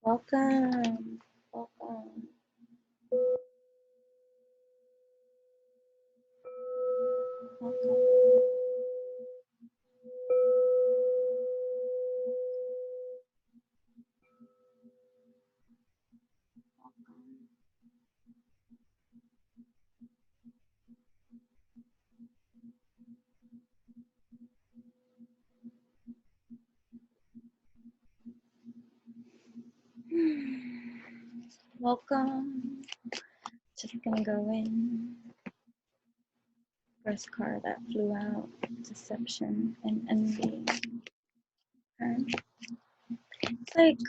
Welcome. Welcome. Welcome. Welcome. Just gonna go in. First card that flew out, deception and envy. Okay. It's like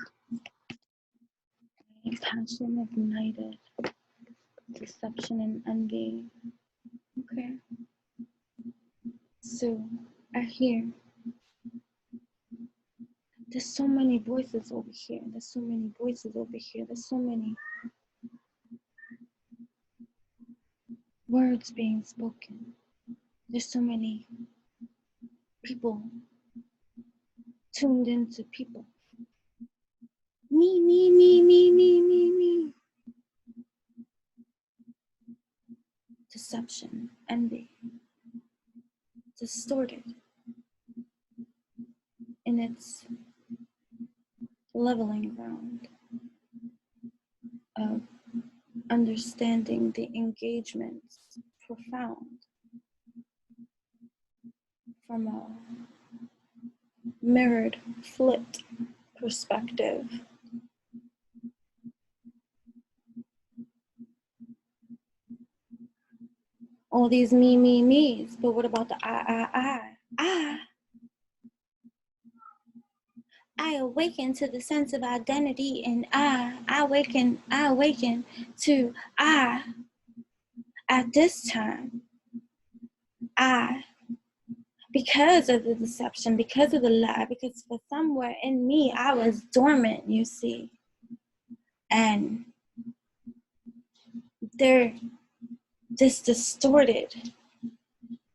passion ignited, deception and envy. Okay. So I hear there's so many voices over here. There's so many voices over here. There's so many words being spoken. There's so many people tuned into people. Me, me, me, me, me, me, me. Deception, envy, distorted in its leveling ground of understanding the engagements profound from a mirrored, flipped perspective. All these me, me, me's, but what about the I awaken to the sense of identity, and I awaken to I at this time. I, because of the deception, because of the lie, because for somewhere in me, I was dormant, you see. And this distorted,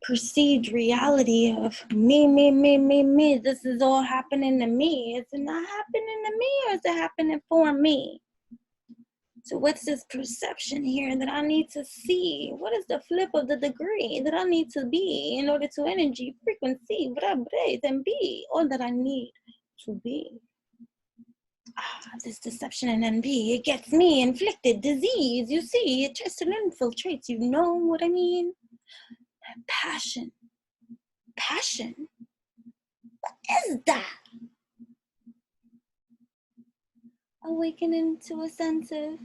perceived reality of me, this is all happening to me. Is it not happening to me, or is it happening for me? So what's this perception here that I need to see? What is the flip of the degree that I need to be in order to energy, frequency, breathe and be all that I need to be? This deception and envy, it gets me inflicted disease. You see, it just infiltrates. You know what I mean? Passion. What is that? Awakening to a sense of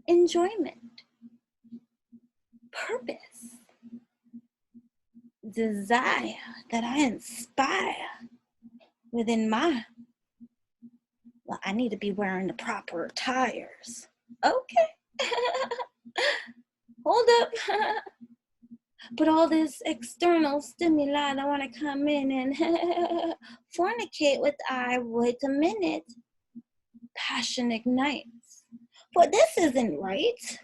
enjoyment, purpose, desire that I inspire within my, well, I need to be wearing the proper attires. Okay. Hold up. But all this external stimuli that want to come in and fornicate with wait a minute. Passion ignites. But this isn't right.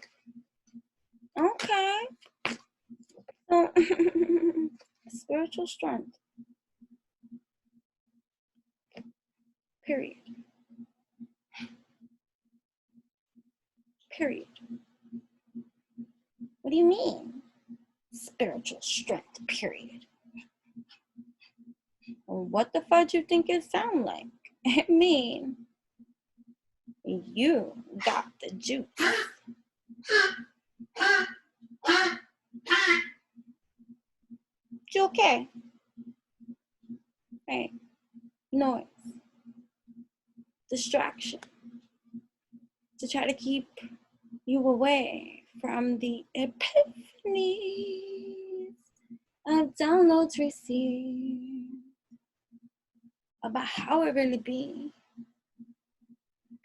Okay. So, spiritual strength. Period. What do you mean? Spiritual strength, period. Well, what the fudge you think it sound like? It mean you got the juice. You okay? Right. Noise. Distraction. To try to keep you away from the epiphanies of downloads received about how it really be.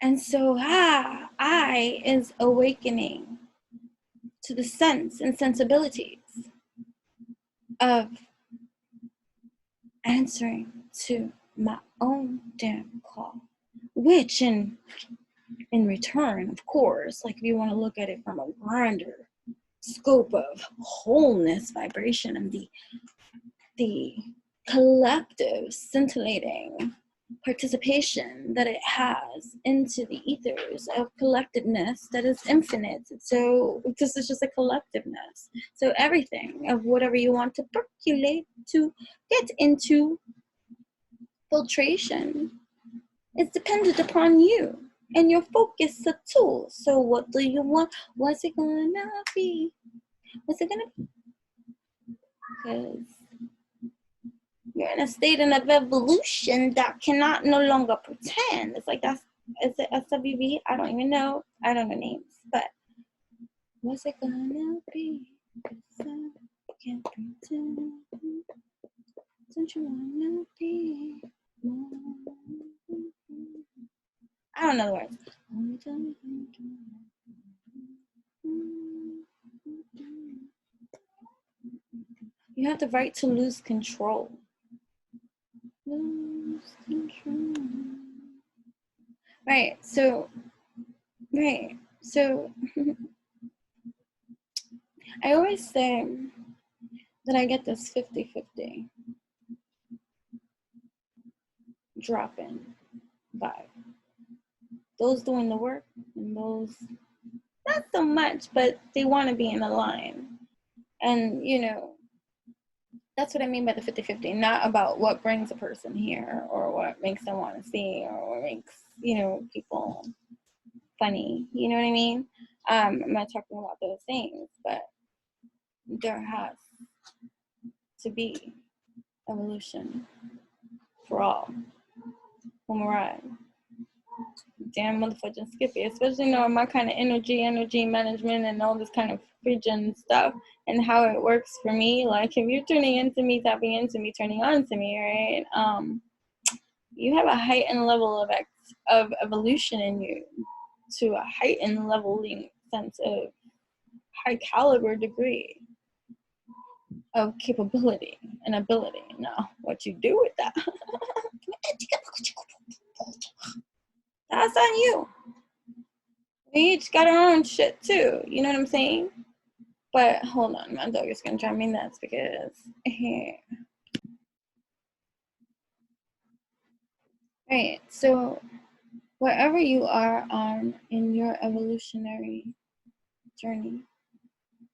And so I is awakening to the sense and sensibilities of answering to my own damn call, which in return, of course, like if you want to look at it from a grander scope of wholeness, vibration, and the collective scintillating participation that it has into the ethers of collectedness that is infinite. So this is just a collectiveness. So everything of whatever you want to percolate to get into filtration is dependent upon you and your focus too. So what do you want? What's it gonna be? What's it gonna be? Because you're in a state of evolution that cannot no longer pretend. It's like that's, is it SWV? I don't even know. I don't know names. But what's it gonna be? I can't pretend. Don't you wanna be more? I don't know the words. You have the right to lose control. Lose control. Right, so I always say that I get this 50-50 drop-in vibe. Those doing the work and those not so much, but they want to be in a line. And, you know, that's what I mean by the 50-50, not about what brings a person here or what makes them want to see or what makes, you know, people funny. You know what I mean? I'm not talking about those things, but there has to be evolution for all. When we're at damn motherfucking Skippy, especially knowing my kind of energy management and all this kind of region stuff and how it works for me. Like if you're tuning into me, tapping into me, turning on to me, right? You have a heightened level of evolution in you to a heightened leveling sense of high caliber degree of capability and ability. Now, what you do with that, that's on you. We each got our own shit too. You know what I'm saying? But hold on, my dog is gonna drive me nuts because right. So wherever you are on in your evolutionary journey,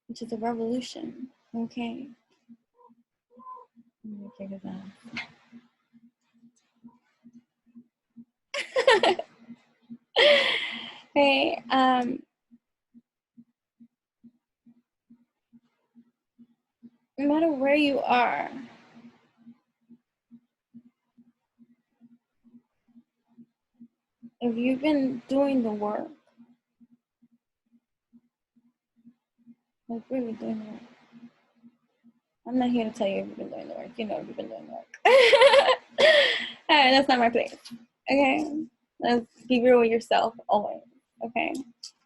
which is a revolution, okay. Let me figure that out. Hey, no matter where you are, if you've been doing the work, like really doing the work, I'm not here to tell you if you've been doing the work. You know you've been doing the work. All right, that's not my place. Okay, let's be real with yourself always. Okay,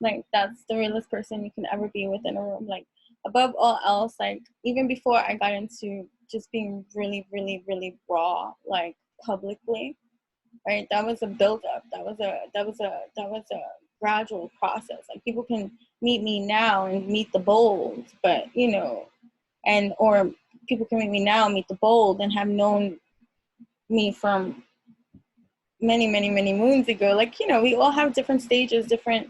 like that's the realest person you can ever be within a room. Like above all else, like even before I got into just being really, really, really raw, like publicly, right? That was a buildup. That was a gradual process. Like people can meet me now and meet the bold, but you know, and or people can meet me now, meet the bold, and have known me from many, many, many moons ago. Like, you know, we all have different stages, different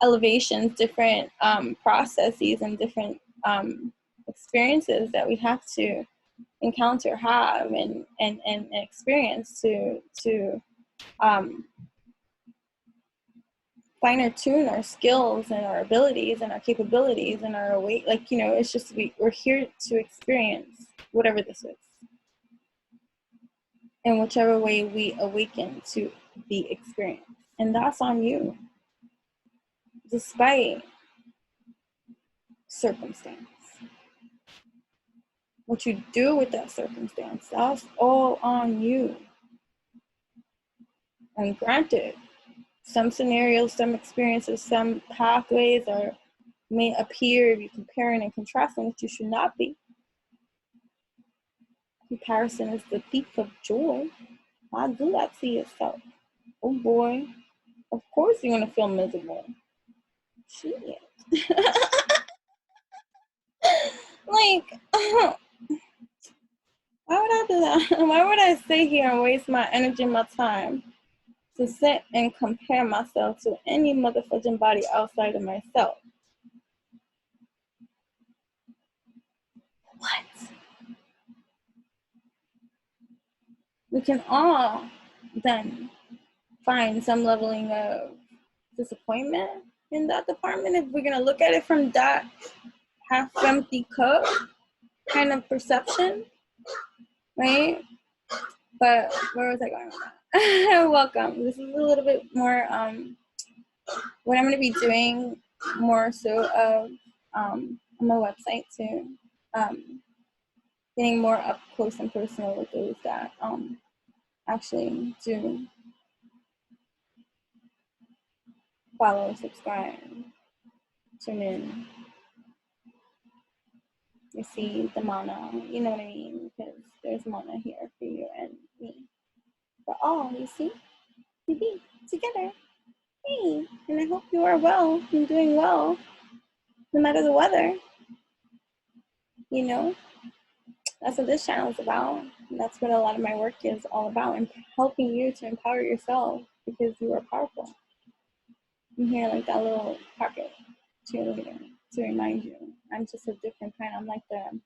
elevations, different processes, and different experiences that we have to encounter, have, and experience to finer tune our skills and our abilities and our capabilities and our weight. Like, you know, it's just we're here to experience whatever this is. In whichever way we awaken to the experience. And that's on you. Despite circumstance. What you do with that circumstance, that's all on you. And granted, some scenarios, some experiences, some pathways may appear, if you're comparing and contrasting, that you should not be. Comparison is the thief of joy. Why do that to yourself? Oh boy, of course you're gonna feel miserable. Shit. Like, Why would I do that? Why would I sit here and waste my energy and my time to sit and compare myself to any motherfucking body outside of myself? What? We can all then find some leveling of disappointment in that department if we're gonna look at it from that half empty cup kind of perception, right? But where was I going with that? Welcome. This is a little bit more what I'm going to be doing more so of on my website too. Getting more up close and personal with those that actually do follow, subscribe, tune in. You see the manna, you know what I mean? Because there's manna here for you and me. For all, you see? We be together. Hey, and I hope you are well and doing well, no matter the weather. You know, that's what this channel is about. And that's what a lot of my work is all about, and helping you to empower yourself because you are powerful. I'm here like that little pocket cheerleader to remind you. I'm just a different kind. I'm like the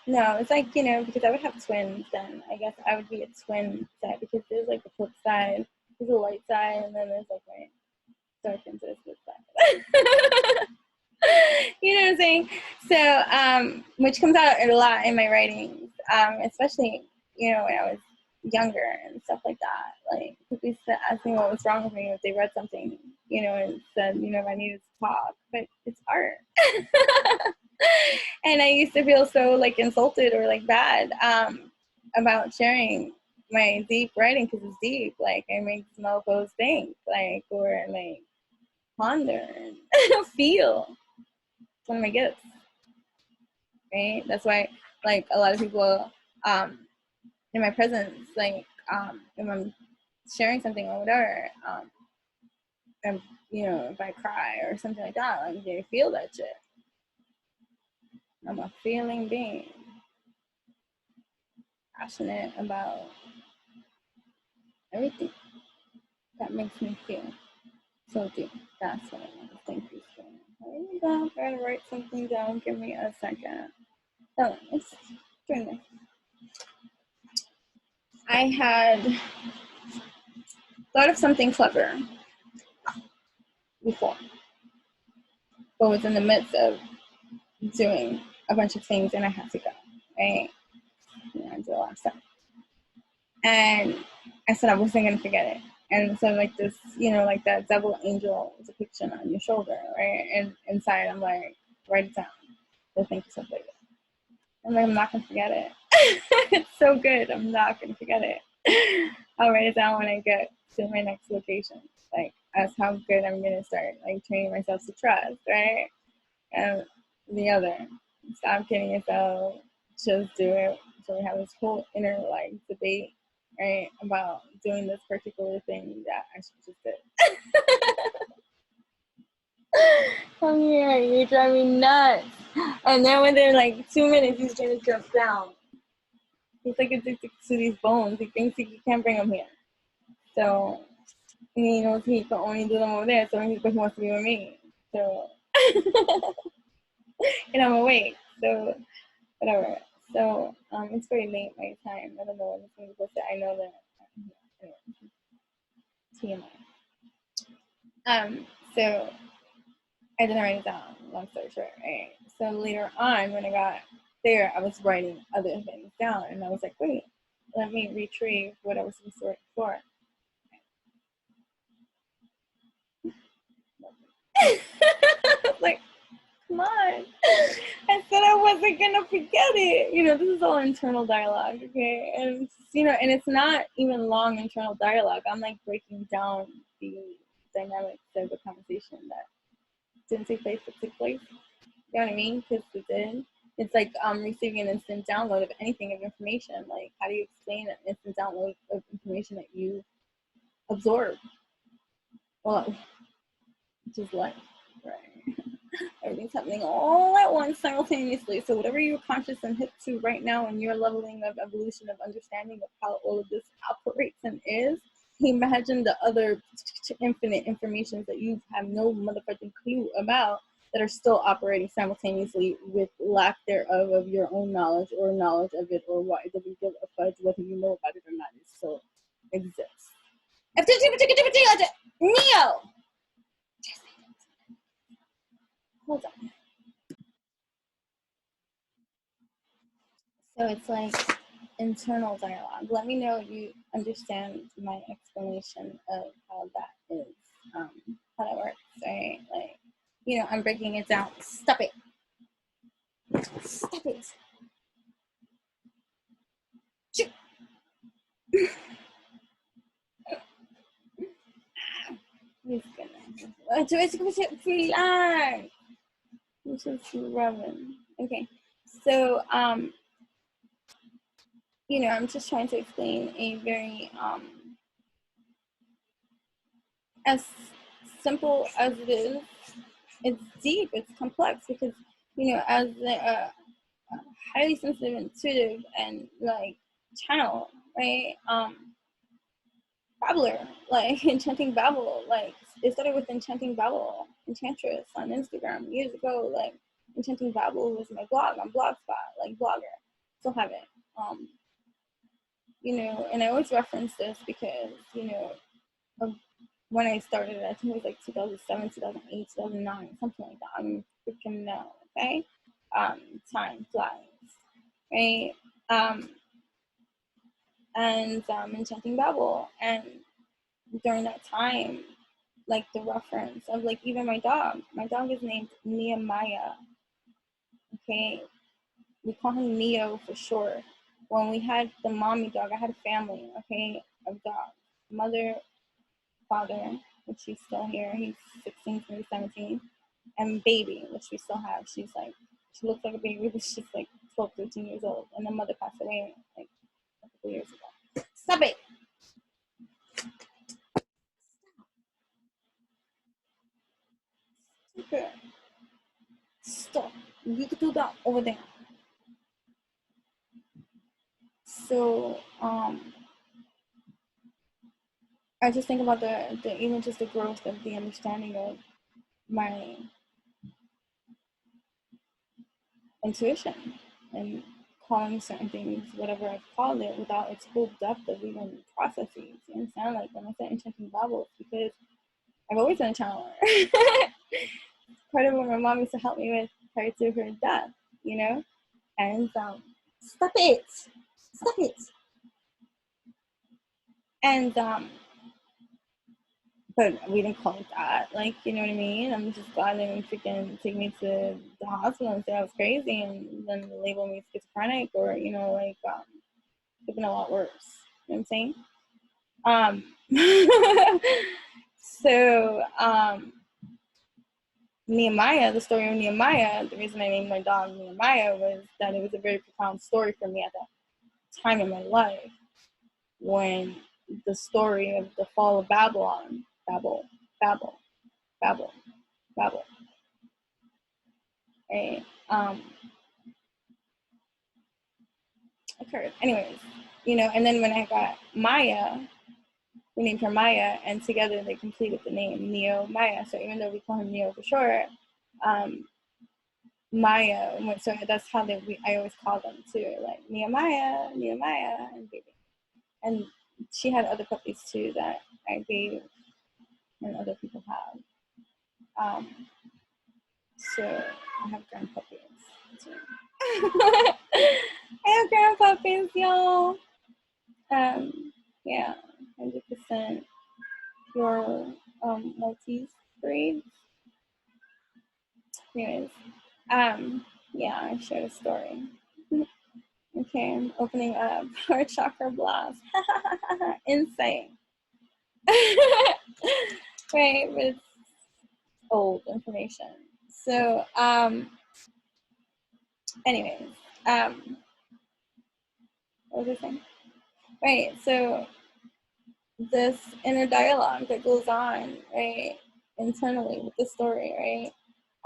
no, it's like, you know, because I would have twins, then I guess I would be a twin set, because there's like a flip side, there's a light side, and then there's like my dark and flip side. You know what I'm saying? So, which comes out a lot in my writings, especially, you know, when I was younger and stuff like that. Like, people used to ask me what was wrong with me if they read something, you know, and said, you know, if I needed to talk, but it's art. And I used to feel so like insulted or like bad about sharing my deep writing, because it's deep. Like, I make mofos think, like, or like ponder and feel. It's one of my gifts, right? That's why, like, a lot of people in my presence, like, if I'm sharing something or whatever, and, you know, if I cry or something like that, like, they feel that shit. I'm a feeling being, passionate about everything that makes me feel so deep. That's what I want to thank you for. I'm trying to write something down. Give me a second. Oh, it's doing this. I had thought of something clever before, but was in the midst of doing a bunch of things and I had to go, right? You know, I did a lot of stuff. And I said I wasn't going to forget it. And so, like, this, you know, like that devil angel depiction on your shoulder, right? And inside, I'm like, write it down. So thank you so much. I'm like, I'm not going to forget it. It's so good. I'm not going to forget it. I'll write it down when I get to my next location. Like, that's how good I'm going to start, like, training myself to trust, right? And the other, stop kidding yourself, just do it. So we have this whole inner, like, debate, right, about doing this particular thing that I should just do. Come here, you drive me nuts. And then within like 2 minutes, he's trying to jump down. He's like addicted to these bones. He thinks he can't bring them here. So he knows he can only do them over there. So he wants to be with me. So, and I'm awake. So, whatever. So, it's very late my time. I don't know when this thing is posted. I know that. TMI. So I didn't write it down, long story short, right? So later on, when I got there, I was writing other things down, and I was like, wait, let me retrieve what I was supposed to write before. Like, come on. I said I wasn't gonna forget it. You know, this is all internal dialogue, okay? And, you know, and it's not even long internal dialogue. I'm like breaking down the dynamics of the conversation that didn't take place, but took place. You know what I mean? Because it did. It's like receiving an instant download of anything, of information. Like, how do you explain an instant download of information that you absorb? Well, which is life, right? Everything's happening all at once simultaneously. So whatever you're conscious and hip to right now in your leveling of evolution of understanding of how all of this operates and is, imagine the other infinite informations that you have no motherfucking clue about that are still operating simultaneously with lack thereof of your own knowledge or knowledge of it, or what. It doesn't give a fudge whether you know about it or not. It still exists. Neo! Hold on. So it's like internal dialogue. Let me know if you understand my explanation of how that is, how that works, right? Like, you know, I'm breaking it down. Stop it. Stop it. He's gonna. Relax. This is rubbing. Okay. So, you know, I'm just trying to explain a very, as simple as it is, it's deep, it's complex, because, you know, as a highly sensitive, intuitive, and like channel, right? Babbler, like Enchanting Babble, like it started with Enchanting Babble, Enchantress on Instagram years ago. Like Enchanting Babble was my blog on Blogspot, like blogger, still have it. You know, and I always reference this because, you know, of when I started, I think it was like 2007, 2008, 2009, something like that. I don't freaking know, okay? Time flies, right? And Enchanting Babble. And during that time, like the reference of like even my dog is named Nehemiah, okay? We call him Neo for short. When we had the mommy dog, I had a family, okay, of dogs. Mother, father, which he's still here. He's 16, maybe 17. And baby, which we still have. She's like, she looks like a baby, but she's like 12, 13 years old. And the mother passed away like a couple years ago. Stop it! Okay. Stop. You can do that over there. So, I just think about the even just the growth of the understanding of my intuition and calling certain things whatever I've called it without its whole depth of even processes. You understand? Like when I said enchanting Babbles, because I've always been a channeler. Part of what my mom used to help me with prior to her death, you know? And stop it! Stop it! And but we didn't call it that. Like, you know what I mean? I'm just glad they didn't freaking take me to the hospital and say I was crazy and then label me schizophrenic or, you know, like, it's been a lot worse. You know what I'm saying? So, Nehemiah, the story of Nehemiah, the reason I named my dog Nehemiah was that it was a very profound story for me at that time in my life when the story of the fall of Babylon, Babel, right, occurred. Anyways, you know, and then when I got Maya, we named her Maya, and together they completed the name Neo Maya. So even though we call him Neo for short, Maya. So that's how I always call them too, like Nehemiah, and baby. And she had other puppies too that I gave, and other people have. So I have grandpuppies too. I have grandpuppies, y'all. Yeah, 100% pure Maltese breed. Anyways, yeah, I shared a story. Okay, I'm opening up our chakra blast. Insight. Right, but it's old information. So, anyways, what was I saying? Right, so this inner dialogue that goes on, right, internally with the story, right?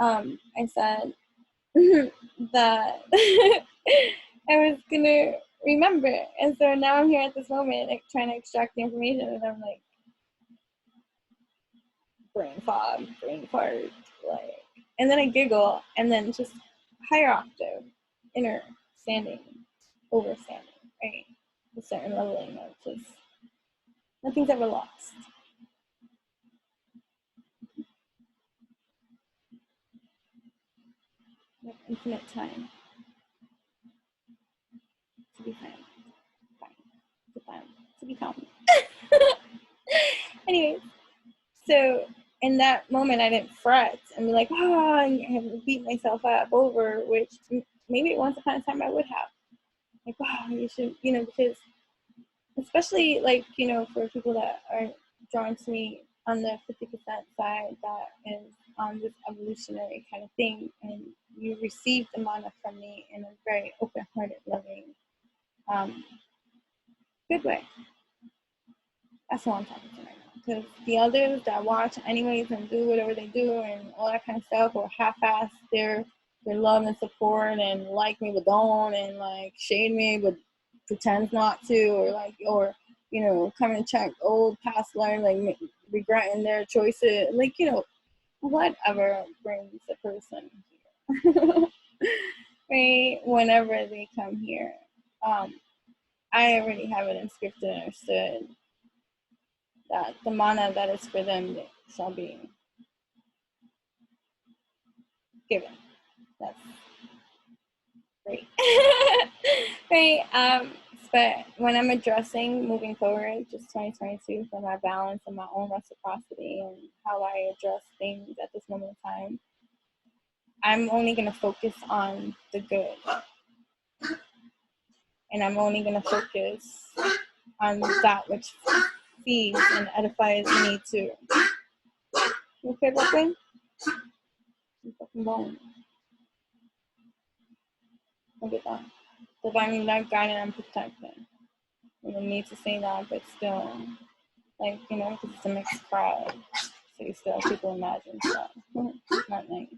I said that I was gonna remember. And so now I'm here at this moment, like trying to extract the information, and I'm like, brain fog, brain fart, like, and then I giggle, and then just higher octave, inner standing, overstanding, right? A certain leveling of just nothing's ever lost. We have infinite time to be fine, to be calm. Anyways, so in that moment, I didn't fret and be like, oh, I have to beat myself up over, which maybe once upon a time I would have. Like, wow, you should, because especially like, for people that are drawn to me on the 50% side that is on this evolutionary kind of thing, and you received the manna from me in a very open-hearted, loving, good way. That's what I'm talking to right now. Because the others that watch anyways and do whatever they do and all that kind of stuff, or half-ass their love and support and like me but don't, and like shade me but pretends not to, or come and check old past life, like regretting their choices, like whatever brings a person here. Right, whenever they come here, I already have it in script and understood that the manna that is for them shall be given. That's great. Right. But when I'm addressing moving forward, just 2022, for my balance and my own reciprocity and how I address things at this moment in time, I'm only going to focus on the good. And I'm only going to focus on that which feeds and edifies me too. You okay, Brooklyn? You fucking bone. Look at that. Divinely led, guided, and protected. You don't need to say that, but still, like, because it's a mixed crowd. So you still have people imagine stuff. It's not nice,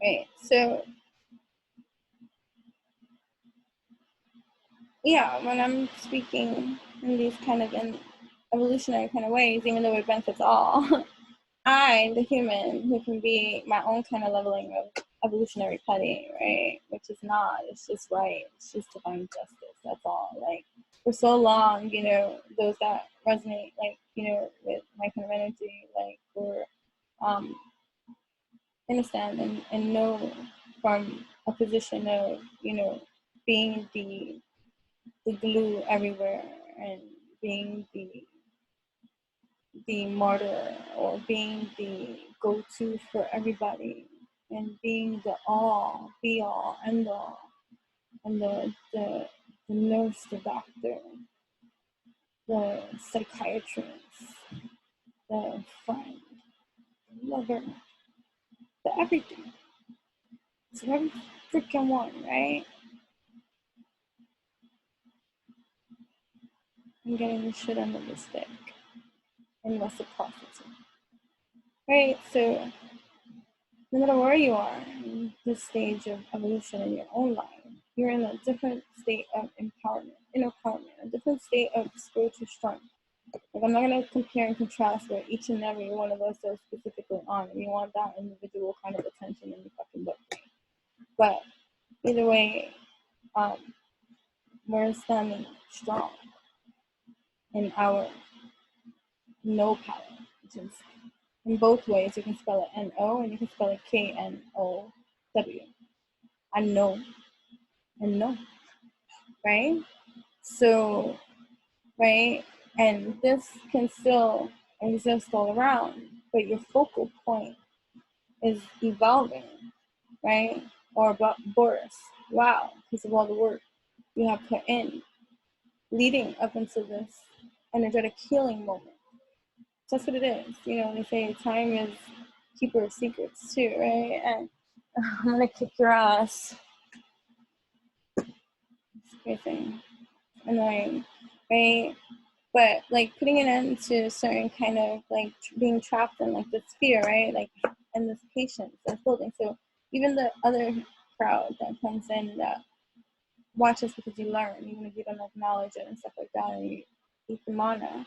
Right. So, yeah, when I'm speaking in these kind of evolutionary kind of ways, even though it benefits all, I, the human, who can be my own kind of leveling of evolutionary petty, right? Which is not, it's just right. It's just divine justice. That's all. Like, for so long, those that resonate, like, with my kind of energy, like, or understand and know from a position of, being the glue everywhere and being the martyr, or being the go-to for everybody, and being the all, be all, end all, and the nurse, the doctor, the psychiatrist, the friend, the lover, the everything. It's every freaking one, right? I'm getting the shit under the stick in reciprocity. Right, so no matter where you are in this stage of evolution in your own life, you're in a different state of empowerment, a different state of spiritual strength. Like, I'm not going to compare and contrast where each and every one of us are specifically on. If you want that individual kind of attention, in the fucking book. But either way, we're standing strong in our no power, which is in both ways. You can spell it N-O and you can spell it K-N-O-W. I know and know, right? So, right? And this can still exist all around, but your focal point is evolving, right? Or about Boris. Wow, because of all the work you have put in leading up into this energetic healing moment. So that's what it is. They say time is keeper of secrets too, right? And I'm gonna kick your ass. It's crazy. Annoying, right? but like putting an end to certain kind of like being trapped in like this fear, right? Like, and this patience that's building. So even the other crowd that comes in that watches because you learn, even if you don't acknowledge it and stuff like that, and you eat the manna,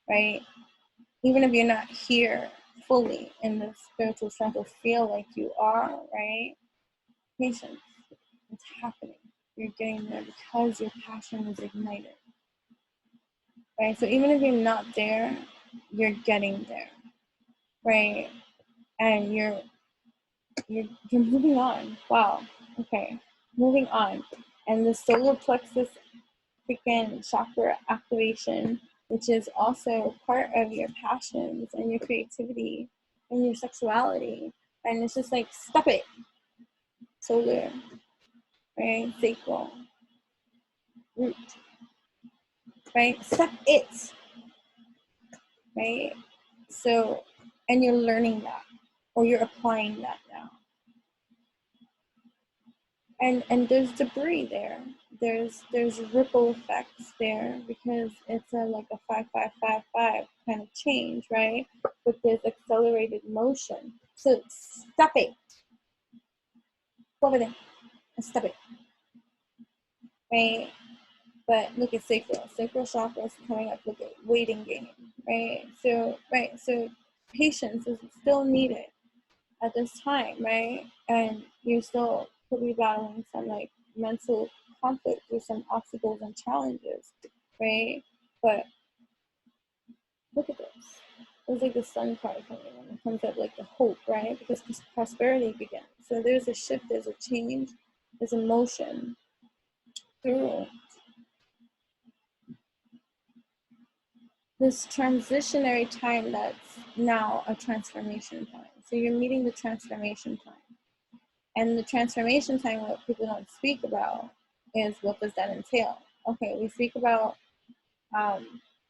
right? Even if you're not here fully in the spiritual strength or feel like you are, right? Patience, it's happening. You're getting there because your passion is ignited, right? So even if you're not there, you're getting there, right? And you're moving on. Wow. Okay, moving on. And the solar plexus freaking chakra activation, which is also part of your passions and your creativity and your sexuality. And it's just like, stop it. Solar, right? Sacral, root, right? Stop it, right? So, and you're learning that, or you're applying that now. And there's debris there. There's ripple effects there because it's like a 5-5-5-5 kind of change, right? With this accelerated motion. So stop it. Go over there and stop it. Right? But look at sacral. Sacral chakra is coming up. Look at waiting game. Right? So patience is still needed at this time, right? And you still could be battling some like mental conflict or some obstacles and challenges, right? But look at this. It's like the sun card for me when it comes up, like the hope, right? Because prosperity begins. So there's a shift, there's a change, there's a motion through this transitionary time that's now a transformation time. So you're meeting the transformation time. And the transformation time, what people don't speak about is what does that entail? Okay, we speak about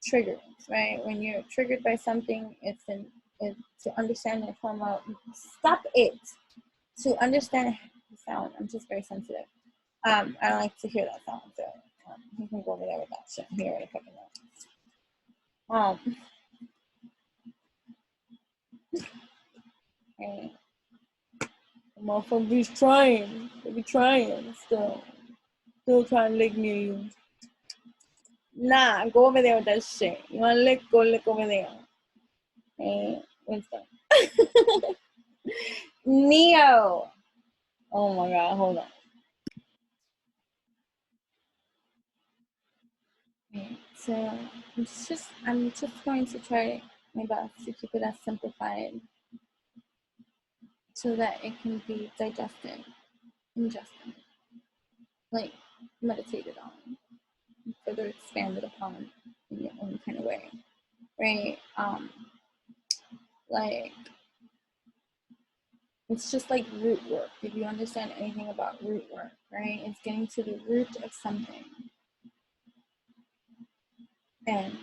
triggers, right? When you're triggered by something, it's to understand it from a, stop it, to understand the sound. I'm just very sensitive. I don't like to hear that sound, so you can go over there with that shit. He already put it up. Okay. Motherfucker be trying. They be trying still. Still trying to lick near you. Nah, go over there with that shit. You wanna lick, go lick over there. Okay, Winston. Neo. Oh my god, hold on. Okay, so I'm just going to try my best to keep it as simplified so that it can be digested, ingested, like meditated on, further expanded upon in your own kind of way, right? Like it's just like root work. If you understand anything about root work, right? It's getting to the root of something and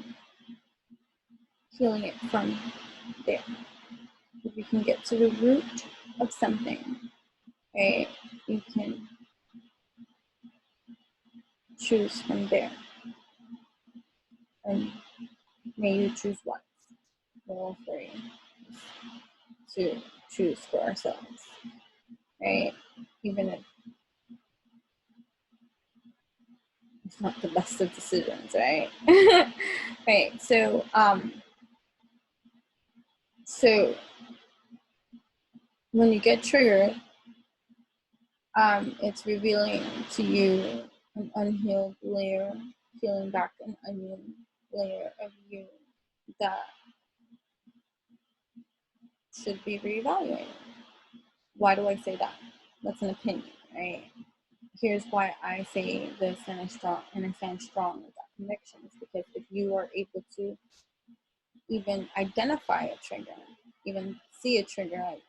healing it from there. If you can get to the root of something, right, you can choose from there. And may you choose once. We're all free to choose for ourselves, right? Even if it's not the best of decisions, right? Right. So when you get triggered, it's revealing to you an unhealed layer, peeling back an onion layer of you that should be reevaluated. Why do I say that? That's an opinion, right? Here's why I say this and I stand strong with that conviction. Is because if you are able to even identify a trigger, even see a trigger, like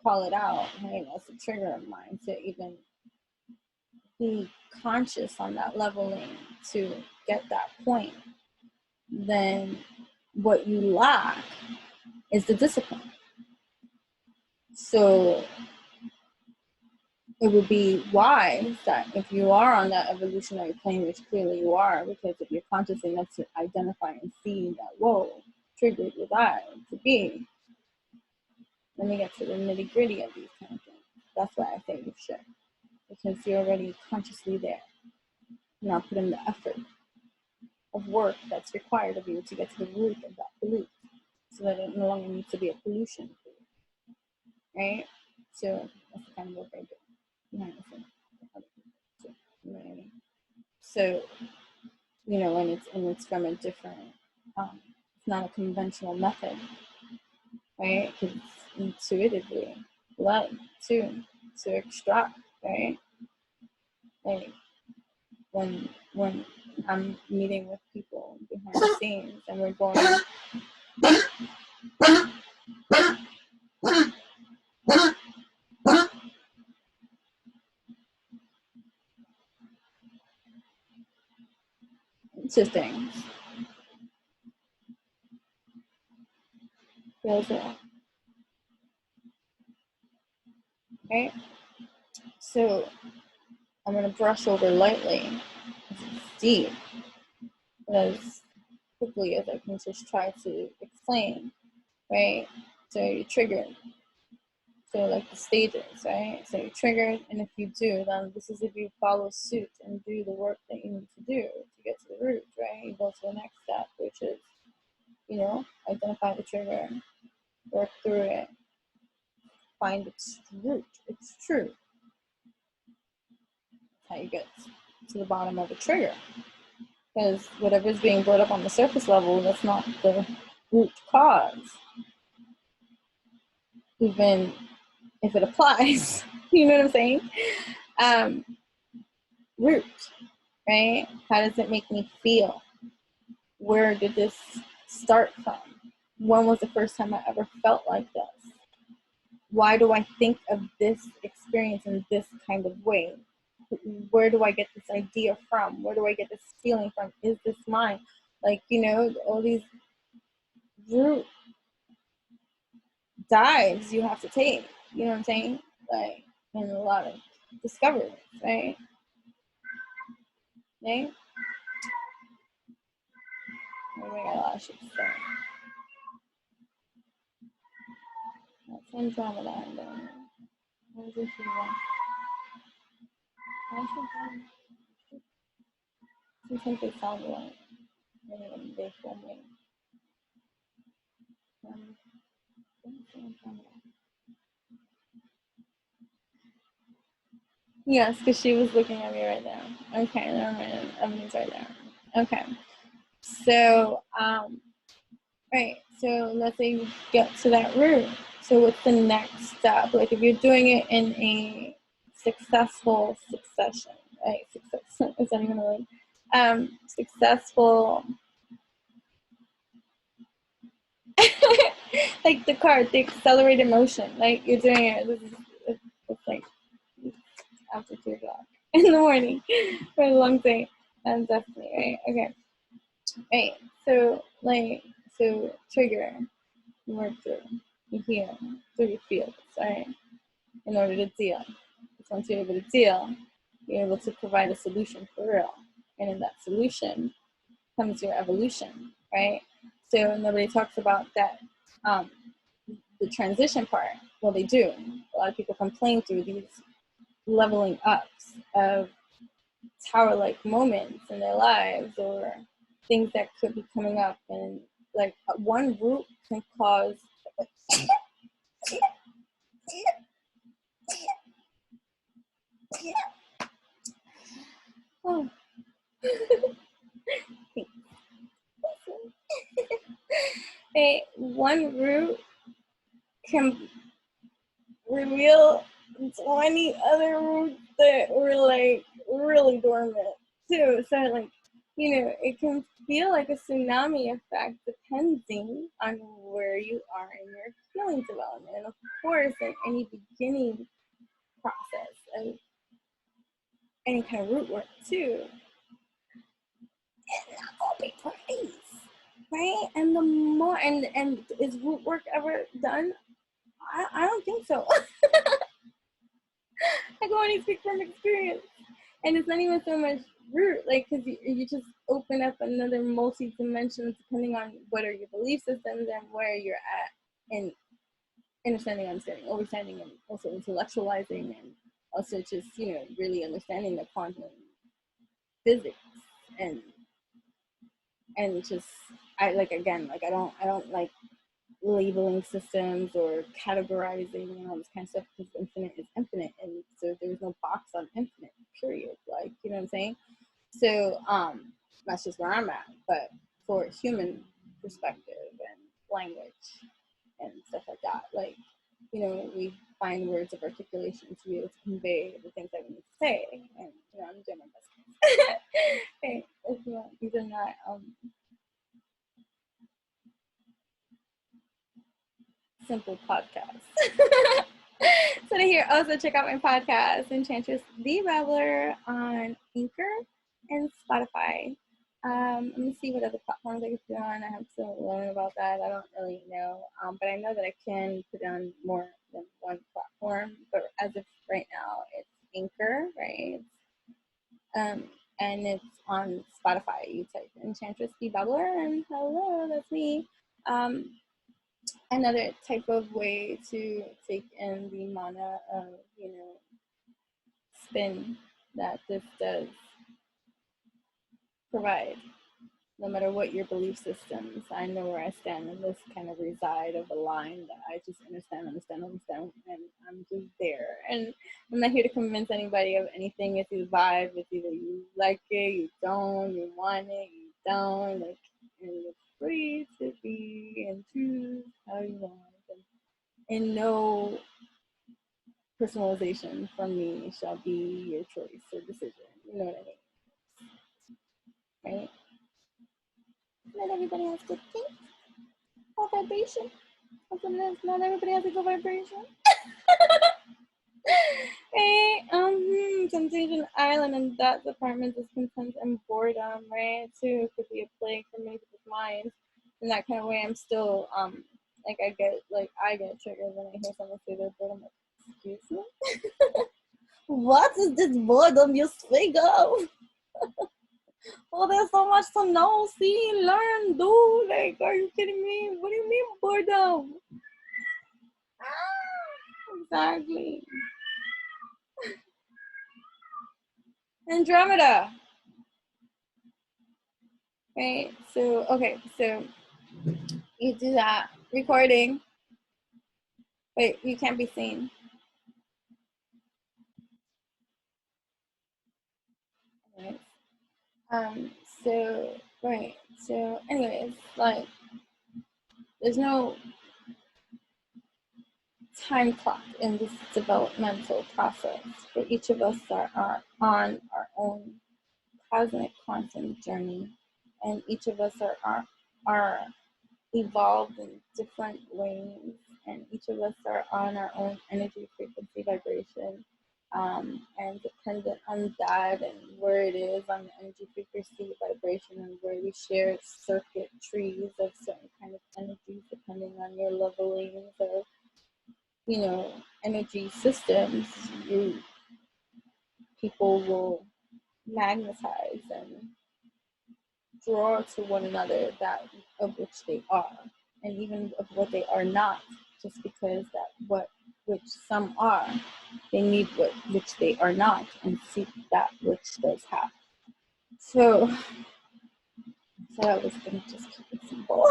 call it out, hey, that's a trigger of mine, to even be conscious on that leveling to get that point, then what you lack is the discipline. So it would be wise that if you are on that evolutionary plane, which clearly you are, because if you're conscious enough to identify and see that, whoa, triggered was I to be, let me get to the nitty gritty of these kind of things. That's why I say you should, because you're already consciously there. Now put in the effort of work that's required of you to get to the root of that pollute, so that it no longer needs to be a pollution for you, right? So that's the kind of work I do. You know what I mean? So, you know, and it's from a different, it's not a conventional method, right? Because it's intuitively blood too to extract, right? Like when I'm meeting with people behind the scenes and we're going to things. Feels it, right? So I'm gonna brush over lightly, because it's deep, as quickly as I can just try to explain, right? So you're triggered. So like the stages, right? So you're triggered, and if you do, then this is if you follow suit and do the work that you need to do to get to the root, right? You go to the next step, which is, you know, identify the trigger, work through it, find its root, its truth. How you get to the bottom of the trigger. Because whatever's being brought up on the surface level, that's not the root cause. Even if it applies, you know what I'm saying? Root, right? How does it make me feel? Where did this start from? When was the first time I ever felt like this? Why do I think of this experience in this kind of way? Where do I get this idea from? Where do I get this feeling from? Is this mine? Like, you know, all these root dives you have to take, you know what I'm saying? Like, and a lot of discoveries, right? Right? Oh my god, a lot of shit to say. That's Andromeda, I don't know. What was this one? Sometimes they sound like they film me. Yes, because she was looking at me right now. Okay, never mind. Everything's right there. Okay. So, right. So let's say you get to that root. So what's the next step? Like if you're doing it in a successful succession, right? Success is that even a word? Successful. Like the card, the accelerated motion. Like you're doing it. This is it's like after 2 o'clock in the morning for a long day. Definitely, right? Okay. Right. So trigger, you work through, you heal through your fields, right? In order to deal. Because once you're able to deal, you're able to provide a solution for real. And in that solution comes your evolution, right? So nobody talks about that, the transition part. Well, they do. A lot of people complain through these leveling ups of tower-like moments in their lives or things that could be coming up, and like one root can cause oh. Hey, one root can reveal 20 other roots that were like really dormant too. So like, you know, it can feel like a tsunami effect depending on where you are in your healing development. And of course, in any beginning process of any kind of root work too, it's not gonna be pretty, right? And the more and is root work ever done? I don't think so. I can only speak from experience. And it's not even so much root, like, because you just open up another multi-dimension depending on what are your belief systems and where you're at in understanding, overstanding, and also intellectualizing, and also just, really understanding the quantum physics and just, I don't like labeling systems or categorizing and all this kind of stuff, because infinite is infinite, and so there's no box on infinite, period. Like, you know what I'm saying? So that's just where I'm at. But for human perspective and language and stuff like that, like, we find words of articulation to be able to convey the things that we need to say, and I'm doing my best. Okay, these are not simple podcasts. So to hear, also check out my podcast, Enchantress the Babbler, on Anchor and Spotify. Let me see what other platforms I can put on. I have to learn about that. I don't really know, but I know that I can put on more than one platform. But as of right now, it's Anchor, right? And it's on Spotify. You type Enchantress the Babbler, and hello, that's me. Another type of way to take in the manna of, spin that this does provide. No matter what your belief systems, I know where I stand in this kind of reside of a line that I just understand, and I'm just there. And I'm not here to convince anybody of anything. It's either vibe, it's either you like it, you don't, you want it, you don't, like, and you're free to be and choose how you want. And no personalization from me shall be your choice or decision. You know what I mean? Right? Not everybody has good things or vibration. Sometimes not everybody has a good vibration. Hey, Temptation Island and that department discontent and boredom, right? Too could be a plague for many people's minds. In that kind of way, I'm still like I get triggered when I hear someone say they're bored. I'm like, excuse me? What is this boredom you speak of? Oh, there's so much to know, see, learn, do. Like, are you kidding me? What do you mean boredom? Exactly. Andromeda. Right? So, okay, so you do that recording. Wait, you can't be seen. Anyways. So anyways, like, there's no time clock in this developmental process. For each of us are on our own cosmic quantum journey, and each of us are evolved in different ways, and each of us are on our own energy, frequency, vibration, and dependent on that and where it is on the energy, frequency, vibration, and where we share circuit trees of certain kind of energies depending on your levelings of, energy systems. People will magnetize and draw to one another that of which they are, and even of what they are not, just because that which some are, they need which they are not, and seek that which does have. So I was gonna just keep it simple.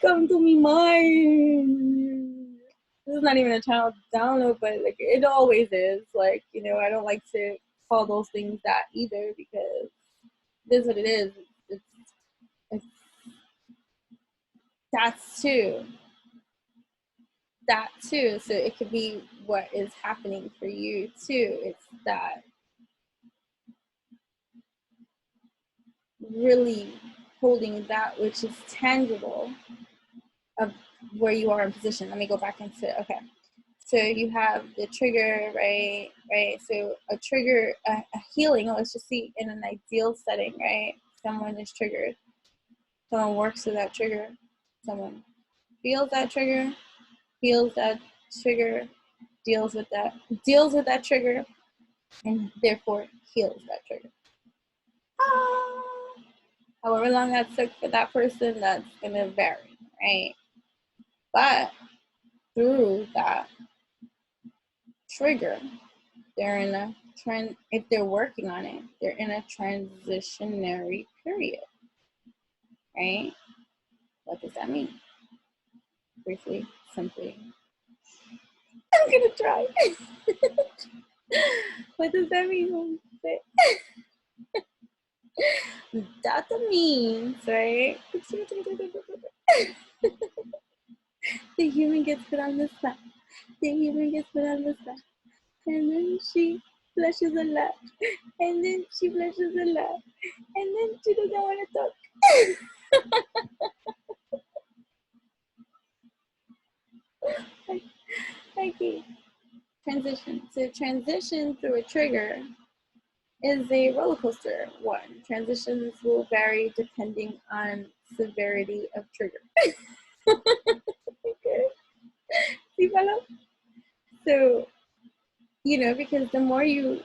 Welcome to me mind. This is not even a child download, but like it always is. Like, I don't like to call those things that either, because it is what it is. It's that's too. That too. So it could be what is happening for you too. It's that really holding that which is tangible of where you are in position. Let me go back into, okay. So you have the trigger, right? So a trigger, a healing, let's just see, in an ideal setting, right? Someone is triggered. Someone works with that trigger. Someone feels that trigger. feels that trigger, deals with that trigger, and therefore heals that trigger. However long that took for that person, that's gonna vary, right? But through that trigger, they're in a trend. If they're working on it, they're in a transitionary period, right? What does that mean? Briefly, simply, I'm gonna try. What does that mean? That means, right? The human gets put on the spot. The human gets put on the spot. And then she blushes a lot. And then she blushes a lot. And then she doesn't want to talk. Okay. Transition. So transition through a trigger is a roller coaster one. Transitions will vary depending on severity of trigger. Okay. See, follow? So, because the more you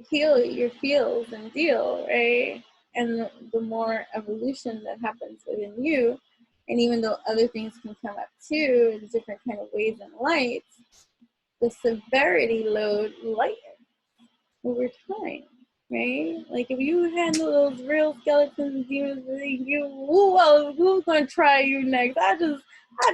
heal your feels and deal, right? And the more evolution that happens within you, and even though other things can come up too in different kind of ways and lights, the severity load lightens over time, right? Like if you handle those real skeletons and demons, who's gonna try you next? I just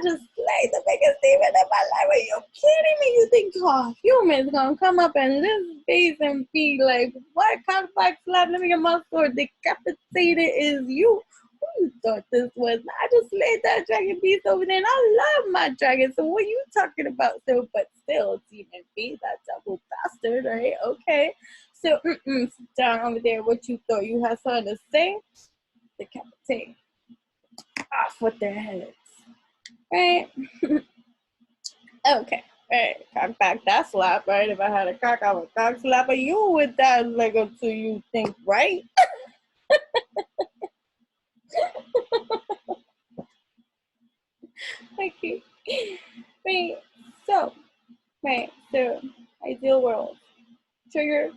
slayed the biggest demon in my life. Are you kidding me? You think humans gonna come up in this space and be like, what kind of back slap? Let me get my sword decapitated is you? Who you thought this was? I just slayed that dragon beast over there, and I love my dragon. So what are you talking about? So, but still, it's even be that double bastard, right? Okay. So, sit down over there. What you thought you had something to say? Decapitate. Off with their heads. Right? Okay. Right. Cock back that slap, right? If I had a cock, I would cock slap you with that leg until you think, right? Okay. Right. So, ideal world. Trigger.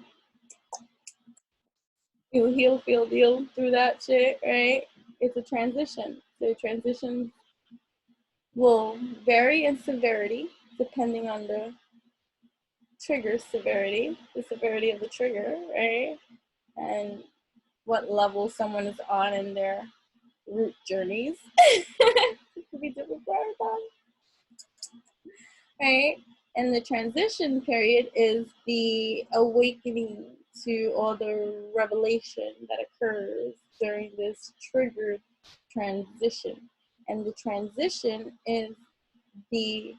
You heal, feel, deal through that shit, right? It's a transition. So transitions will vary in severity depending on the trigger severity, the severity of the trigger, right? And what level someone is on in their root journeys. It could be different for everybody, right? And the transition period is the awakening to all the revelation that occurs during this triggered transition. And the transition is the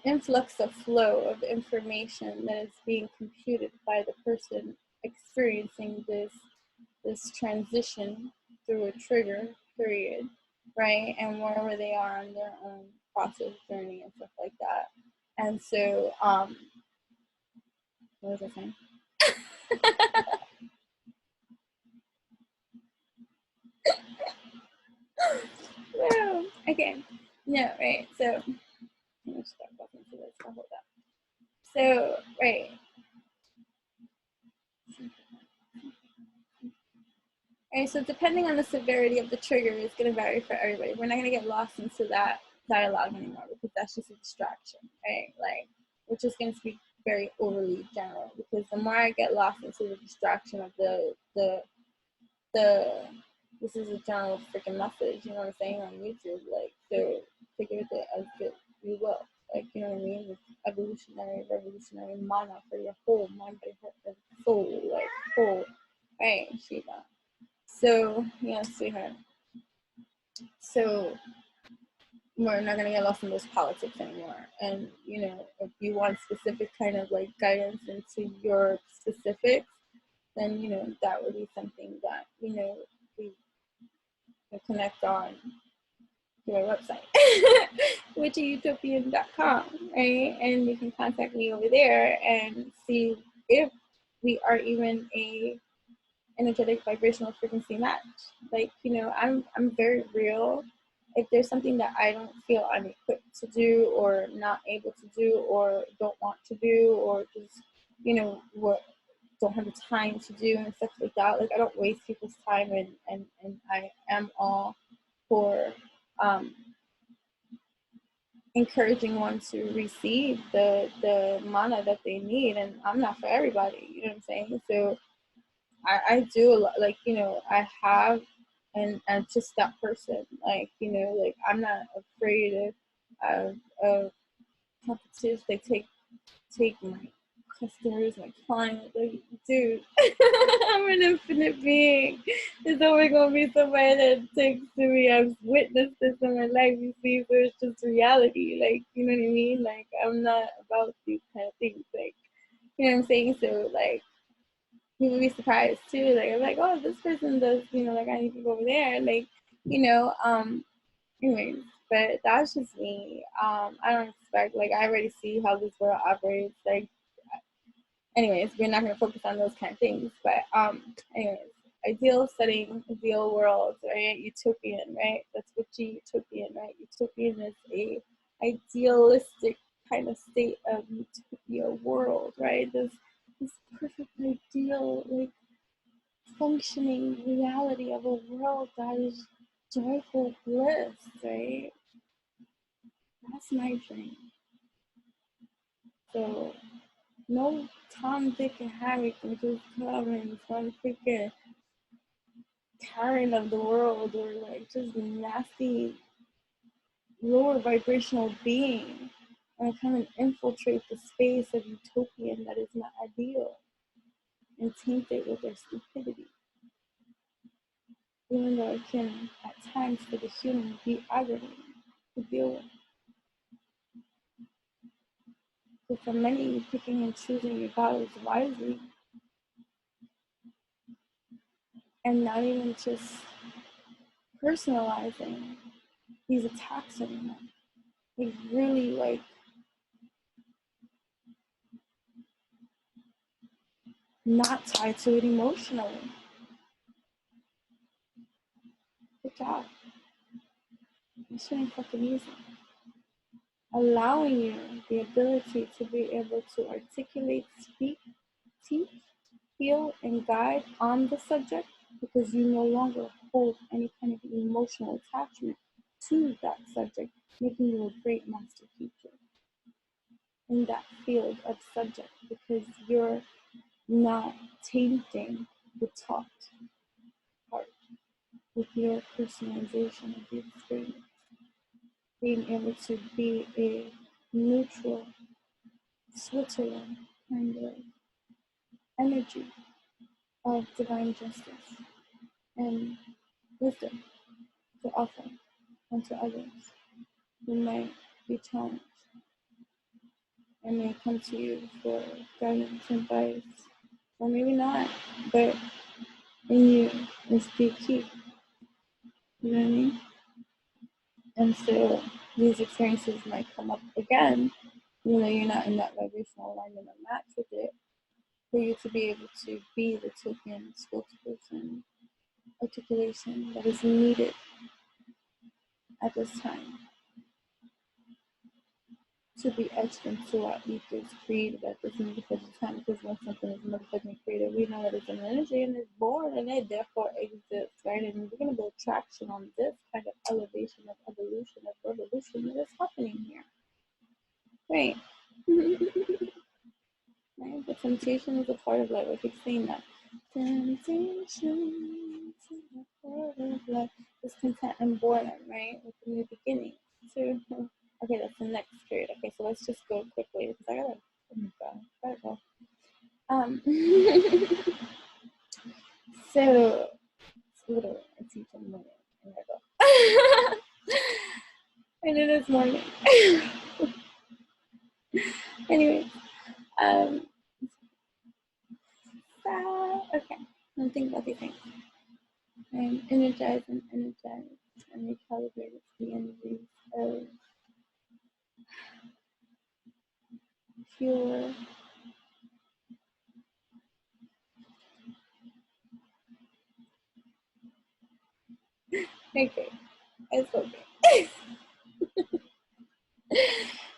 influx of flow of information that is being computed by the person experiencing this transition through a trigger period, right? And wherever they are on their own process journey and stuff like that. And so, what was I saying? No, okay, no, right. So, let me start talking to this. Hold up. So, right. Right, so depending on the severity of the trigger, it's going to vary for everybody. We're not going to get lost into that dialogue anymore because that's just a distraction, right? Like, we're just going to speak very overly general because the more I get lost into the distraction of the this is a general freaking message, you know what I'm saying, on YouTube, like, so take it as good you will. Like, you know what I mean? It's evolutionary, revolutionary mana for your whole mind, body, heart, and soul, like, whole, right, Shiva. So, yeah, sweetheart. So, we're not going to get lost in those politics anymore. And, if you want specific kind of like guidance into your specifics, then, that would be something that, we can connect on to our website, witchyutopian.com, right? And you can contact me over there and see if we are even a energetic vibrational frequency match. Like, I'm very real if there's something that I don't feel I'm equipped to do or not able to do or don't want to do or just, what don't have the time to do and stuff like that. Like I don't waste people's time and I am all for encouraging one to receive the manna that they need, and I'm not for everybody, you know what I'm saying? So I do a lot, like, I have, and just that person, like, like I'm not afraid of competition. They take my customers, my clients, like, dude, I'm an infinite being. There's always gonna be somebody that takes to me. I've witnessed this in my life, you see, so it's just reality, like, you know what I mean? Like, I'm not about these kind of things, like, you know what I'm saying? So, like, people be surprised too. Like, I'm like, oh, this person does, like, I need to go over there. Like, anyways, but that's just me. I don't expect, like, I already see how this world operates. Like, anyways, we're not going to focus on those kind of things. But, anyways, ideal setting, ideal world, right? Utopian, right? That's what utopian, right? Utopian is a idealistic kind of state of utopia world, right? This perfect ideal, like, functioning reality of a world that is joyful bliss, right? That's my dream. So no Tom, Dick, and Harry can just come and some freaking Karen of the world or like just nasty lower vibrational being and come and infiltrate the space of utopian that is not ideal and taint it with their stupidity. Even though it can at times for the human be aggravating to deal with. So for many, picking and choosing your battles wisely and not even just personalizing these attacks anymore. Like really like not tied to it emotionally. Good job. It's really fucking easy. Allowing you the ability to be able to articulate, speak, teach, feel, and guide on the subject because you no longer hold any kind of emotional attachment to that subject, making you a great master teacher in that field of subject because you're not tainting the taught part with your personalization of the experience. Being able to be a neutral Switzerland kind of energy of divine justice and wisdom to offer unto others who might be challenged and may come to you for guidance and advice, or maybe not, but in you is the key. You know what I mean? And so these experiences might come up again, even though you're not in that vibrational alignment or match with it, for you to be able to be the token spokesperson articulation that is needed at this time to be etched into our ethers created at this motherfucking time. Because when something is motherfucking created, we know that it's an energy and it's born and it therefore exists, right? And we're gonna build traction on this kind of elevation of evolution of revolution that is happening here. Right. Right? The temptation is a part of life. I keep saying that. Temptation is a part of life. Discontent and boredom, right? With the new beginning. So, okay, that's the next period. Okay, so let's just go quickly because I gotta, oh my god, gotta go. So, it's literally, I teach in the morning. And I go. And it is morning. Anyway, okay, I'm thinking about these things. I'm energized and recalibrated to the energies of pure okay. It's okay.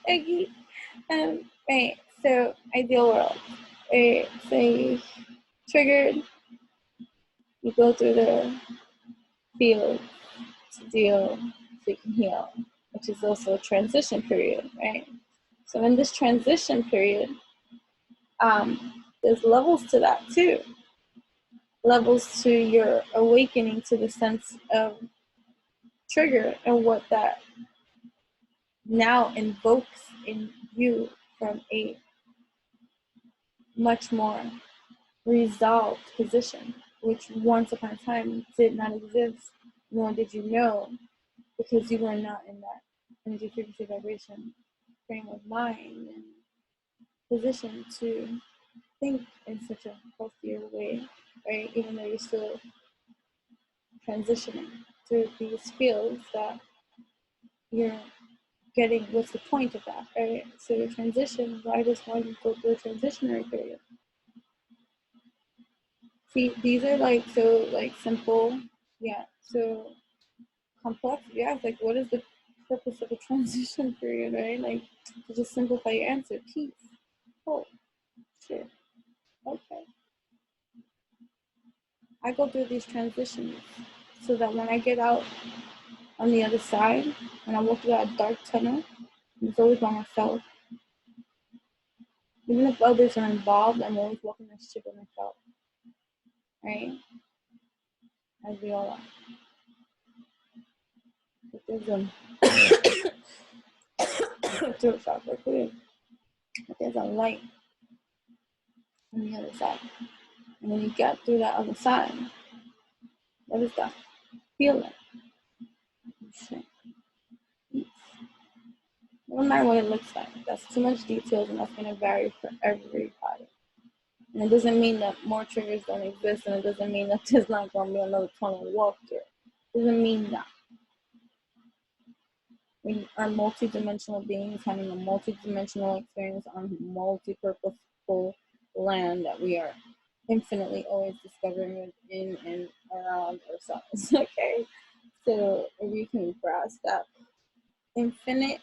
Okay. Right. So ideal world. Right. So you triggered. You go through the field to deal, so you can heal, which is also a transition period, right? So in this transition period, there's levels to that too. Levels to your awakening to the sense of trigger and what that now invokes in you from a much more resolved position, which once upon a time did not exist, nor did you know, because you were not in that energy frequency vibration frame of mind and position to think in such a healthier way, right? Even though you're still transitioning through these fields that you're getting, what's the point of that, right? So your transition, why does one go through a transitionary period? See, these are like so like simple, yeah. So complex, yeah. It's like, what is the purpose of a transition period, right? Like, to just simplify your answer, peace. Oh, sure, okay. I go through these transitions so that when I get out on the other side, when I walk through that dark tunnel, it's always by myself. Even if others are involved, I'm always walking this ship by myself, right? As we all are. But there's throat chakra, clear. But there's a light on the other side. And when you get through that other side, what is that feeling? Never mind what it looks like. That's too much details and that's going to vary for everybody. And it doesn't mean that more triggers don't exist, and it doesn't mean that there's not going to be another tunnel to walk through. It doesn't mean that. We are multi-dimensional beings having a multi-dimensional experience on multi-purposeful land that we are infinitely always discovering within and around ourselves. Okay, so if you can grasp that infinite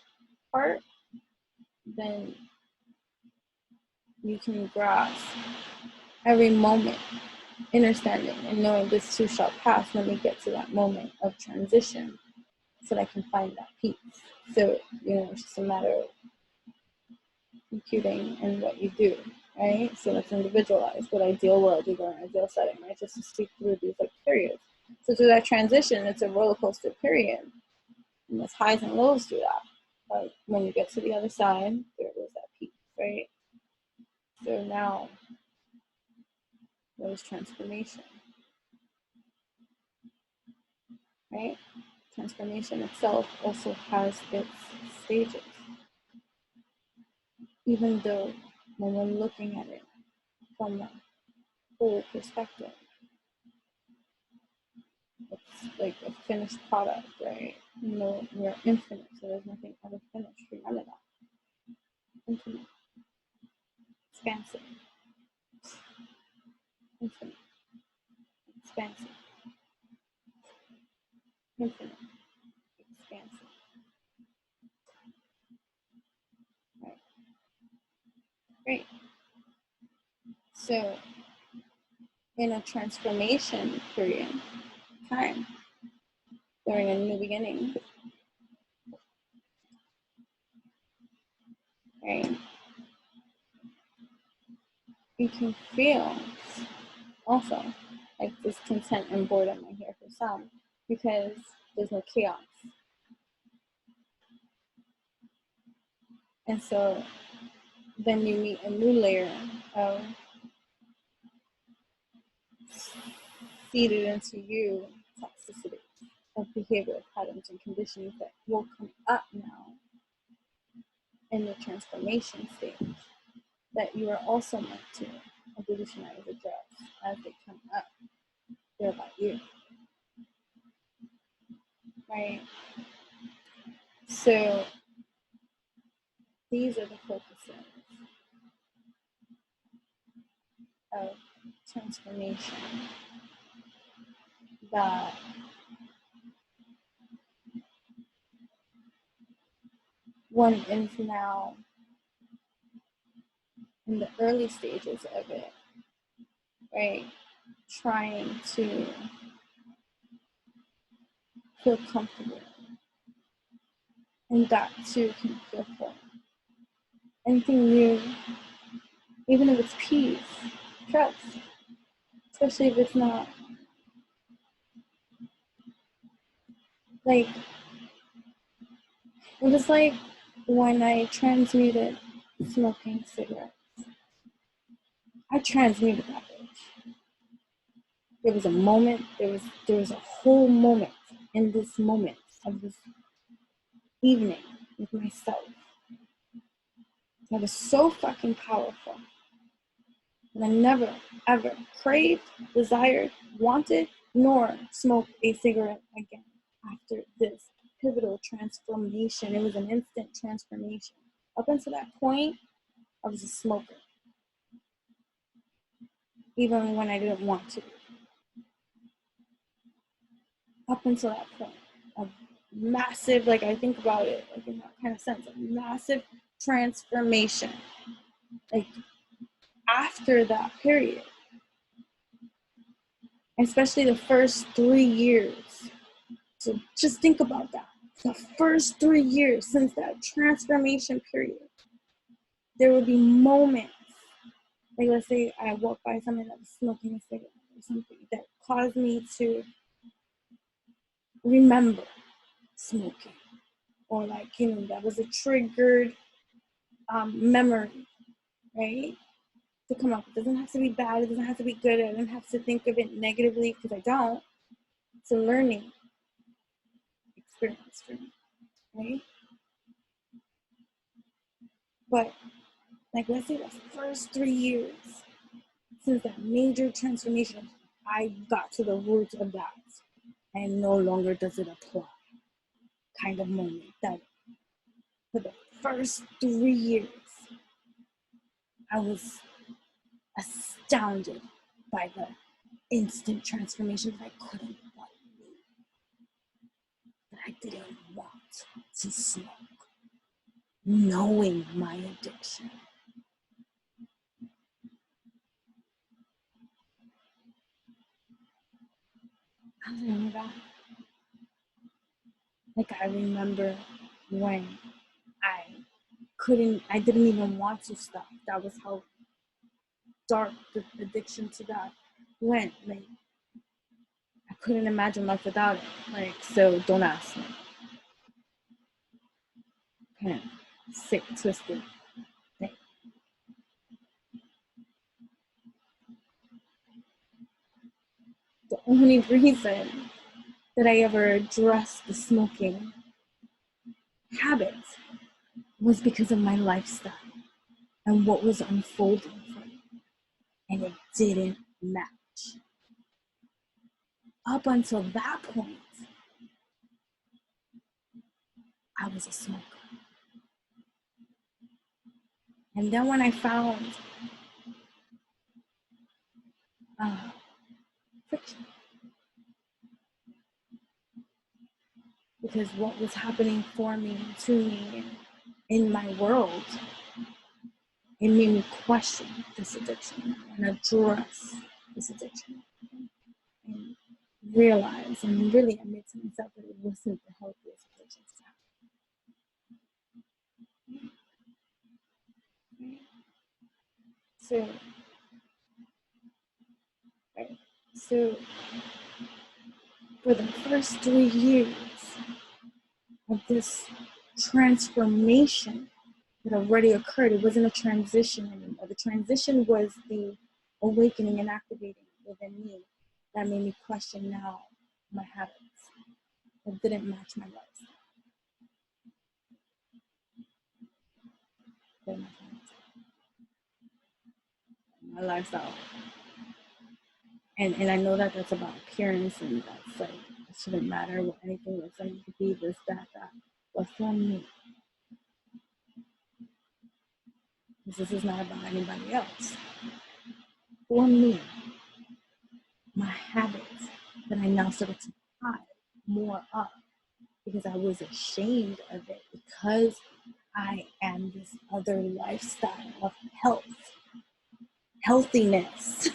part, then you can grasp every moment, understanding and knowing this too shall pass. Let me get to that moment of transition so that I can find that peace. So, it's just a matter of computing and what you do, right? So that's individualized. What ideal world you go in, ideal setting, right? Just to see through these like periods. So through that transition, it's a roller coaster period. And there's highs and lows through that. But when you get to the other side, there goes that peace, right? So now there's transformation, right? Transformation itself also has its stages. Even though when we're looking at it from a full perspective, it's like a finished product, right? We're infinite, so there's nothing ever finished. Remember that. Infinite, expansive, infinite, expansive, infinite, expansive. Right. Great. So in a transformation period time, during a new beginning, right? You can feel also like discontent and boredom I hear for some because there's no chaos. And so then you meet a new layer of seeded into you toxicity of behavioral patterns and conditions that will come up now in the transformation stage that you are also meant to evolutionize, address as they come up. They're about you, right? So these are the focuses of transformation that one is now in the early stages of it, right? Trying to feel comfortable. And that too can feel fun. Anything new, even if it's peace, trust, especially if it's not. Like, it was like when I transmuted smoking cigarettes. I transmuted that bitch. There was a moment, there was a whole moment in this moment of this evening with myself that was so fucking powerful that I never, ever craved, desired, wanted, nor smoked a cigarette again after this pivotal transformation. It was an instant transformation. Up until that point, I was a smoker, even when I didn't want to. Up until that point, a massive, like I think about it, like in that kind of sense, a massive transformation. Like after that period, especially the first 3 years. So just think about that. The first 3 years since that transformation period, there would be moments, like let's say I walk by someone that was smoking a cigarette or something that caused me to remember smoking, or like, that was a triggered memory, right? To come up. It doesn't have to be bad. It doesn't have to be good. I don't have to think of it negatively because I don't. It's a learning experience for me, right? But like let's say the first 3 years since that major transformation, I got to the root of that, and no longer does it apply kind of moment. That for the first 3 years, I was astounded by the instant transformation that I couldn't believe, that I didn't want to smoke, knowing my addiction. I remember that. Like I remember when I didn't even want to stop. That was how dark the addiction to that went. Like I couldn't imagine life without it. Like, so don't ask me. Kind of sick, twisted thing. The only reason that I ever addressed the smoking habits was because of my lifestyle and what was unfolding for me. And it didn't match. Up until that point, I was a smoker. And then when I found friction, because what was happening for me, to me, in my world, it made me question this addiction and address this addiction and realize and really admit to myself that it wasn't the healthiest addiction to have. So for the first 3 years of this transformation that already occurred, it wasn't a transition anymore. The transition was the awakening and activating within me that made me question now my habits that didn't match my lifestyle. My lifestyle. And I know that that's about appearance, and that's like, it shouldn't matter what anything looks like. You could be this, that. But for me, this is not about anybody else. For me, my habits that I now started to hide more up because I was ashamed of it, because I am this other lifestyle of healthiness.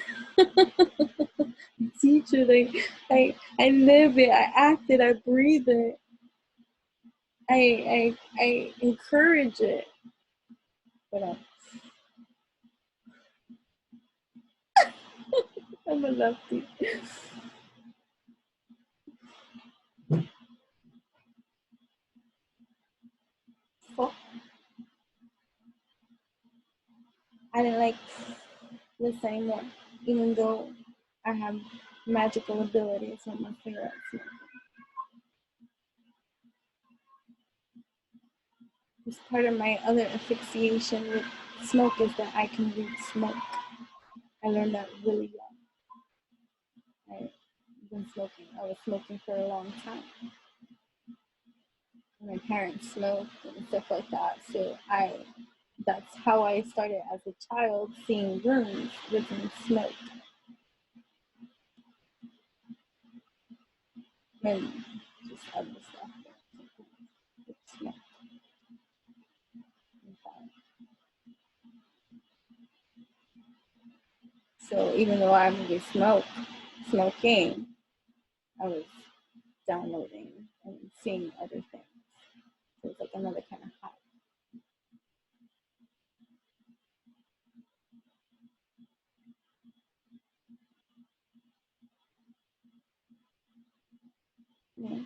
Teacher, like I live it, I act it, I breathe it, I encourage it. But I'm a lefty. So I didn't like this anymore, even though I have magical abilities on my cigarettes. It's part of my other asphyxiation with smoke is that I can read smoke. I learned that really young. I've been smoking. I was smoking for a long time. My parents smoked and stuff like that. So that's how I started as a child, seeing rooms within smoke. And just other stuff. Smoke. So even though I really smoking, I was downloading and seeing other things. So it's like another kind of high. Yeah.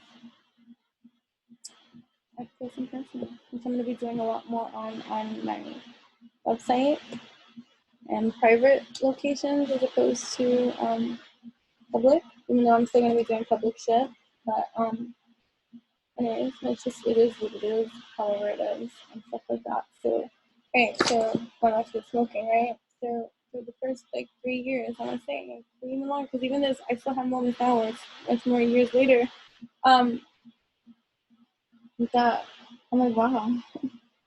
I feel some personal, which I'm going to be doing a lot more on my website and private locations as opposed to public, even though I'm still going to be doing public shit. But anyways, it is what it is, however it is, and stuff like that. So, right, so going back to the smoking, right? So for the first like 3 years, I want to say even longer, because even this, I still have moments now where it's more years later. That I'm like, wow,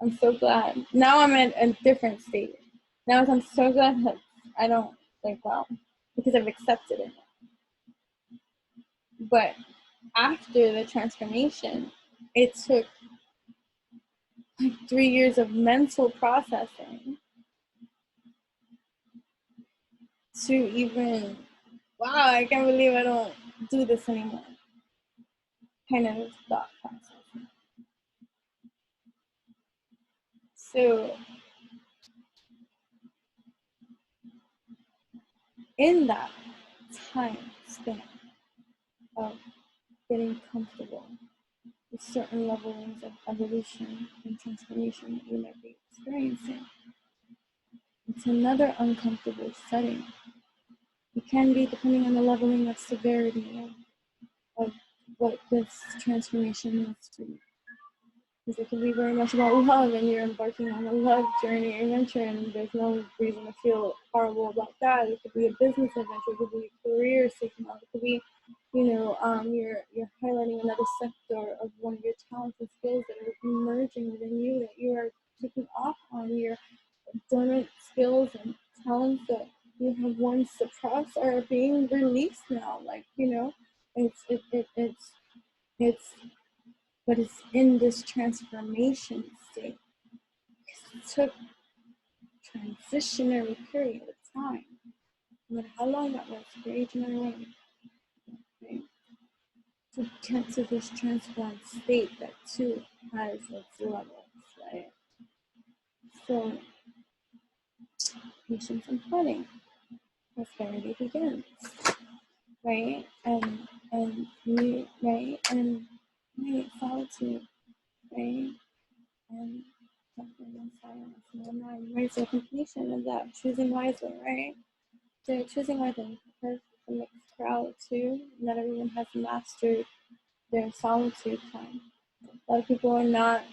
I'm so glad. Now I'm in a different state. Now I'm so glad that I don't like, wow, because I've accepted it. But after the transformation, it took like 3 years of mental processing to even, wow, I can't believe I don't do this anymore. Kind of thought process. So in that time span of getting comfortable with certain levelings of evolution and transformation that you might be experiencing, it's another uncomfortable setting. It can be depending on the leveling of severity of what this transformation is to you. Because it can be very much about love and you're embarking on a love journey or adventure and there's no reason to feel horrible about that. It could be a business adventure, it could be a career seeking out, it could be, you're highlighting another sector of one of your talents and skills that are emerging within you that you are taking off on. Your dormant skills and talents that you have once suppressed are being released now. Like, it's but it's in this transformation state. It took a transitionary period of time, no matter how long that was, for each and every one, right? To get to this transformed state that too has its levels, right? So patience and planning, prosperity begins, right? And you, right? And right, solitude, right? And suffering and silence in the mind, right? So completion of that, choosing wisely, right? So choosing wisely, because it's a mixed crowd too. Not everyone has mastered their solitude time. A lot of people are not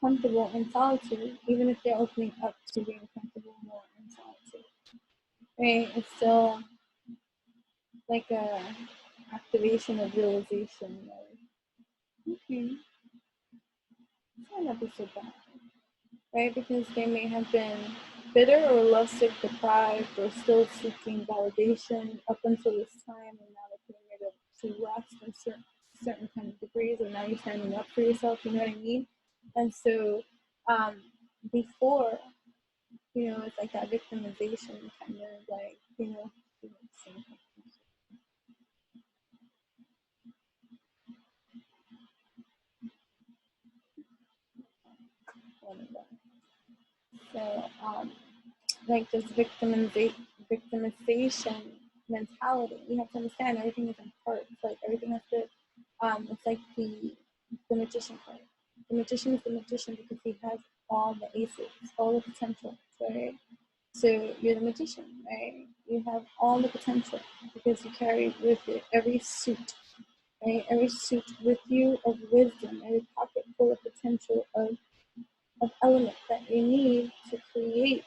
comfortable in solitude, even if they're opening up to being comfortable more in solitude. Right? It's still like a activation of realization. Like, okay, it's might not be so bad. Right? Because they may have been bitter or lovesick deprived or still seeking validation up until this time, and now they're putting it to rest in certain kind of degrees, and now you're standing up for yourself, you know what I mean? And so before, it's like that victimization kind of like, so like this victimization mentality. You have to understand everything is in parts. Like everything has to. It's like the magician part. The magician is the magician because he has all the aces, all the potential, right? So you're the magician, right? You have all the potential because you carry with you every suit, right? Every suit with you of wisdom, every pocket full of potential of elements that you need to create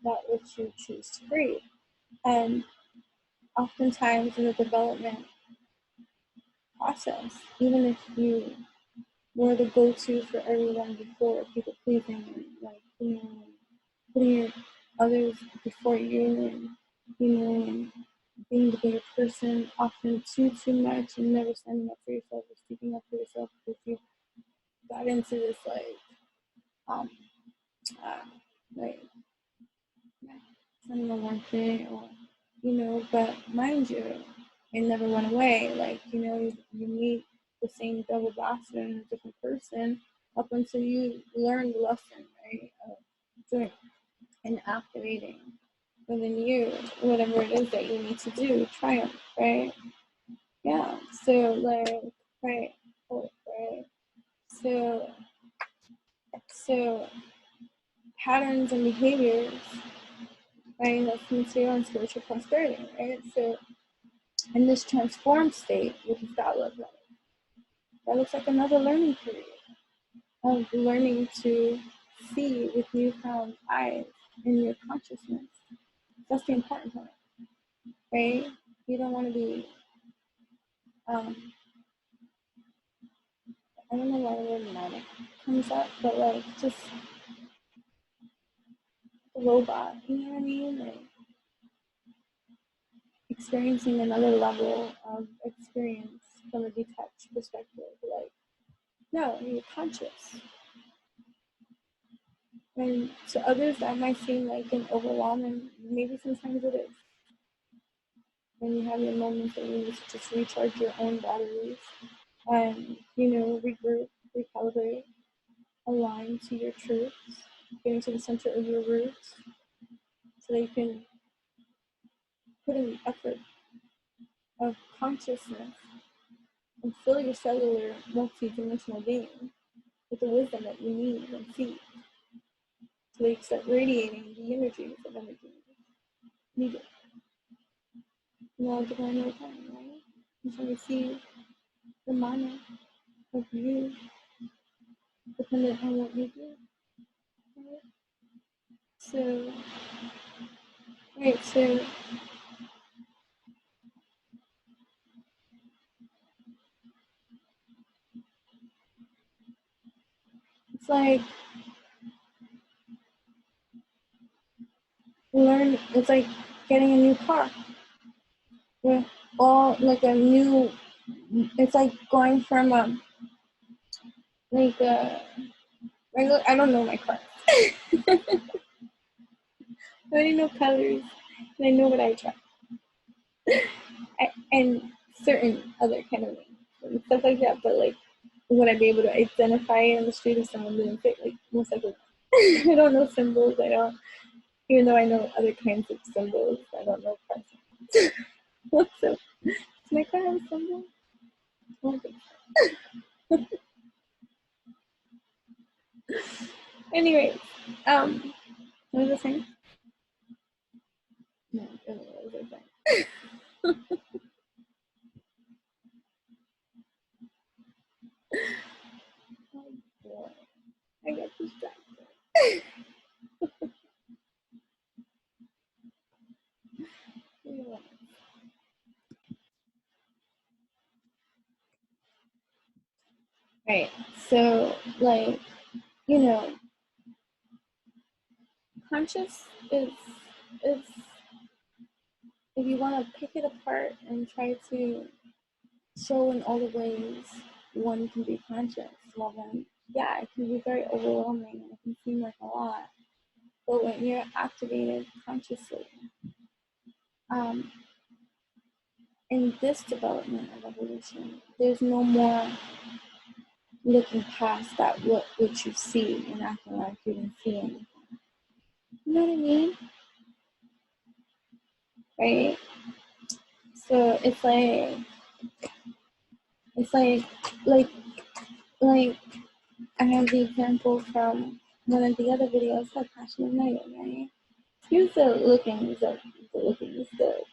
that which you choose to create. And oftentimes in the development process, even if you were the go-to for everyone before, people pleasing and like, putting others before you and, and being the bigger person, often too much and never standing up for yourself or speaking up for yourself because you got into this um like I'm not worth it, or but mind you, it never went away. Like you meet the same double bastard in a different person up until you learn the lesson, right, of doing and activating within you whatever it is that you need to do, triumph, right? Yeah. So like, right, right. So patterns and behaviors, right? That's material and spiritual prosperity, right? So in this transformed state, what does that look like? That looks like another learning period of learning to see with newfound eyes in your consciousness. That's the important part, right? You don't want to be, I don't know why the word manic comes up, but like just a robot, you know what I mean? Like experiencing another level of experience from a detached perspective. Like, no, you're conscious. And to others, that might seem like an overwhelm, and maybe sometimes it is. When you have your moments that you need to just recharge your own batteries and, regroup, recalibrate, align to your truths, getting to the center of your roots so that you can put in the effort of consciousness and fill your cellular multi-dimensional being with the wisdom that you need and seek so that you start radiating the energies of energy needed. Divine no time, right? You shall receive the manna of you dependent on what you do. Right? So, so it's like it's like getting a new car with all like a new, it's like going from like a regular, I don't know my car. I already know colors and I know what I drive. And certain other kind of things and stuff like that, but like would I be able to identify it on the street if someone didn't fit? Like most likely I don't know symbols. I don't, even though I know other kinds of symbols, I don't know car symbols. So does my car have a symbol? I don't think so. Anyway, what was I saying? No, I don't know what was I saying. Oh boy, I got distracted. Yeah. Right. So like, conscious is if you want to pick it apart and try to show in all the ways one can be conscious, well then yeah, it can be very overwhelming and it can seem like a lot. But when you're activated consciously, um, in this development of evolution, there's no more looking past that what you see and acting like you didn't see anything. You know what I mean? Right? So it's like like like I have the example from one of the other videos that Passion Night, right? Here's the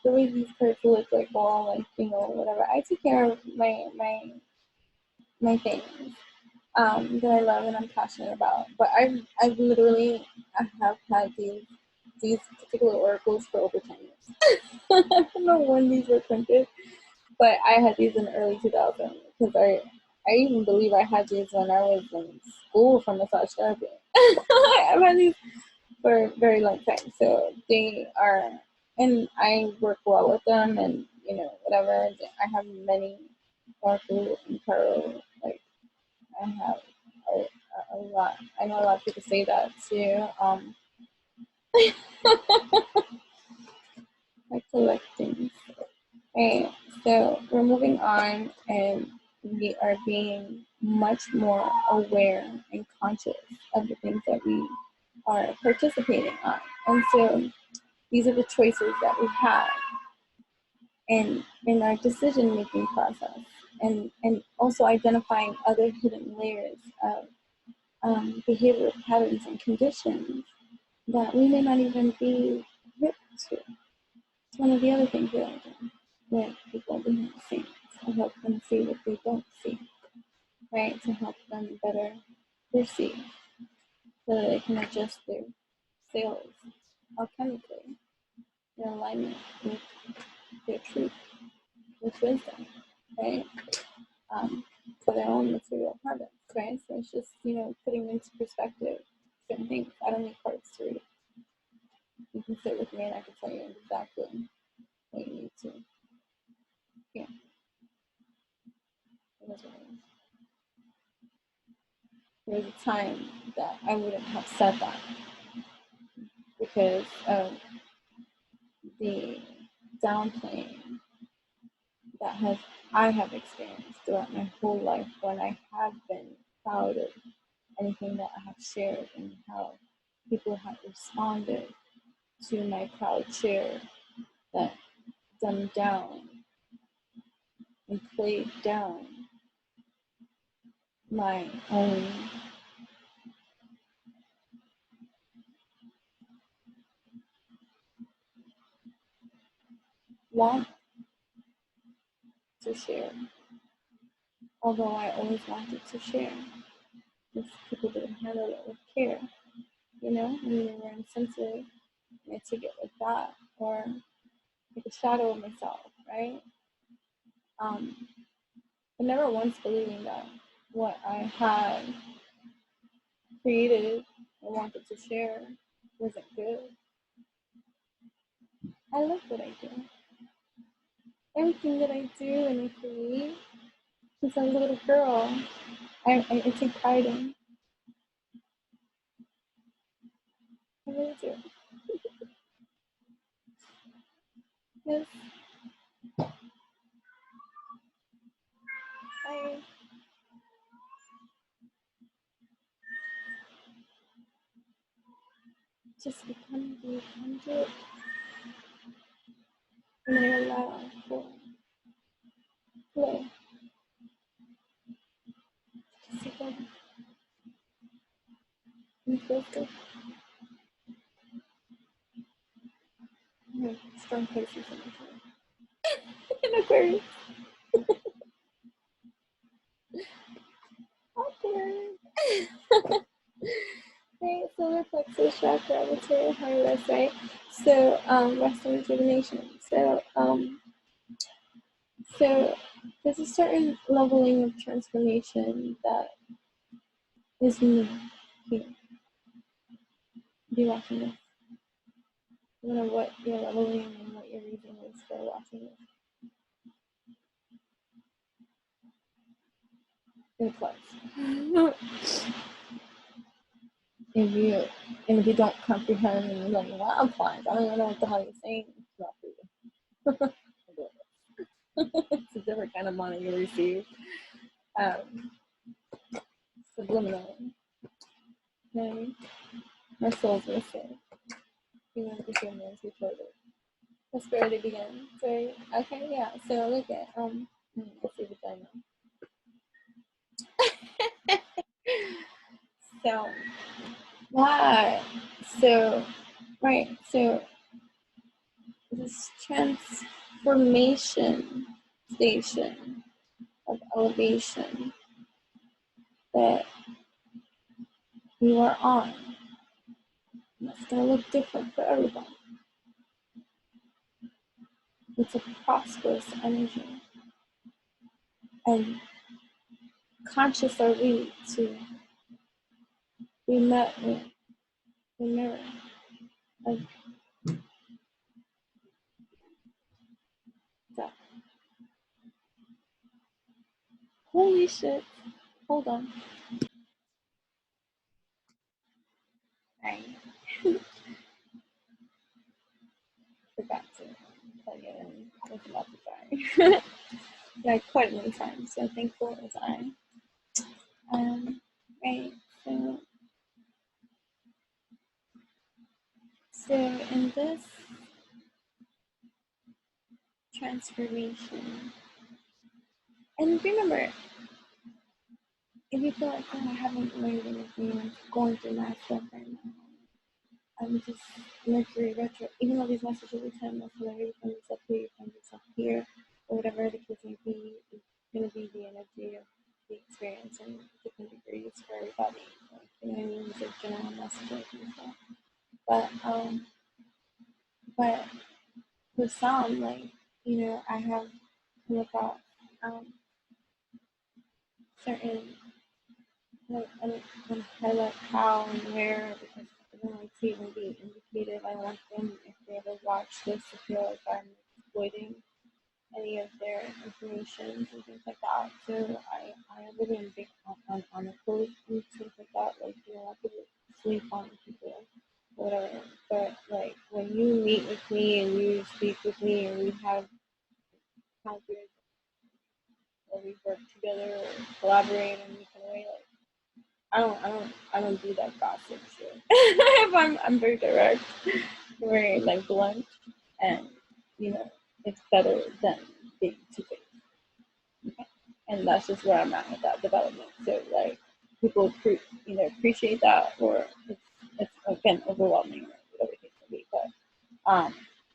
way these cards look like all like, you know, whatever. I take care of my things that I love and I'm passionate about. But I've literally I have had these particular oracles for over 10 years. I don't know when these were printed, but I had these in the early 2000s because I even believe I had these when I was in school for massage therapy. I've had these for a very long time, so they are, and I work well with them, and you know whatever. I have many oracle and tarot. Like I have a lot. I know a lot of people say that too. I collect things. Right. So we're moving on, and we are being much more aware and conscious of the things that we are participating on. And so these are the choices that we have in our decision making process, and also identifying other hidden layers of behavioral patterns and conditions that we may not even be hip to. It's one of the other things that I do with people behind the scenes to help them see what they don't see, right? To help them better perceive so that they can adjust their sales alchemically, their alignment with their truth, with wisdom, right? For their own material habits, right? So it's just, you know, putting into perspective certain things. I don't need cards to read. You can sit with me and I can tell you exactly what you need to. Yeah, it is what it is. There was a time that I wouldn't have said that because of the downplaying that I have experienced throughout my whole life when I have been proud of anything that I have shared and how people have responded to my proud share that dumbed down and played down my own want to share. Although I always wanted to share, if people didn't handle it with care, you know, and they were insensitive, and I take it like that, or like a shadow of myself, right? But never once believing that what I had created and wanted to share wasn't good. I love what I do. Everything that I do and I create since I was a little girl, I take pride in. I really do. Yes, I just become the conduit and I allow for flow to see them and feel good. I have strong places in my heart. In Aquarius. Awkward. Right, solar plexus chakra, material harness, right? So, rest and rejuvenation. So there's a certain leveling of transformation that is new here. Be watching this. I don't know what your leveling and what your reason is for watching this. It was. If you don't comprehend and you're like, what applies? I don't even know what the hell you're saying. It's not for you. It's a different kind of money you receive. Subliminal. Okay? My soul's gonna say. You want the humans before the prosperity begins, right? Okay, yeah. So look at let's see what I know. So what? So right, so this transformation station of elevation that you are on. It's gonna look different for everybody. It's a prosperous energy. And conscious are we to be met with the mirror of that. Holy shit. Hold on. I forgot to plug it in. I was about to die. Like quite many times. So thankful as I. Right. So in this transformation, and remember, if you feel like, oh, I haven't learned anything, I'm going through my stuff right now. I'm just Mercury retro. Even though these messages are 10 months later, you find yourself here, you find yourself here, or whatever the case may be, it's going to be the energy of the experience in different degrees for everybody. Like, you know what I mean? These are general messages and stuff. But for some, like, you know, I have come across certain, like, I don't highlight how and where because I don't like to even be indicated. I want them, if they ever watch this, to feel like I'm exploiting any of their information and things like that. So I really am big on the code and things like that. Like, you know, I could sleep on people or whatever. But like when you meet with me and you speak with me and we have encounters or we work together or collaborate in any kind of way, like I don't do that gossip shit. If I'm very direct, very like blunt, and you know, it's better than being too big. Okay? And that's just where I'm at with that development. So like people either appreciate that or it's again overwhelming or whatever it may be. But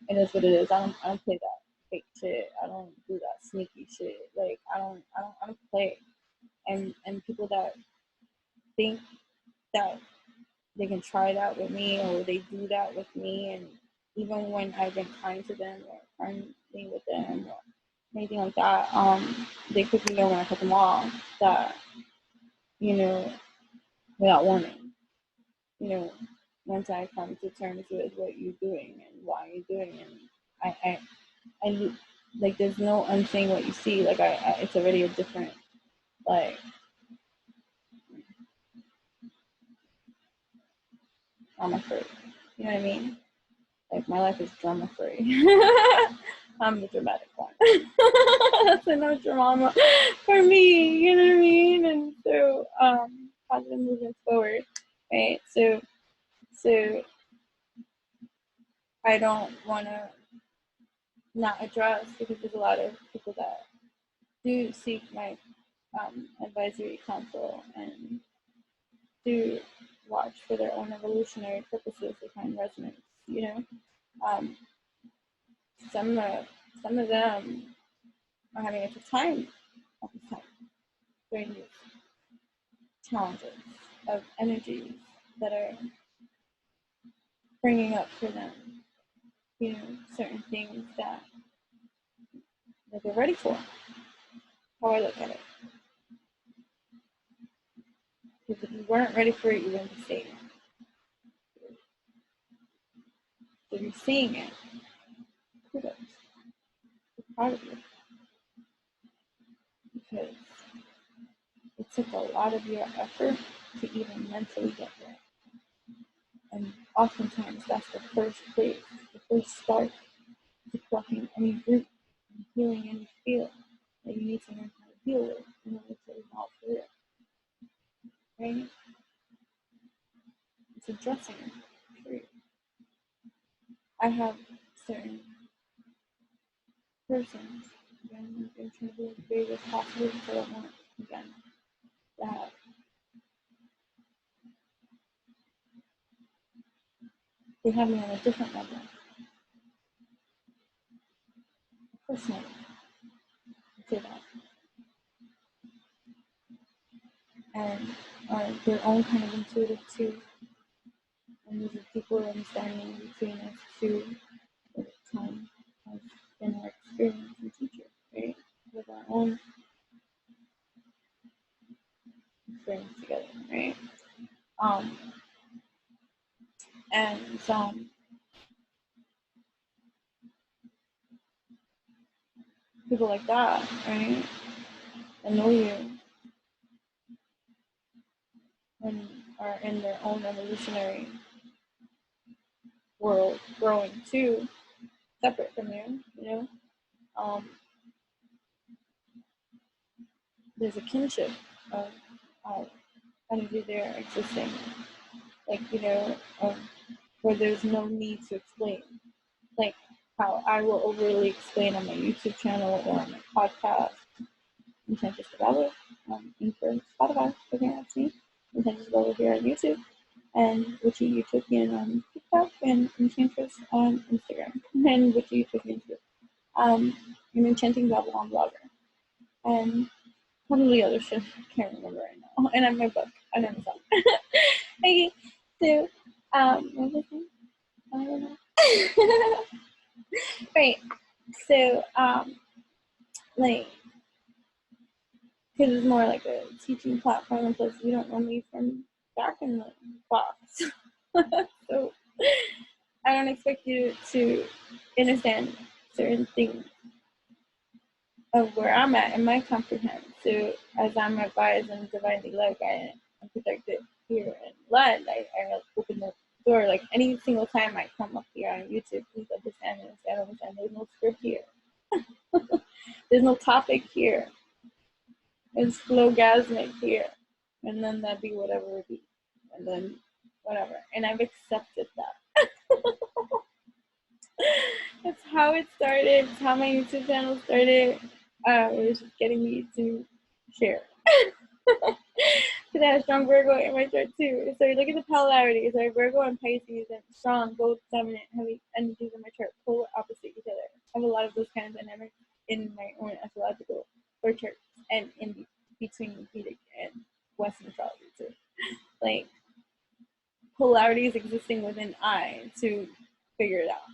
it is what it is. I don't play that fake shit. I don't do that sneaky shit. Like I don't play. And people that think that they can try that with me or they do that with me, and even when I've been kind to them or friendly with them or anything like that, they quickly know when I cut them off that, you know, without warning, you know, once I come to terms with what you're doing and why you're doing it, I like there's no unsaying what you see. Like it's already a different, like, drama free. You know what I mean? Like my life is drama free. I'm the dramatic one. That's enough drama for me. You know what I mean? And so positive movements forward, right? So I don't want to not address because there's a lot of people that do seek my advisory counsel and do watch for their own evolutionary purposes to find resonance. You know, um, some of them are having a tough time at this time during these challenges of energies that are bringing up for them, you know, certain things that they're ready for. How I look at it. Because if you weren't ready for it, you wouldn't be seeing it. If you're seeing it, kudos. I'm proud of you. Because it's took a lot of your effort to even mentally get there. And oftentimes that's the first place, the first start to plucking any root and healing any feel that you need to learn how to deal with in order to evolve through it. Right? It's addressing it. I have certain persons, again, I'm trying to be as big as possible because I don't want, again, that they have me on a different level. Personally, I say that. And are their own kind of intuitive too. And there's a deeper understanding between us two over time has been our experience and teacher, right? With our own experience together, right? And people like that, right? That know you and are in their own evolutionary world, growing too, separate from you, you know. There's a kinship of energy there existing, like, you know, where there's no need to explain, like how I will overly explain on my YouTube channel or on my podcast. Enchanting Babbles, Anchor, Spotify, okay, that's me. Enchanting Babbles here on YouTube, and Witchy Utopian on TikTok, and Enchantress on Instagram, and Witchy Utopian too. And Enchanting Babble on Blogger, and probably other shit I can't remember right now. And I'm my book on Amazon. Okay, so what was I saying? I don't know. Right. So like, because it's more like a teaching platform, and plus you don't know me from back in the box. So I don't expect you to understand certain things of where I'm at in my comprehend. So as I'm advised and divinely led, guided, and protected here and led, I open the door. Like any single time I come up here on YouTube, please understand. There's no script here. There's no topic here. It's flowgasmic here. And then that'd be whatever it be. And then whatever. And I've accepted that. That's how it started. It's how my YouTube channel started. It was just getting me to share. Because I have strong Virgo in my chart too. So look at the polarities. So Virgo and Pisces and strong, both dominant, heavy energies in my chart, polar opposite each other. I have a lot of those kind of dynamics in my own astrological birth chart and in between Vedic and Western astrology too. Like polarities existing within I to figure it out.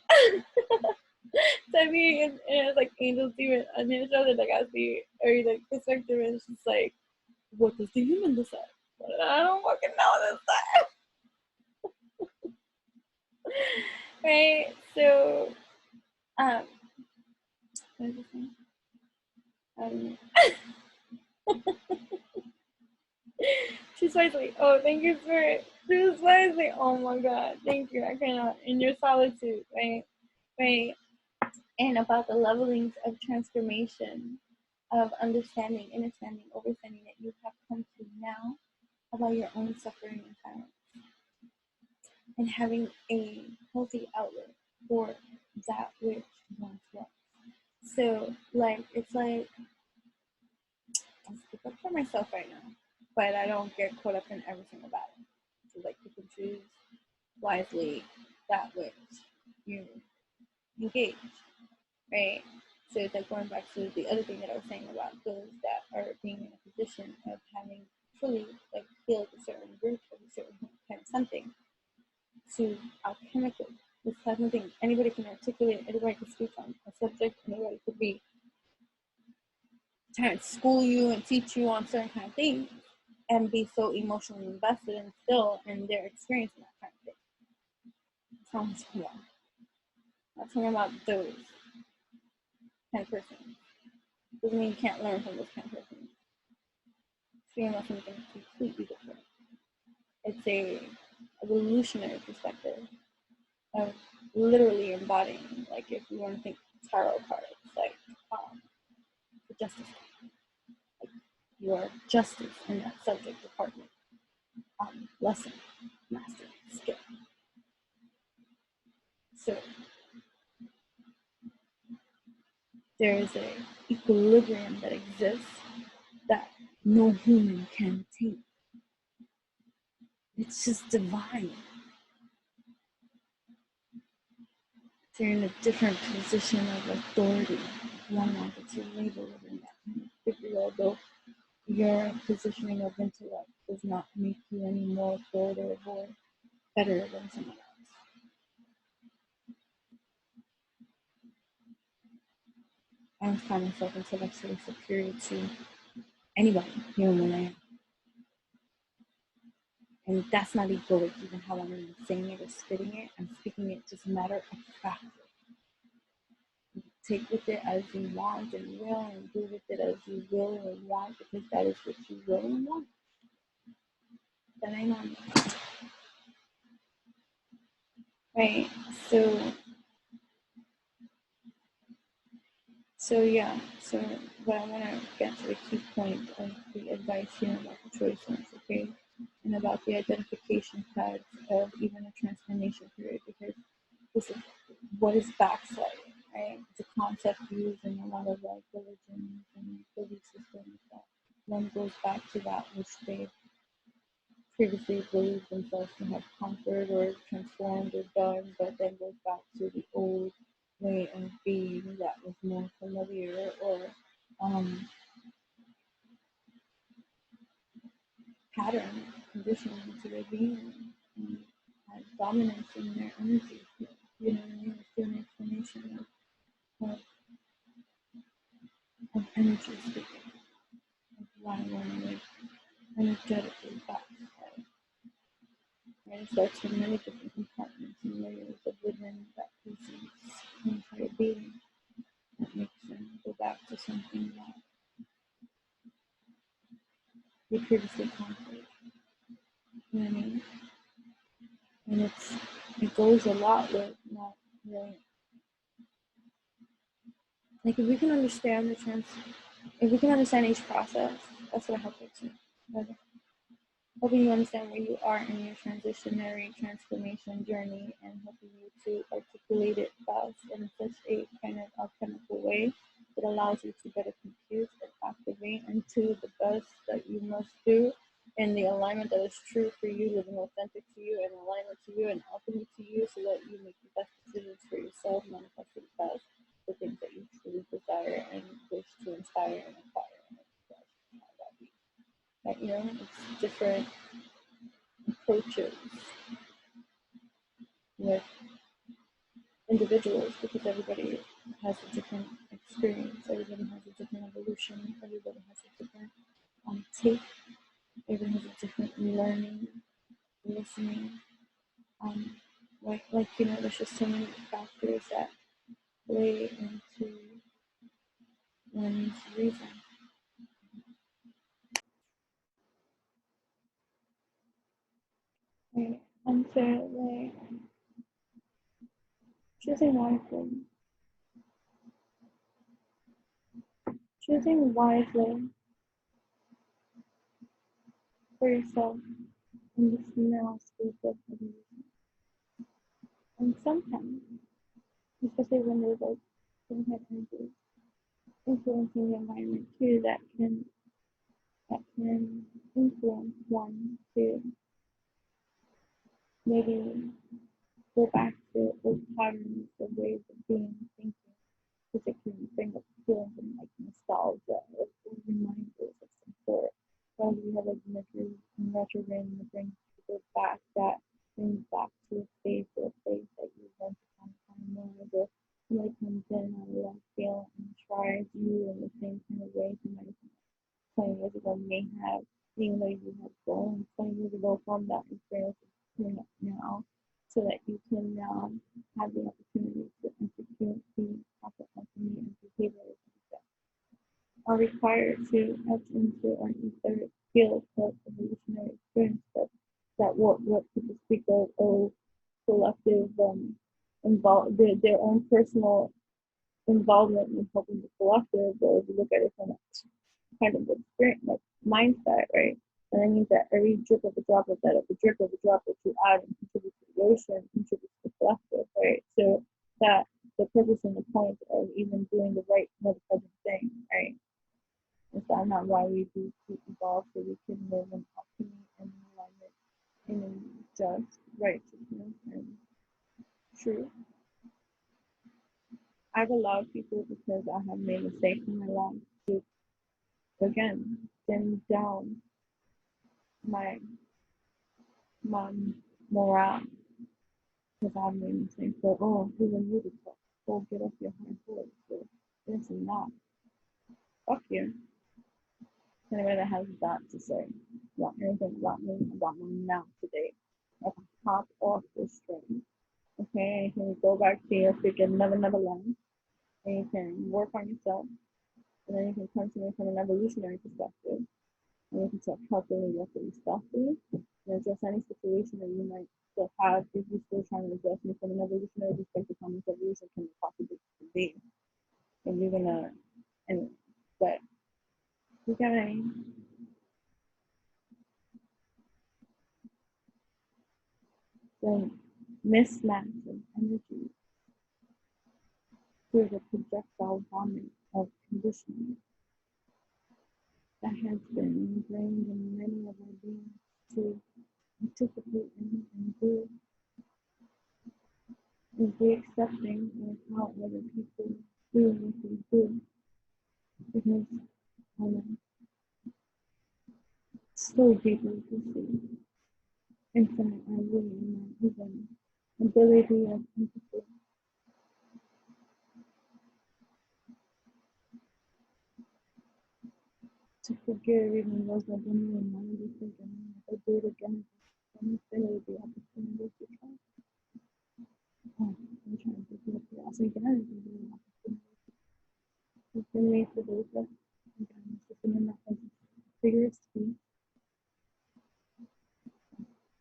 So I mean, it's like angels demon on the shoulder, like I see, or like perspective, and it's just like, what does the human decide? I don't fucking know this side. Right? So, what is this Choose wisely. Oh, thank you for choose wisely. Oh my God, thank you. I cannot. In your solitude, right? Right. And about the levelings of transformation, of understanding, understanding, overstanding that you have come to now about your own suffering and silence, and having a healthy outlet for that which once was. So, like, it's like, I speak up for myself right now, but I don't get caught up in every single battle. So, like, you can choose wisely that which you engage, right? So it's like going back to the other thing that I was saying about those that are being in a position of having truly like healed a certain root of a certain kind of something to alchemical. This has nothing anybody can articulate, anybody can speak on a subject, anybody could be trying to school you and teach you on certain kind of things and be so emotionally invested and still in their experience in that kind of thing. Sounds cool. I'm talking about those kind of person. Doesn't mean you can't learn from those kind of persons. speaking about something completely different. It's a evolutionary perspective of literally embodying, like if you want to think tarot cards, like the justice card, like your justice in that subject department, lesson, master, skill. So there is a equilibrium that exists that no human can attain. It's just divine. They're in a different position of authority. One wanted to label it in that kind of figure, although your positioning of intellect does not make you any more authoritative or better than someone else. I don't find myself intellectually superior to anybody, human when I am. And that's not egoic, even how I'm even saying it or spitting it. I'm speaking it just matter of fact. Take with it as you want and will, and do with it as you will and want, because that is what you will and want. That ain't on me. Right? So what I want to get to the key point of the advice here about the choices, okay, and about the identification tags of even a transformation period, because this is what is backsliding, right? It's a concept used in a lot of like religions and belief systems that one goes back to that which they previously believed themselves to have conquered or transformed or done, but then goes back to the old way of being that was more familiar or pattern conditioned into their being and had dominance in their energy. You know what I mean? It's an explanation of energy speaking, of why one would energetically backslide. Right? It starts from many different compartments and layers of within that person's entire being that makes them go back to something that they previously conquered. You know what I mean? And it goes a lot with not really, like if we can understand if we can understand each process, that's what I hope it to. Helping you understand where you are in your transitionary transformation journey and helping you to articulate it fast in such a kind of alchemical way that allows you to better compute and activate into the best that you must do in the alignment that is true for you, living authentic to you and alignment to you and alchemy to you, so that you make the best decisions for yourself, manifesting best the things that you truly desire and wish to inspire and acquire and express. That, you know, it's different approaches with individuals because everybody has a different experience, everybody has a different evolution, everybody has a different take, everybody has a different learning, listening. Like you know, there's just so many factors that play into one's reason. Right? And so, like, choosing wisely for yourself in this now space of evolution. And sometimes, especially when there's like some kind of energy influencing the environment too, that can influence one to maybe go back to old patterns of ways of being thinking, because it can bring up feelings and like nostalgia or reminders of some sort. While we have like Mercury and retrograde and it brings people back, that brings back to a space or a place that you want to kind of find more of it. Somebody comes in on a left scale and tries you in the same kind of way somebody 20 years ago may have, even though you have grown 20 years ago from that experience coming up now, so that you can now have the opportunity to execute the proper alchemy and behaviors that are required to etch into our ether feel like evolutionary experience that what people speak of collective their own personal involvement in helping the collective, or if you look at it from a kind of experience, like mindset, right? And that means that every drip of a drop of that, every drip of a drop that you add and contribute to the ocean contributes to the collective, right? So that the purpose and the point of even doing the right motherfucking thing, right? Is that not why we do evolve, so we can live in harmony and alignment and just righteousness and truth. I've allowed people, because I have made mistakes in my life, to again dim down my morale, because I've made mistakes. So, oh, who are you to talk? Oh, get off your hind horse. So this and that. Fuck you. Anybody that has that to say, want anything about me, about my mouth today, I can pop off this string. Okay, you can go back to your freaking never land, and you can work on yourself, and then you can come to me from an evolutionary perspective, and you can start calculating what you softly and address any situation that you might still have if you're still trying to address me from an evolutionary perspective. How much evolution can it possibly be? And you're gonna, and but you get what I mean? The mismatch of energy through the projectile vomit of conditioning that has been ingrained in many of our beings to anticipate and do and be accepting of how other people do what they do. Because I'm so deeply perceived infinite I really am not even ability of empathy to forgive even those that don't even mind to think, and if I do it again, I'm going to the opportunity to try. Oh, I'm trying to do it. I think I can do the opportunity. It's been made for those that I'm just in that figure of speech.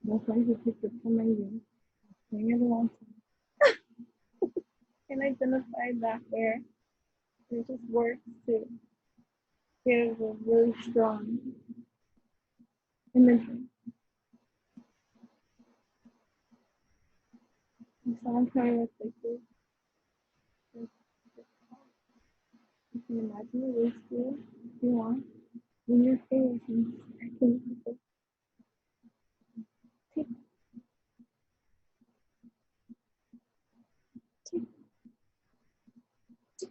Most ones who picked up from my youth, saying it a long time, and identify that where it just works to give a really strong imagery. If someone coming with like this, you can imagine a race school if you want, in your face, and I can tick, tick, tick,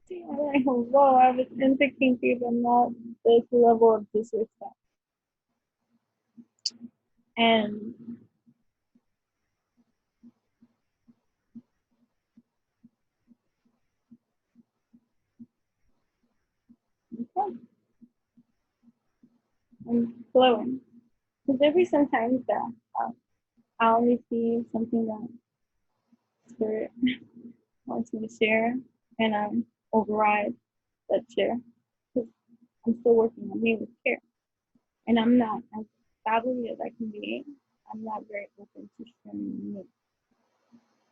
tick. I'm like, whoa, I was into kinky, but not this level of disrespect. And okay, I'm flowing. Because there be sometimes that I'll receive something that spirit wants me to share, and override that share. Because I'm still working on me with care. And I'm not, as babbly as I can be, I'm not very open to sharing me,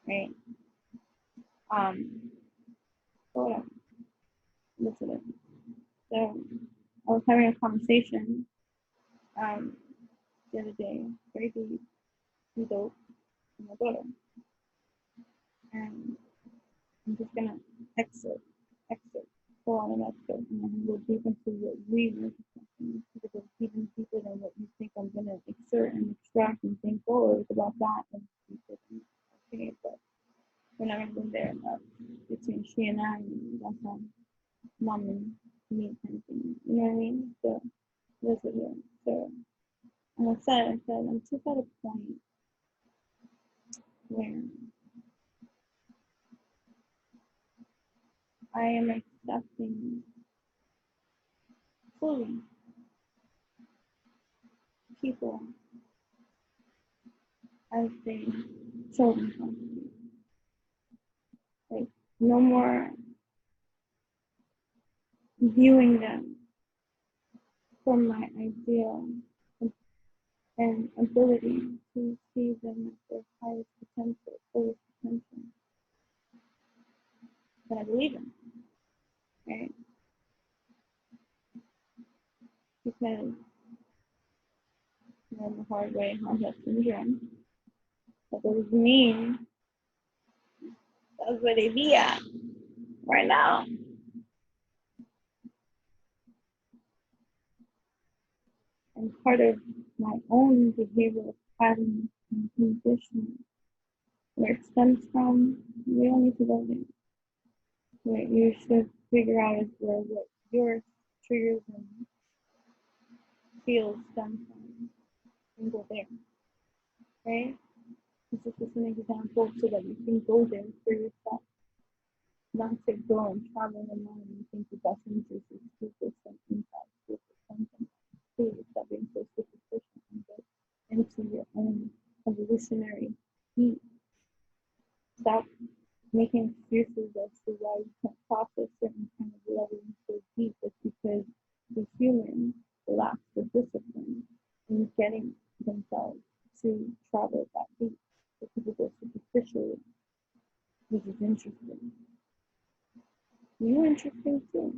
right? So listen. So I was having a conversation the other day, very deep, dope, with my daughter, and I'm just gonna excerpt, go on and excerpt, and then go deep into what we were discussing, because it's even deeper than what you think I'm gonna exert and extract and think, oh, it's about that and deeper than okay, but we're not gonna go there. Between she and I, and that's mom and me kind of thing. You know what I mean? So that's what it is. So and I said, I'm just at a point where I am accepting fully people as they show themselves. Like no more viewing them from my ideal and ability to see them at their highest potential, fullest potential that I believe in, right? Because learn the hard way how that syndrome, that doesn't mean that's where they be at right now. And part of my own behavioral patterns and conditioning, where it stems from, we don't need to go there. What you should figure out is where what your triggers and feels stem from, and go there, right? This is just an example so that you can go there for yourself, not to go and travel alone and think the best interest is 2% inside, 2% something. Please stop being so superficial and get into your own evolutionary heat. Stop making excuses as to why you can't process certain kind of leveling so deep. It's because the human lacks the discipline in getting themselves to travel that deep. Because it goes superficially, which is interesting. You're interesting too.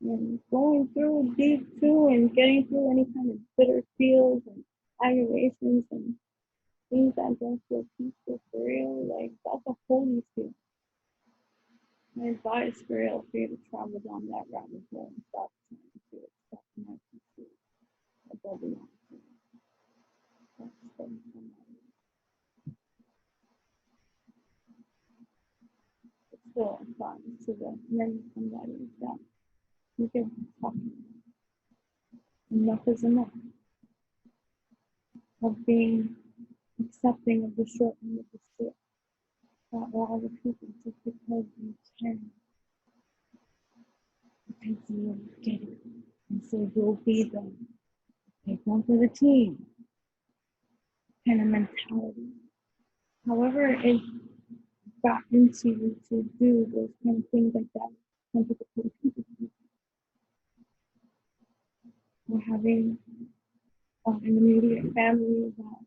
And going through deep too and getting through any kind of bitter feels and aggravations and things that don't feel peaceful for real, like that's a holy feel. My advice for real for you to travel down that rabbit hole and stop trying to accept my peace above and beyond. That's somebody. It still applies to the many somebody that you get talking about. Enough is enough. Of being accepting of the short end of the stick. Not all the people just because you can. Because you get it. And so you'll be the take one for the team kind of mentality. However, it got into you to do those kind of things like that. Some people put people or having an immediate family that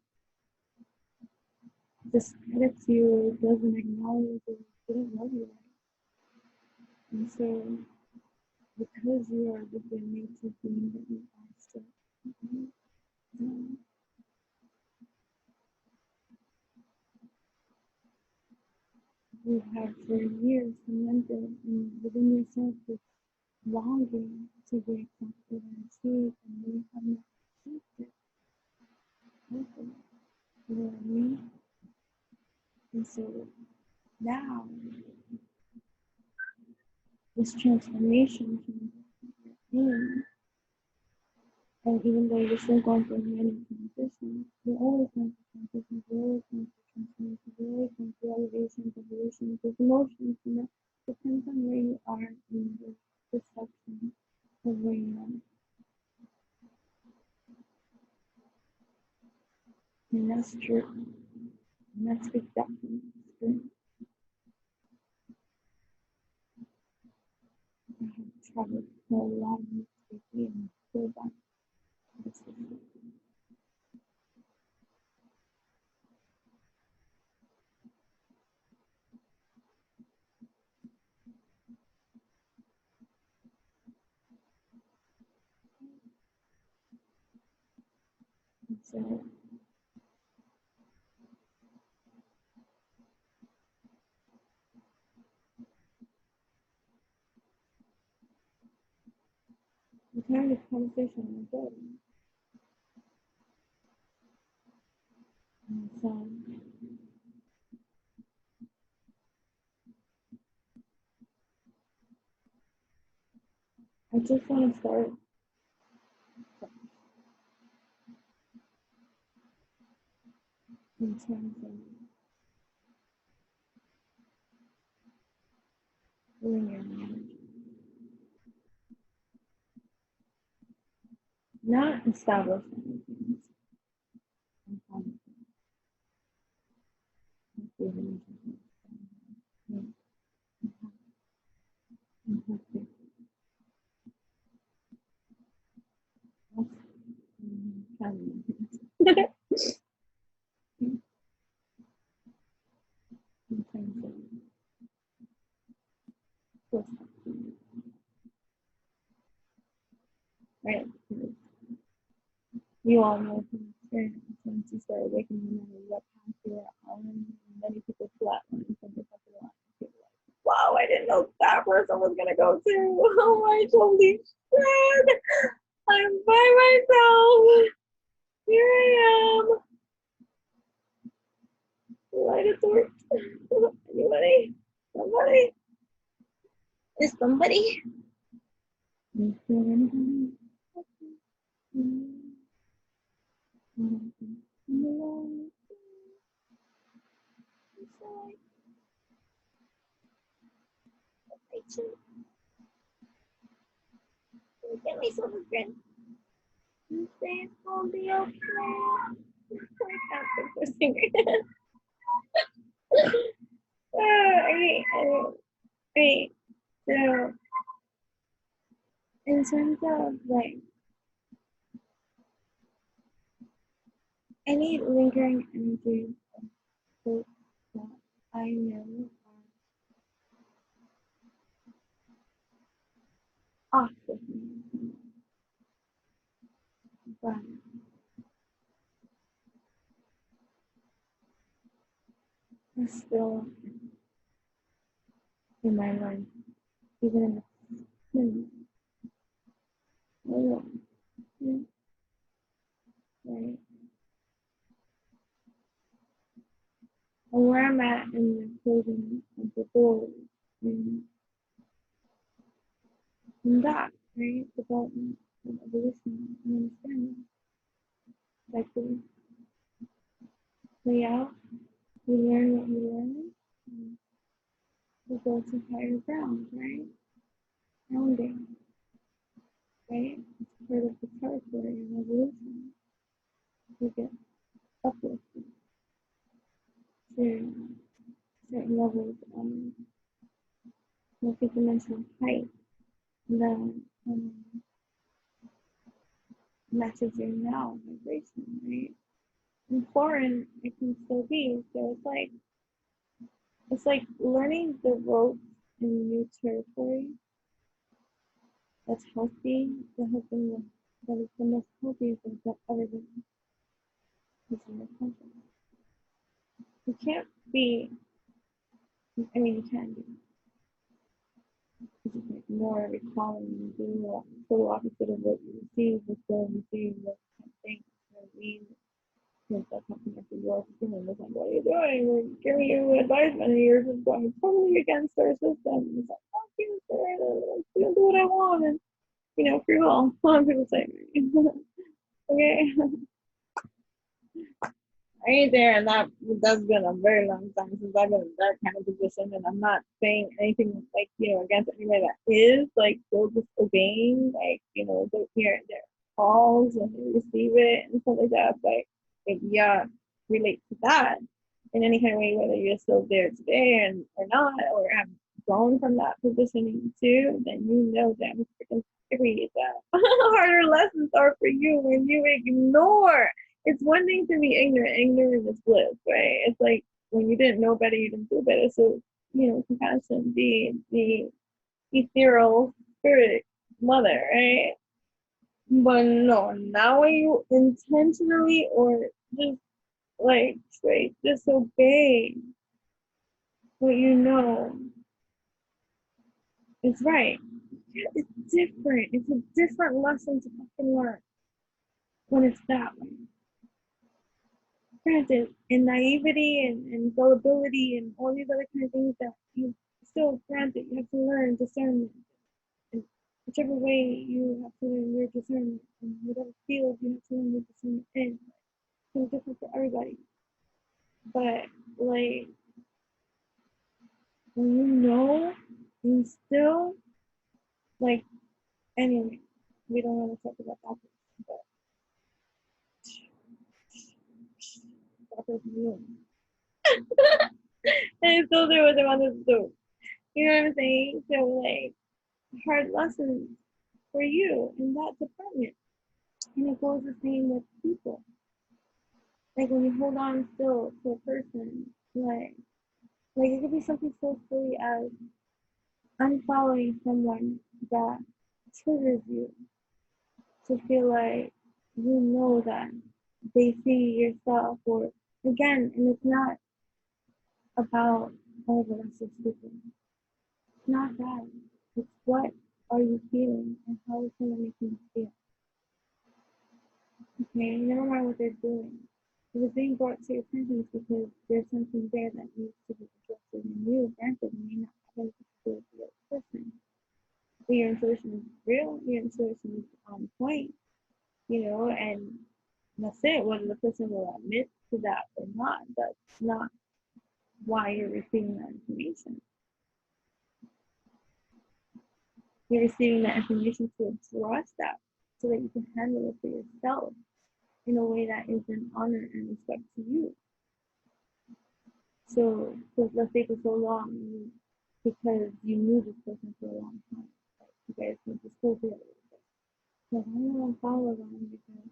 discredits you or doesn't acknowledge or doesn't love you right. And so, because you are the good natured being that you are still, you have for years cemented within yourself this longing to be accepted and achieved, and you have not achieved it. You know what I mean? And so now, this transformation can in, and even though you're still going through many transitions, you're always going through transitions, you're always going through transformations, you're always going through elevations, evolutions, there's emotions, you know, depends on where you are in the perception of where you are. And that's true. And that's exactly true. I have traveled a lot of lately and feel that this is it. And so the kind of conversation I'm doing. And so I just want to start in terms of doing your management. Not establish anything. And so, right? You all know from experience, once you start waking no matter what path you're on, many people flatline from the second line. People like, wow, I didn't know that person was gonna go too. Oh my holy shit! I'm by myself. Here I am. Light a torch. Anybody? Somebody? Is somebody? Get me some drink. You say it's gonna be okay. Wait. So, in terms of like any lingering energies of hope that I know are off with me, but are still in my life, even in the right? And where I'm at in the closing of the doors and that, right? Development and evolution and understanding. Like we play out, we learn what we learn, and we go to higher ground, right? Grounding, right? It's part of the territory and evolution. We get uplifted to certain levels of multidimensional height that matches your now vibration, right? And foreign it can still be. So it's like learning the ropes in new territory that's healthy, that is the most healthiest thing that ever been in your conscious. You can't be, I mean, you can be. It's just like more recalling and doing the total opposite of what you receive, but still receiving what you can't think. You know what I mean? Because that's not connected to your feeling. It's like, what are you doing? We're giving you advice, and you're just going totally against our system. It's like, fuck you, sir. I'm gonna do what I want, and free will. A lot of people say, okay. I ain't there, and that's been a very long time since I've been in that kind of position, and I'm not saying anything like against anybody that is like still disobeying, like their calls and they receive it and stuff like that. But if you relate to that in any kind of way, whether you're still there today and or not, or have grown from that positioning too, then damn freaking agree that harder lessons are for you when you ignore. It's one thing to be ignorant. Ignorant is bliss, right? It's like when you didn't know better, you didn't do better. So, compassion, the ethereal spirit mother, right? But no, now when you intentionally or just like straight disobey what you know is right. It's different. It's a different lesson to fucking learn when it's that way. Granted, in naivety and gullibility and all these other kind of things that you still granted, you have to learn discernment. And whichever way you have to learn your discernment, and whatever field you have to learn your discernment in, it's different for everybody. But like when you still like anyway, we don't want to talk about that, but and still there was one of those. You know what I'm saying? So like hard lessons for you in that department. And it goes the same with people. Like when you hold on still to a person, like Like it could be something so silly as unfollowing someone that triggers you to feel like you know that they see yourself, or again, and it's not about, oh, but that's so stupid. It's not that. It's what are you feeling and how is it going to make you feel. Okay, never mind what they're doing. If it's being brought to your attention, it's because there's something there that needs to be addressed in you. Granted, you may not have anything to do with the other person. But your intuition is real, your intuition is on point, and that's it. Whether the person will admit to that or not, that's not why you're receiving that information. You're receiving that information to address that so that you can handle it for yourself in a way that is in honor and respect to you. So, because let's say for so long, because you knew this person for a long time, like you guys went to school together, like I'm gonna follow them because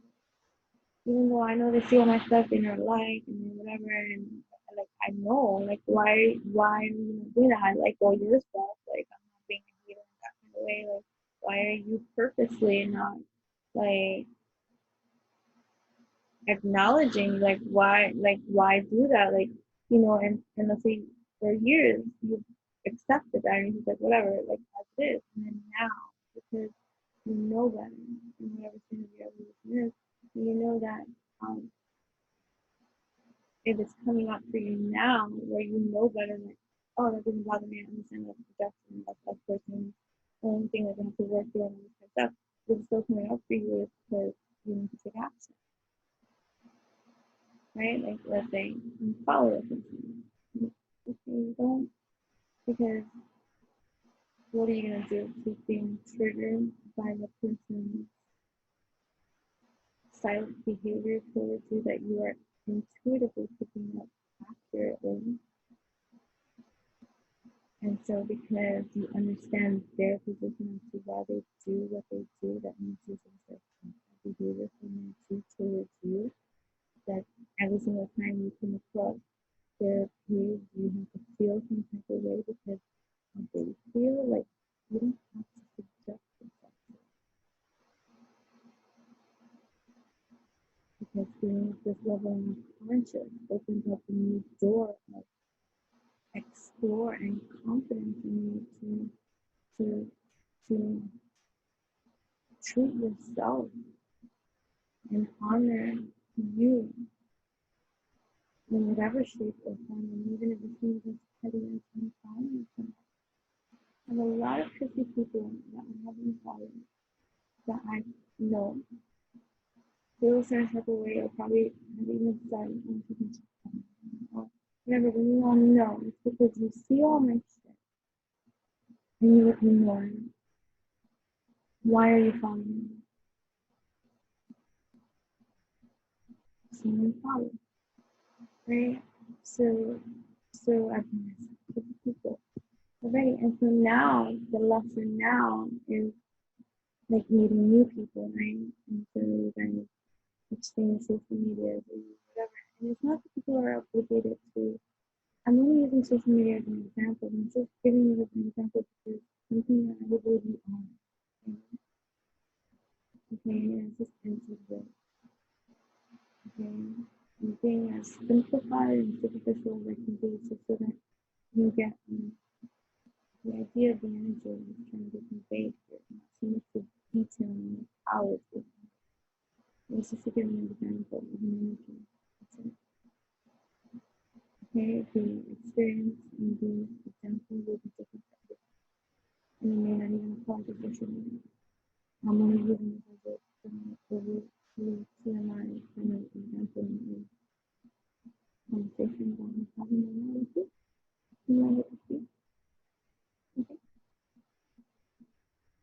even though I know they see all my stuff in their life and whatever, and like I know, like why are you gonna do that? Like all your stuff, like I'm not being a hater in that kind of way. Like why are you purposely not like acknowledging why do that, and let's say for years you've accepted that and you're like whatever, like as it is, and then now because you know better in whatever stage of your evolution is, you know that if it's coming up for you now where you know better, like oh that doesn't bother me, I understand that's projection, that's that person's only thing that they have to work through and all this kind of stuff, if it's still coming up for you is because you need to take action. Right? Like, let's say you follow a person. You don't, because what are you going to do? Keep being triggered by the person's silent behavior towards you that you are intuitively picking up accurately. And so, because you understand their position as to why they do what they do, that means you can behavior from them towards you, that every single time you come across their page, you have to feel some type of way because they feel like you don't have to subject yourself to it. Because being at this level of conscious opens up a new door of explore and confidence in you to treat yourself and honor you in whatever shape or form, and even if it seems as petty as unfollowing someone. And a lot of tricky people that I have been following that I know feel a certain type of way, or probably have even said or whatever, but you all know it's because you see all my shit and you ignore it. Why are you following me? Someone follow, right? So I've been with people already, and so now the lesson now is like meeting new people, right? And so you guys exchange social media or whatever, and it's not that people are obligated to. I'm only using social media as an example. I'm just giving you as an example because something that I would really on. Okay, and it's just intuitive. Okay, and being as simplified and superficial as I can be, just so that you get the idea of the energy that's trying to be conveyed here. Not so much the detail and how it's different. It's just to give an example of an energy. That's it. Okay, the experience and the example will be different for everyone. And you may not even apply to social media. I'm only using it as a TMI kind of example in conversation that I'm having right now with you. You know what to see. Okay,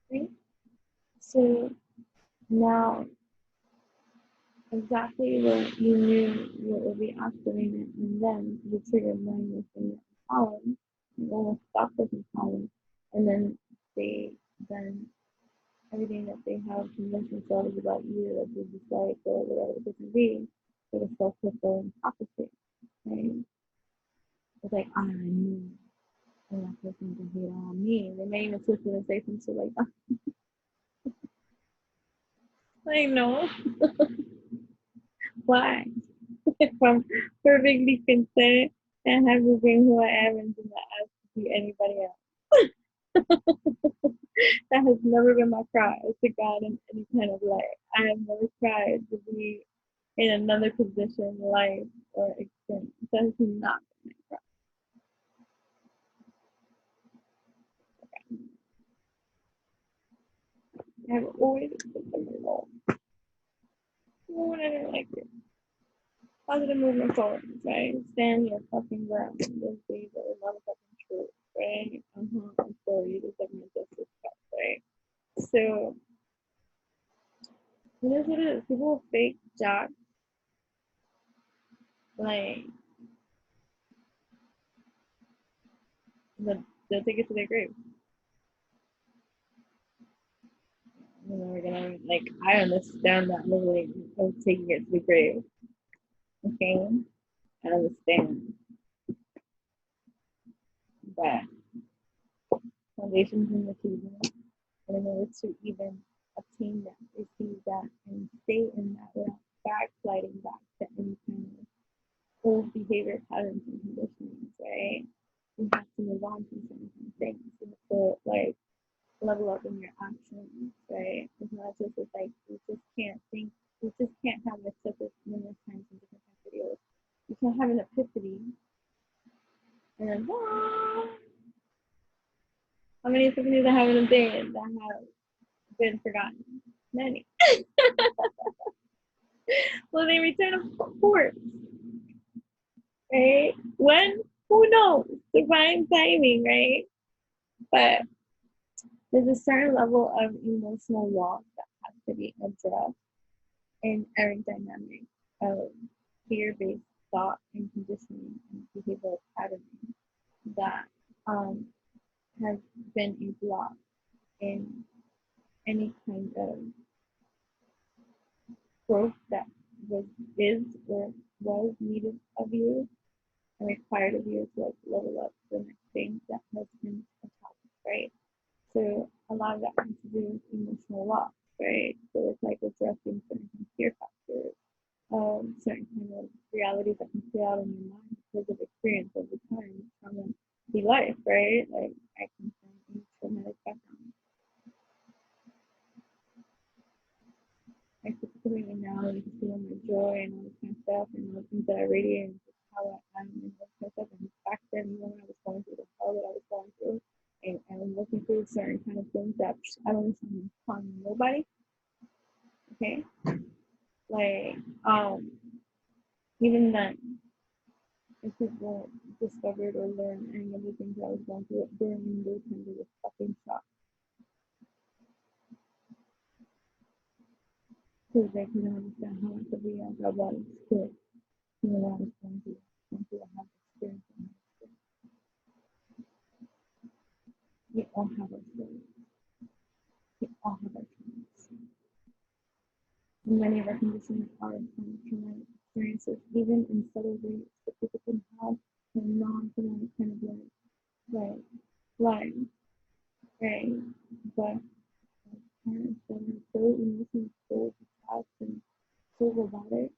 great. So now exactly what you knew what would be activated, and then you triggered mind within the column, and almost stop with the column, and then then everything that they have convinced themselves about you that they dislike or whatever it could be, for the self-fulfilling prophecy, right? like, I knew. And that person can hate on me. They may even twist it and say some shit like that. I know. Why? If I'm perfectly content and happy being who I am and do not ask to be anybody else. That has never been my cry to God in any kind of life. I have never tried to be in another position, life, or experience. That has not been my cry. I have always accepted my role. Even I didn't like it. Positive movement forward, right? Stand your fucking ground. Those days are motherfucking true, right? I'm sorry, this is like my justice stuff, right? So, you know what it is? People fake jobs, like, they'll take it to their grave. You know, we're gonna, like, I understand that level of taking it to the grave. Okay? I understand. But foundations in the kingdom, and in order to even obtain that, receive that, and stay in that without backsliding back to any kind of old behavior patterns and conditionings, right? You have to move on from certain things. You have to, like, level up in your actions, right? It's not just like you just can't think, you just can't have this such as numerous times in different kinds of videos. You can't have an epiphany and then how many epiphanies I have in a day that have been forgotten? Many. Well, they return of course, right? When? Who knows? Divine timing, right? But there's a certain level of emotional loss that has to be addressed in every dynamic of fear-based thought and conditioning and behavioral patterning that has been a block in any kind of growth that is or was needed of you and required of you to, like, level up the next thing that has been a topic, right? So a lot of that has to do with emotional loss, right? So it's like addressing certain fear factors, certain kind of realities that can play out in your mind because of experience over time from the life, right? Like, I come from a traumatic background. I typically now you can feel my joy and all this kind of stuff and all the things that I radiate and just how I am and all this kind of stuff. And back then, even when I was going through the hell that I was going through, and I'm looking through certain kind of things that I don't listen to nobody. Okay, like even then, if people discovered or learned any of the things I was going through during those times, it was fucking shocked. Because they couldn't understand how I could be as I was good. You know what I was going through. I have experience in that. We all have our stories. We all have our traumas. And many of our conditions are from traumatic experiences, even in subtle ways that people can have a non-traumatic kind of life, right? But parents that are so emotionally so detached and so robotic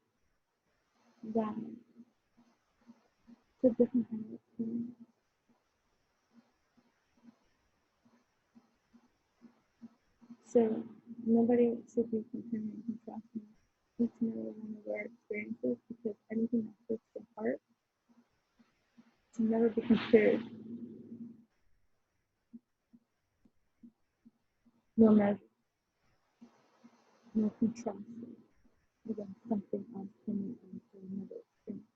that it's a different kind of experience. So nobody should be comparing and contrasting each and every one of their experiences, because anything that hurts the heart can never be compared, no measure, no contrasted against something else similar to another experience.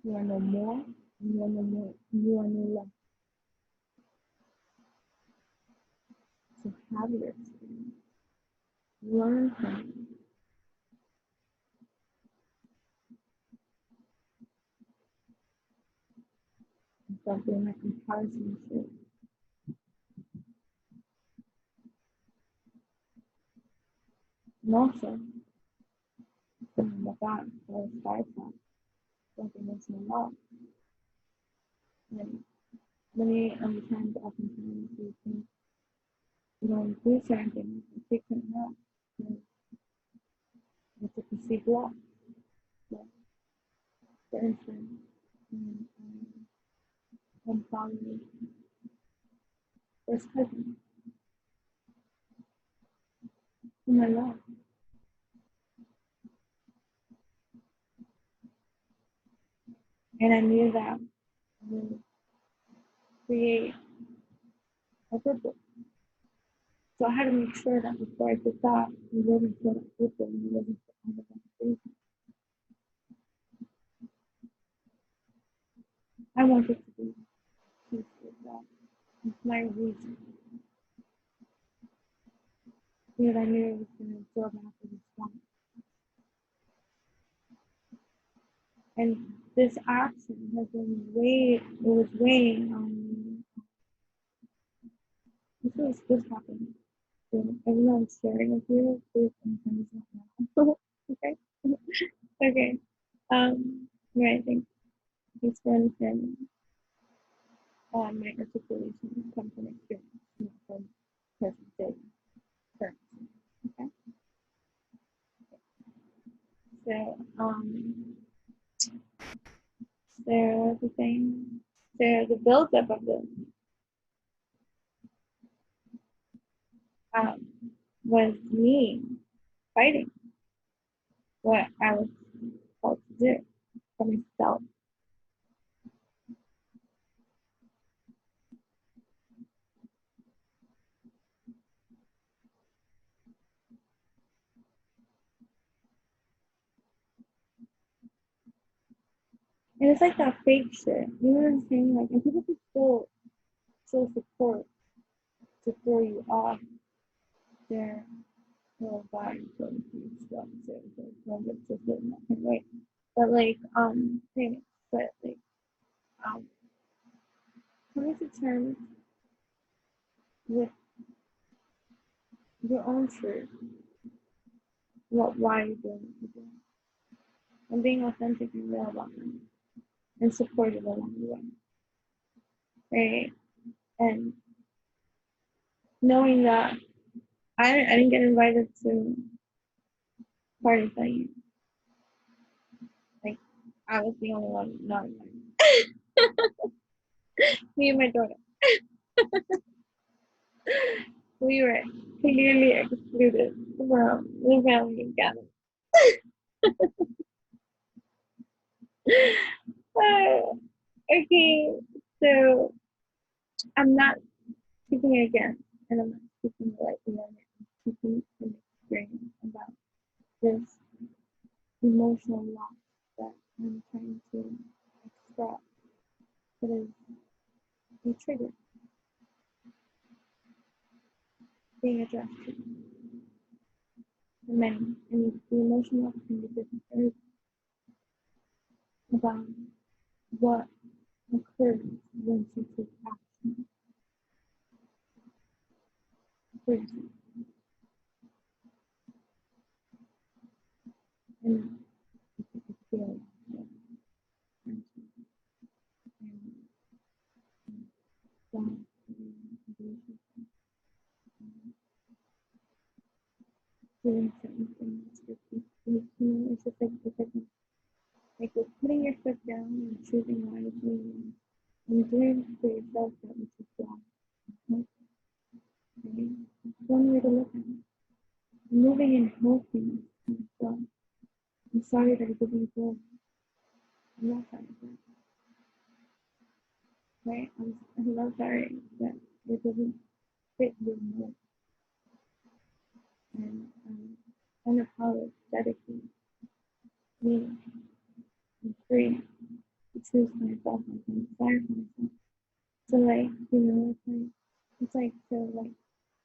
You are no more, you are no more, you are no less. So have your experience. Learn from it. And stop doing that comparison shit. And also, with that, was Storytime, like emotional love. And many times, oftentimes, we think going through certain things and figuring it out. It's a perceived loss. So, for instance, I'm following first cousin whom I love. And I knew that would create a purpose. So I had to make sure that before I did that, it wasn't for that purpose and it wasn't for all of that reason. I wanted to be peace with that. It's my reason. Because I knew it was going to absorb after this one. And this action has been weighing on me. This happened. So everyone's sharing with you, please sometimes not now. Okay? Okay. Yeah, I think thanks for understanding. My articulation comes from experience, not from present day currency. Okay? So, the thing, the buildup of this was me fighting what I was called to do for myself. And it's like that fake shit. You know what I'm saying? Like, and people can still show support to throw you off their whole body, so to speak, stuff, so it's just in that kind of way. But like, things, but like, coming to terms with your own truth, why you're doing what you're doing, and being authentic and real about them, and supportive along the way, right? And knowing that I didn't get invited to parties that year. Like, I was the only one not invited. Me and my daughter. We were clearly excluded from the family gathering. Okay, so I'm not speaking again, and I'm not speaking lightly on it. I'm speaking from experience about this emotional loss that I'm trying to express. That is a trigger being addressed to many, and the emotional can be different for everyone about what occurs when you take action for yourself. And you feel and doing certain things for people. It's just like putting your foot down and choosing wisely and doing for yourself that which is wrong. Okay? That's one way to look at it. Moving in healthiness to myself. I'm sorry that it didn't go. I'm not sorry for it. Right? I'm not sorry that it doesn't fit your mold. And unapologetically, me, I'm free to choose myself and to inspire myself. So like,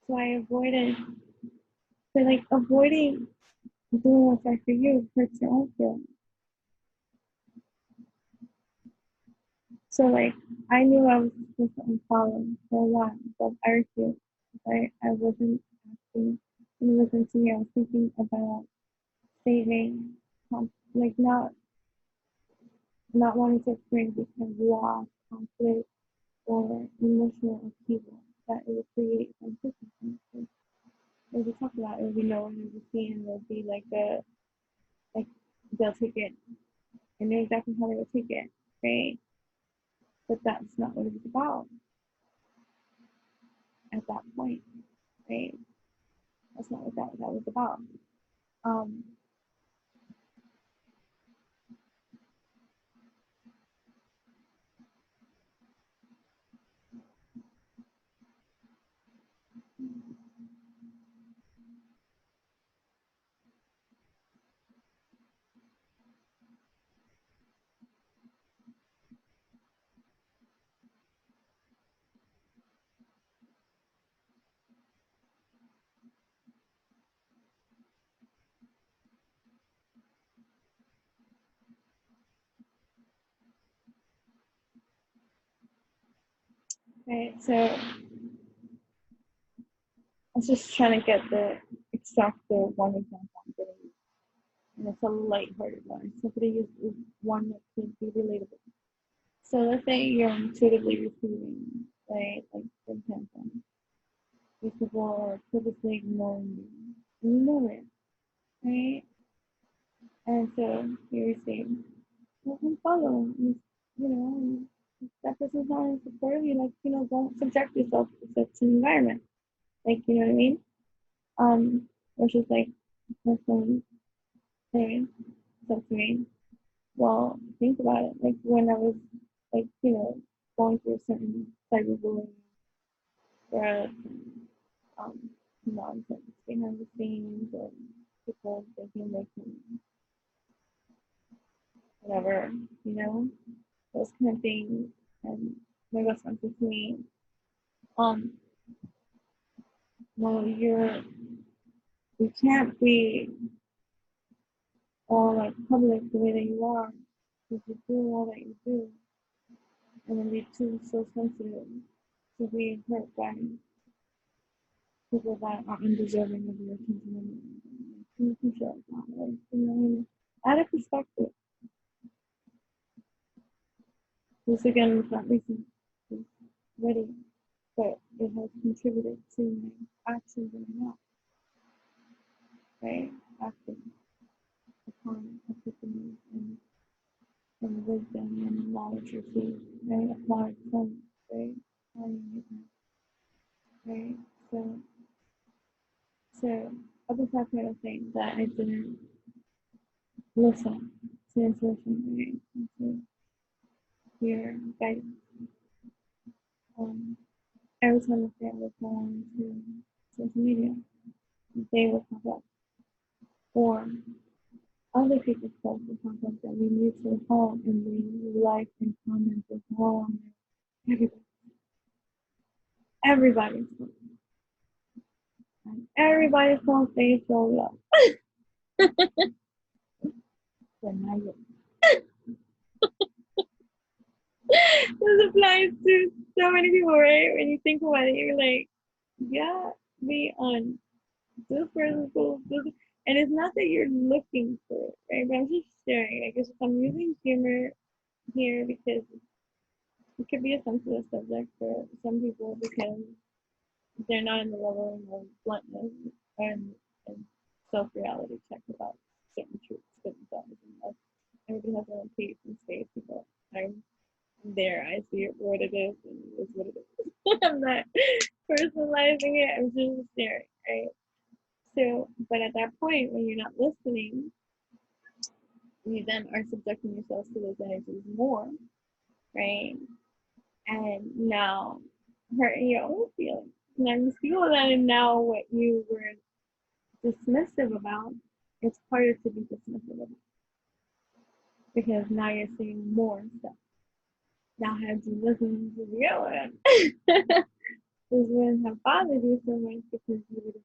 so I avoided, avoiding doing what's right for you hurts your own feelings. So like, I knew I was supposed to unfollow for a while, but I refused. I wasn't asking and listening to me. I was thinking about saving like not wanting to experience this kind of loss, conflict, or emotional upheaval that it would create some circumstances. As we talk about it, we know when there's a scene, there'll be like they'll take it and know exactly how they will take it, right? But that's not what it was about at that point, right? That's not what that was about. Um, right, so I was just trying to get the exact one example I'm going to use, and it's a lighthearted one. So I'm going to use one that can be relatable. So let's say you're intuitively receiving, right, like for example, if people are purposely ignoring you, and you know it, right? And so you receive, well, unfollow, you know, that person's not in support, you like, don't subject yourself to such an environment. Like, you know what I mean? Which is like, person saying something to me. Well, think about it. Like when I was like, going through a certain cyberbullying or um nonsense behind the scenes and people thinking they can whatever, those kind of things. And my best friend said to me, um, well, you can't be all like public the way that you are because you do all that you do and then be too so sensitive to being hurt by people that are undeserving of your attention. You can show it that way, Add a perspective. This again is not recent, it's ready, but it has contributed to my actions right now, right? Acting upon epiphany and wisdom and knowledge received, right? Applied from, right? Right? So I was that kind of thing that I didn't listen to intuition, right? And to hear guidance. Every time a friend would go on to social media, they would pop up. Or other people's posts would pop up that we mutually follow and we like and comment as well on everybody's post. Everybody's post they show love. But not yet. This applies to so many people, right? When you think about it, you're like, yeah, be on this person's post, and it's not that you're looking for it, right? But I'm just sharing. I guess I'm using humor here because it could be a sensitive subject for some people because they're not in the level of bluntness and self-reality check about certain truths for themselves. And everybody has their own pace and space. But I'm there. I see it for what it is, and it's what it is. I'm not personalizing it. I'm just sharing, right? So, but at that point, when you're not listening, you then are subjecting yourself to those energies more, right? And now hurting your own feelings. Now you feel that, and now what you were dismissive about, it's harder to be dismissive about because now you're seeing more stuff. Now, had you listened to the other one, this wouldn't have bothered you so much because you would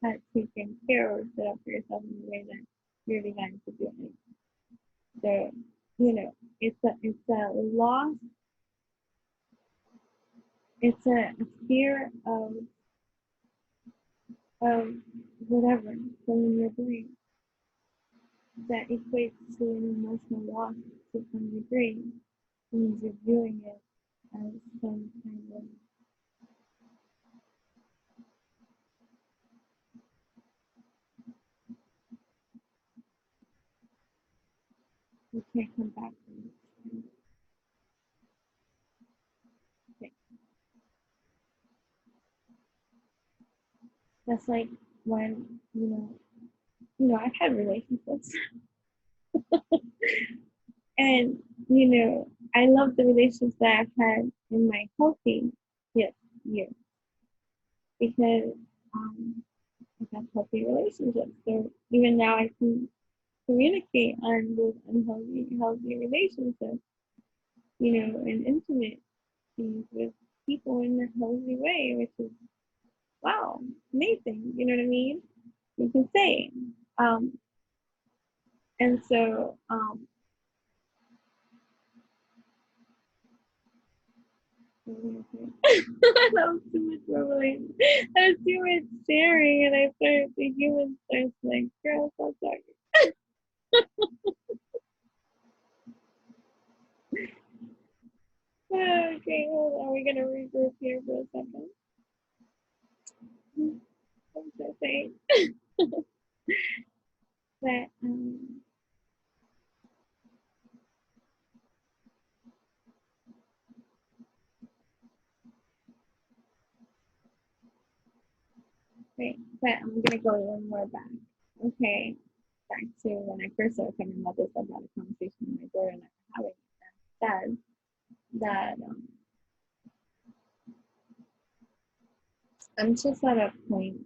have had taken care or set up for yourself in the way that you're designed to do it. So, it's a loss. It's a fear of whatever from your brain. that equates to an emotional loss to some degree, means you're viewing it as some kind of you can't come back from it. Okay. That's like when, I've had relationships and, I love the relationships that I've had in my healthy years because I've had healthy relationships. So even now I can communicate on those healthy relationships, and intimate things with people in a healthy way, which is wow, amazing. You know what I mean? You can say. And so that was too much revelation. That was too much sharing, and I started the human starts like, girl, stop talking. Okay, hold on. We're gonna regroup here for a second. What was I saying? That right, but I'm gonna go one more back. Okay, back to when I first started talking about this, about a conversation with my daughter and I were having, that said that I'm just at a point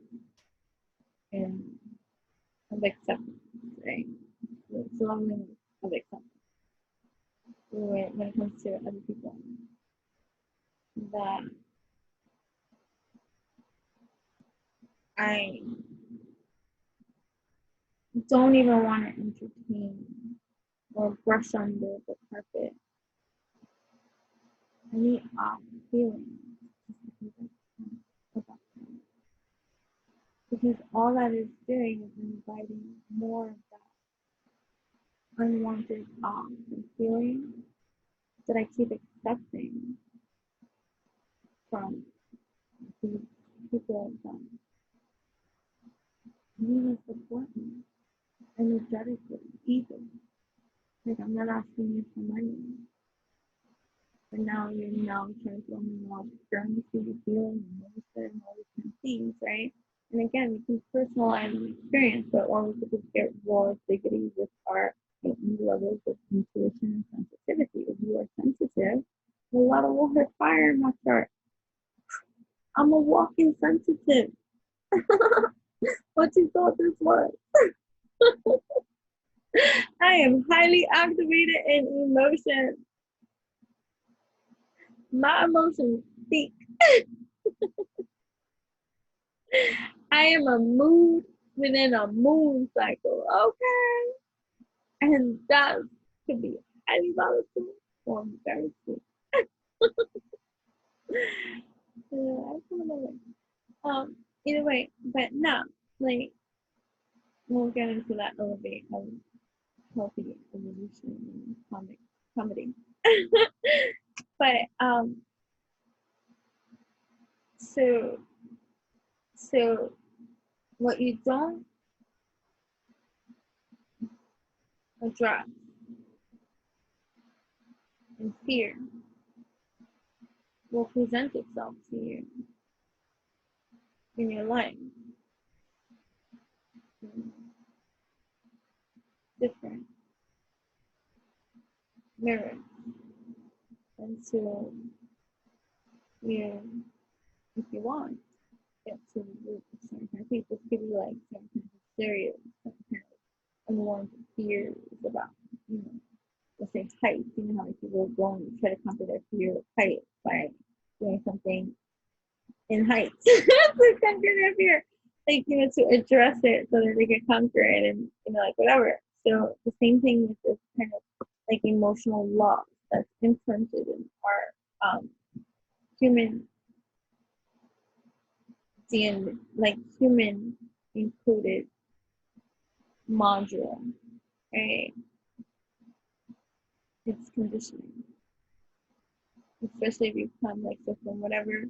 in of acceptance, right? It's a level of acceptance when it comes to other people that I don't even want to entertain or brush under the carpet any feelings about them. Because all that is doing is inviting more of that unwanted thoughts and feelings that I keep accepting from these people that need to support me energetically, even. Like I'm not asking you for money. But now you're now trying to throw me off journey to the feeling and emotion and all these kind of things, right? And again, we can personalize an experience, but or we could just get raw diggity with our levels of intuition and sensitivity. If you are sensitive, a lot of water fire in my chart. I'm a walking sensitive. What you thought this was? I am highly activated in emotion. My emotions speak. I am a mood within a moon cycle, okay? And that could be highly volatile or very sweet. Yeah, either way, but no, like we'll get into that elevate of healthy evolution and comedy. But so so what you don't address in fear will present itself to you in your life. Different mirrors. And so you, if you want, get to the root of certain kind of things. This could be like certain kind of stereos, certain kind of unwarranted fears about, let's say heights. You know how like people go and try to conquer their fear of heights by doing something in heights to conquer their fear. Like, to address it so that they can conquer it and, like whatever. So the same thing with this kind of like emotional loss that's imprinted in our human like human included module right? It's conditioning, especially if you come like so from whatever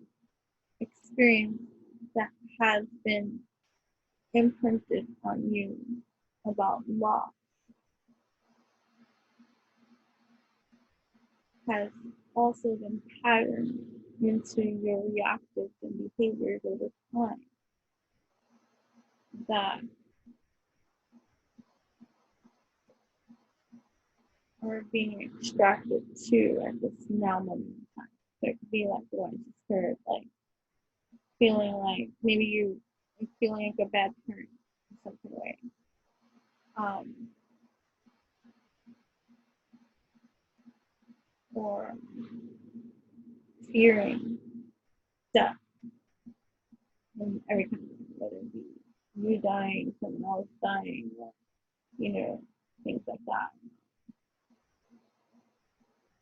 experience that has been imprinted on you about law has also been patterned into your reactive and behaviors over time that are being extracted to at this now moment in time. So it could be like what I just heard, like feeling like maybe you're feeling like a bad parent in some kind of way. Or fearing death in every kind of way, whether it be you dying, someone else dying, or, things like that.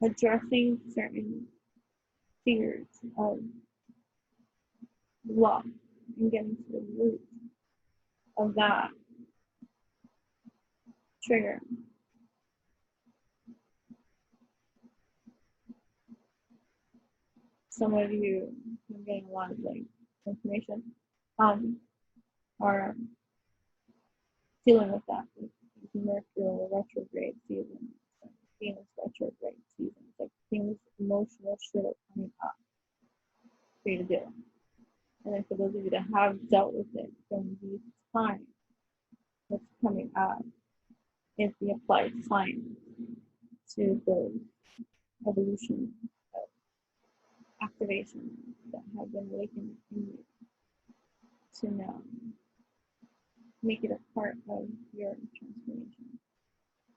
Addressing certain fears of love and getting to the root of that trigger. Some of you, I'm getting a lot of like information, are dealing with that with Mercury retrograde season, Venus retrograde season. It's like things, emotional shit are coming up for you to deal with. And then for those of you that have dealt with it during these times, what's coming up is the applied science to those evolution of activation that have been awakened in you to now make it a part of your transformation.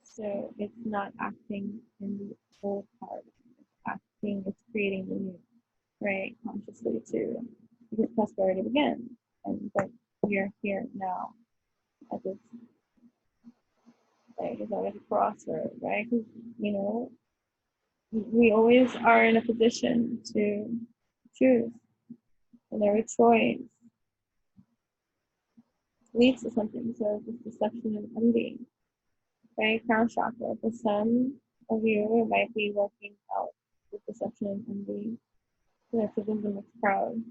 So it's not acting in the old paradigm, it's creating the new, right? Consciously too. Because prosperity begins. And but you're here now at this, like, it's always a crossroad, right? Because, we always are in a position to choose. And every choice leads to something. So this deception and envy, right? Crown chakra. For some of you, it might be working out with deception and envy. So there's a mixed crowd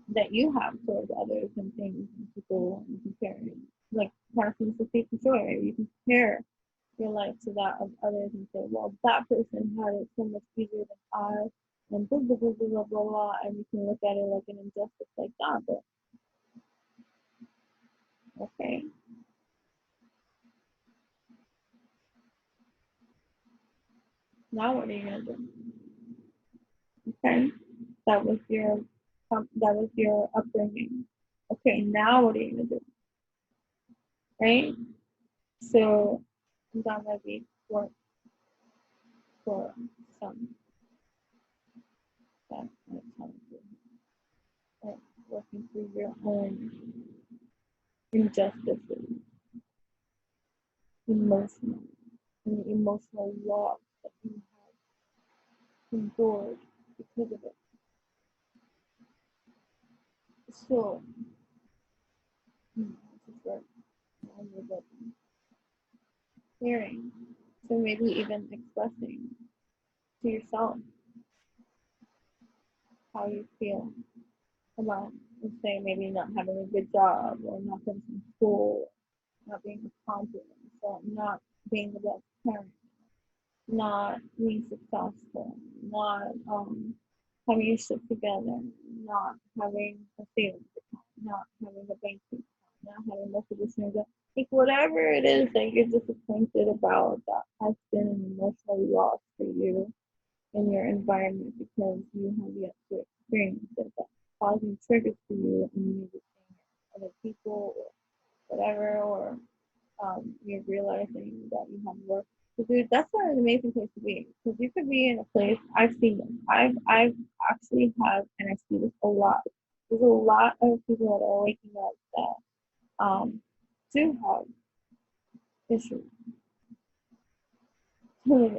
that you have towards others and things and people and comparing. Like passions of faith and joy. You can compare your life to that of others and say, well, that person had it so much easier than I, and blah, blah, blah, blah, blah, blah, blah, and you can look at it like an injustice like that, but okay. Now what are you gonna do? Okay, that was your upbringing. Okay, now what are you gonna do? Right? So that might be work for some that might come to, like, working through your own injustices, emotional, and the emotional loss that you have endured because of it. So, this is where I'm clearing. So maybe even expressing to yourself how you feel about, let's say, maybe not having a good job or not finishing school, not being accomplished, or not being the best parent, not being successful, not having your shit together, not having a savings account, not having a bank account, not having multiple streams of, like, whatever it is that you're disappointed about that has been an emotional loss for you in your environment because you have yet to experience it, that's causing triggers for you, and you need to change other people or whatever, or you're realizing that you have work to do. That's not an amazing place to be, because you could be in a place. I've seen this. I've actually have, and I see this a lot. There's a lot of people that are waking up that do have issues,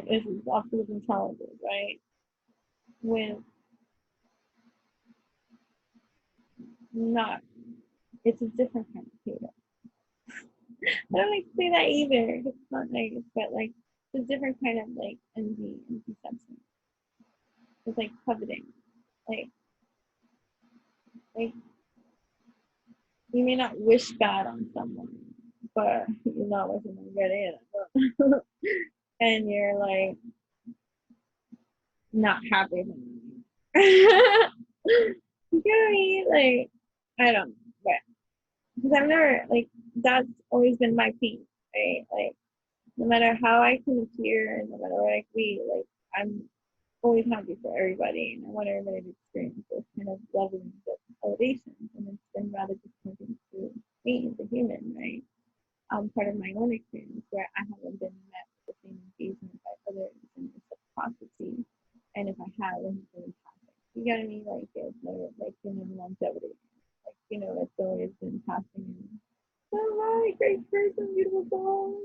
issues, obstacles, and challenges, right? With not, it's a different kind of hate. I don't like to say that either. It's not nice, but like it's a different kind of like envy and deception. It's like coveting. Like like you may not wish bad on someone, but you're not wishing them good either. And you're like not happy. You know what I mean? Like I don't know, but because I've never like that's always been my peace, right? Like no matter how I can appear and no matter what I can be, like I'm always happy for everybody and I want everybody to experience those kind of levels of elevations and it's been rather disappointing to me as a human, right? Part of my own experience where I haven't been met with the same engagement by others and reciprocity. And if I have, then it's been passing. You get what I mean? Like it's never like longevity. Like, it's always been passing and all right, great person, beautiful song.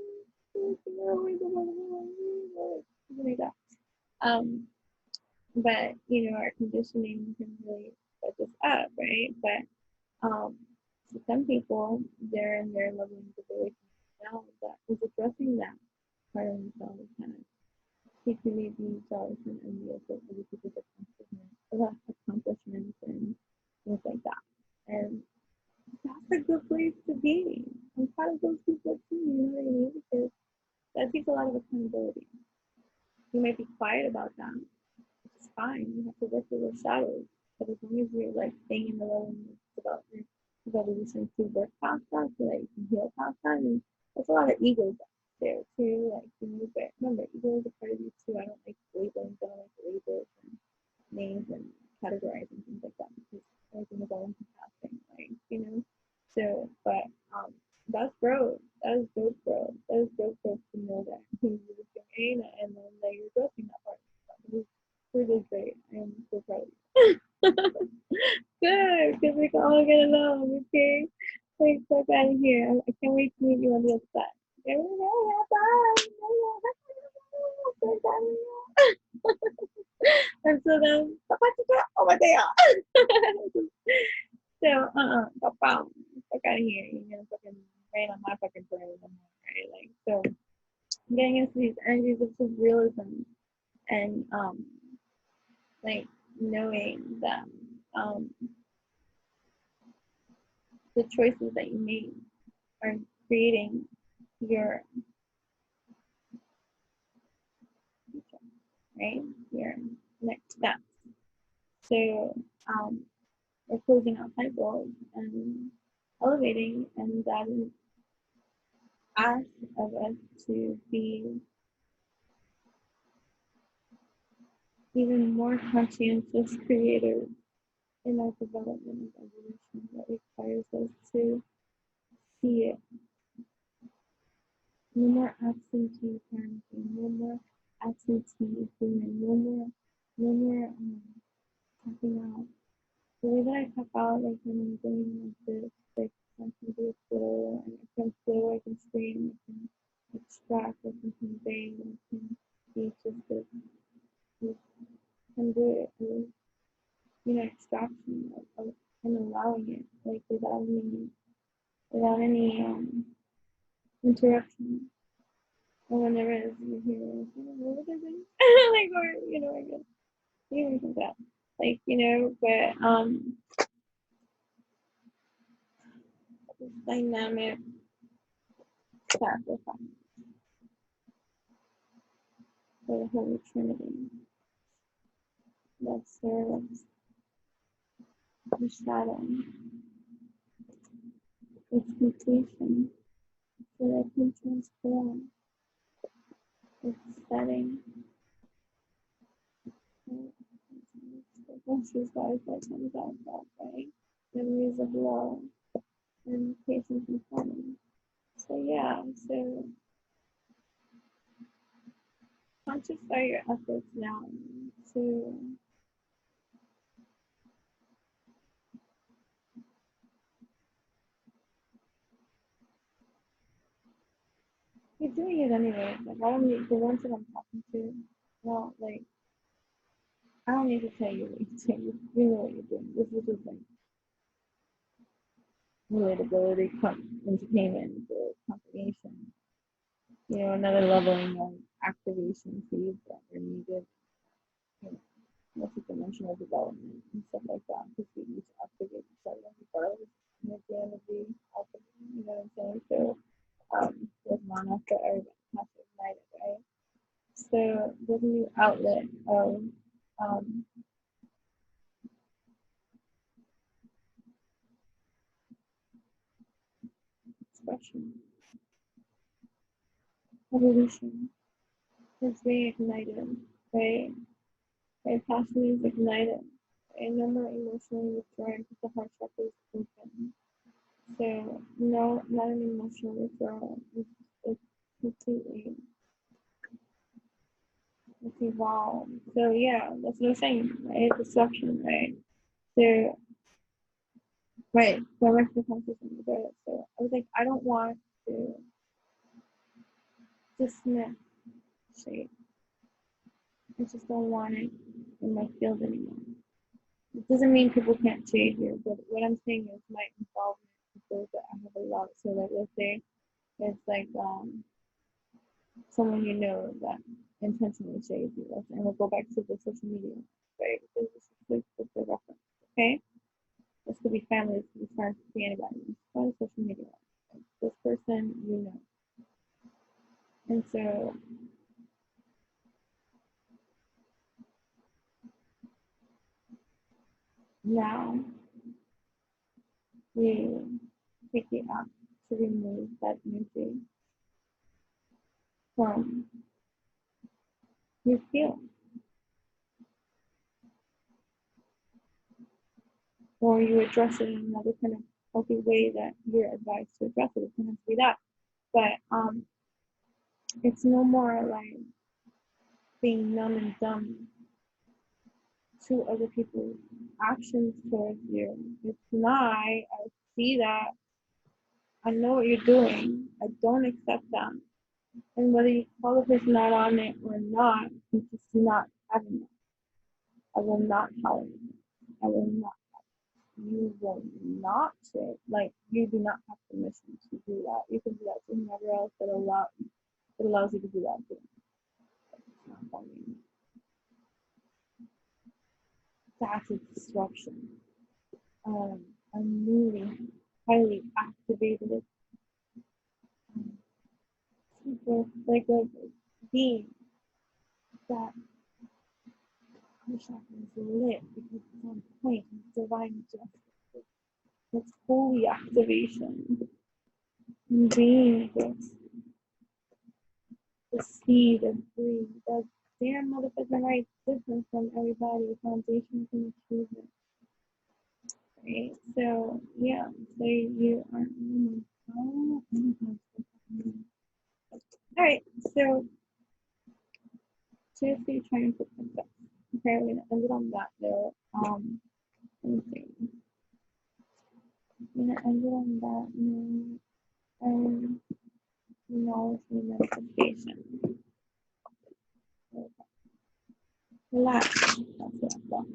Something like that. But our conditioning can really set us up, right? But to some people, they're in their loving ability now that is addressing that part of themselves, kind of making me be jealous and envious of other people's accomplishments and things like that. And that's a good place to be. I'm proud of those people too, you know what I mean? Because that takes a lot of accountability. You might be quiet about that, which is fine. You have to work through those shadows. But as long as you're like staying in the love and development of evolution to work past that, so that you can heal past that, and there's a lot of ego there too. Like but remember, ego is a part of you too. I don't like labeling, I don't like labels and names and categorizing things like that because everything is all encompassing, like. So, but that's growth. That is dope growth. That is dope growth to know that you're doing and then that you're growing that part. It was really great. I'm so proud of you. Good, because we can all get along, okay? Like, fuck out of here. I can't wait to meet you on the other side. Okay, bye. Until then, oh my god. So, fuck out of here. You're gonna fucking rain on my fucking parade, right? Like, so, getting into these energies of realism and, like, knowing that, the choices that you made are creating your future, right? Your next step. So, we're closing out cycles and elevating, and that is ask of us to be even more conscientious creators in our development and evolution that requires us to see it. No more absentee parenting, no more absentee doing, no more tapping out. The way that I tap out, like when I'm doing like this, like I can do a flow, and I can flow, I can stream, I can extract, I can convey, I can be just this, can do it with, extraction of and allowing it, like without any interruption. Or whenever you hear, what was I saying? Like, or, I guess, even like that. Like, but, this dynamic sacrifice for the Holy Trinity that serves the shadow, its completion, so that it can transform its setting. This is why that comes out that way. Memories of love and patience and planning. So yeah, so conscious are your efforts now to you're doing it anyway. Like I don't need the ones that I'm talking to, well, like I don't need to tell you what you're doing. You know what you're doing. This is just like relatability, entertainment, or confirmation. You know, another leveling of activation feeds that are needed, you know, multi-dimensional development and stuff like that, because we need to activate each other regardless of the energy, alchemy, you know what I'm saying? So, there's manna for everybody has to ignite it, right? So, there's a new outlet of expression, evolution is reignited, right? Right, passion is ignited. And no more emotionally withdrawing because the heart chakra is open. So no, not an emotional withdrawal. It's completely, it's evolved. So yeah, that's what I'm saying, right? Destruction, right? So right, so I the conversation about it. So I was like, I don't want to dismiss shade. I just don't want it in my field anymore. It doesn't mean people can't shade you, but what I'm saying is my involvement with those that I have a lot. So like let's say it's like someone you know that intentionally shades you. And we'll go back to the social media, right? Because this is like the reference, okay? This could be family, this could be friends, this could be anybody. It's on social media. Like, this person you know. And so now we take the act to remove that energy from your field. Or you address it in another kind of healthy way that you're advised to address it. It doesn't have to be that. But it's no more like being numb and dumb to other people's actions towards you. It's not, I see that, I know what you're doing, I don't accept that. And whether you call the person out on it or not, you just do not have it. I will not tolerate it. I will not. You will not say, like, you do not have permission to do that. You can do that to whomever else that allows you to do that to them. It's not for me. That's a disruption. A newly, highly activated, like a being that chakra is lit because it's on point, it's divine justice. It's holy activation. Being the seed of breathe. That damn motherfucking right different from everybody. Foundations and achievement. Right? So yeah, so you are all right, so seriously trying to put context. Okay, we're gonna end it on that note. Let me see. I'm gonna end it on that note. Acknowledging manifestation. Relax. That's what I thought.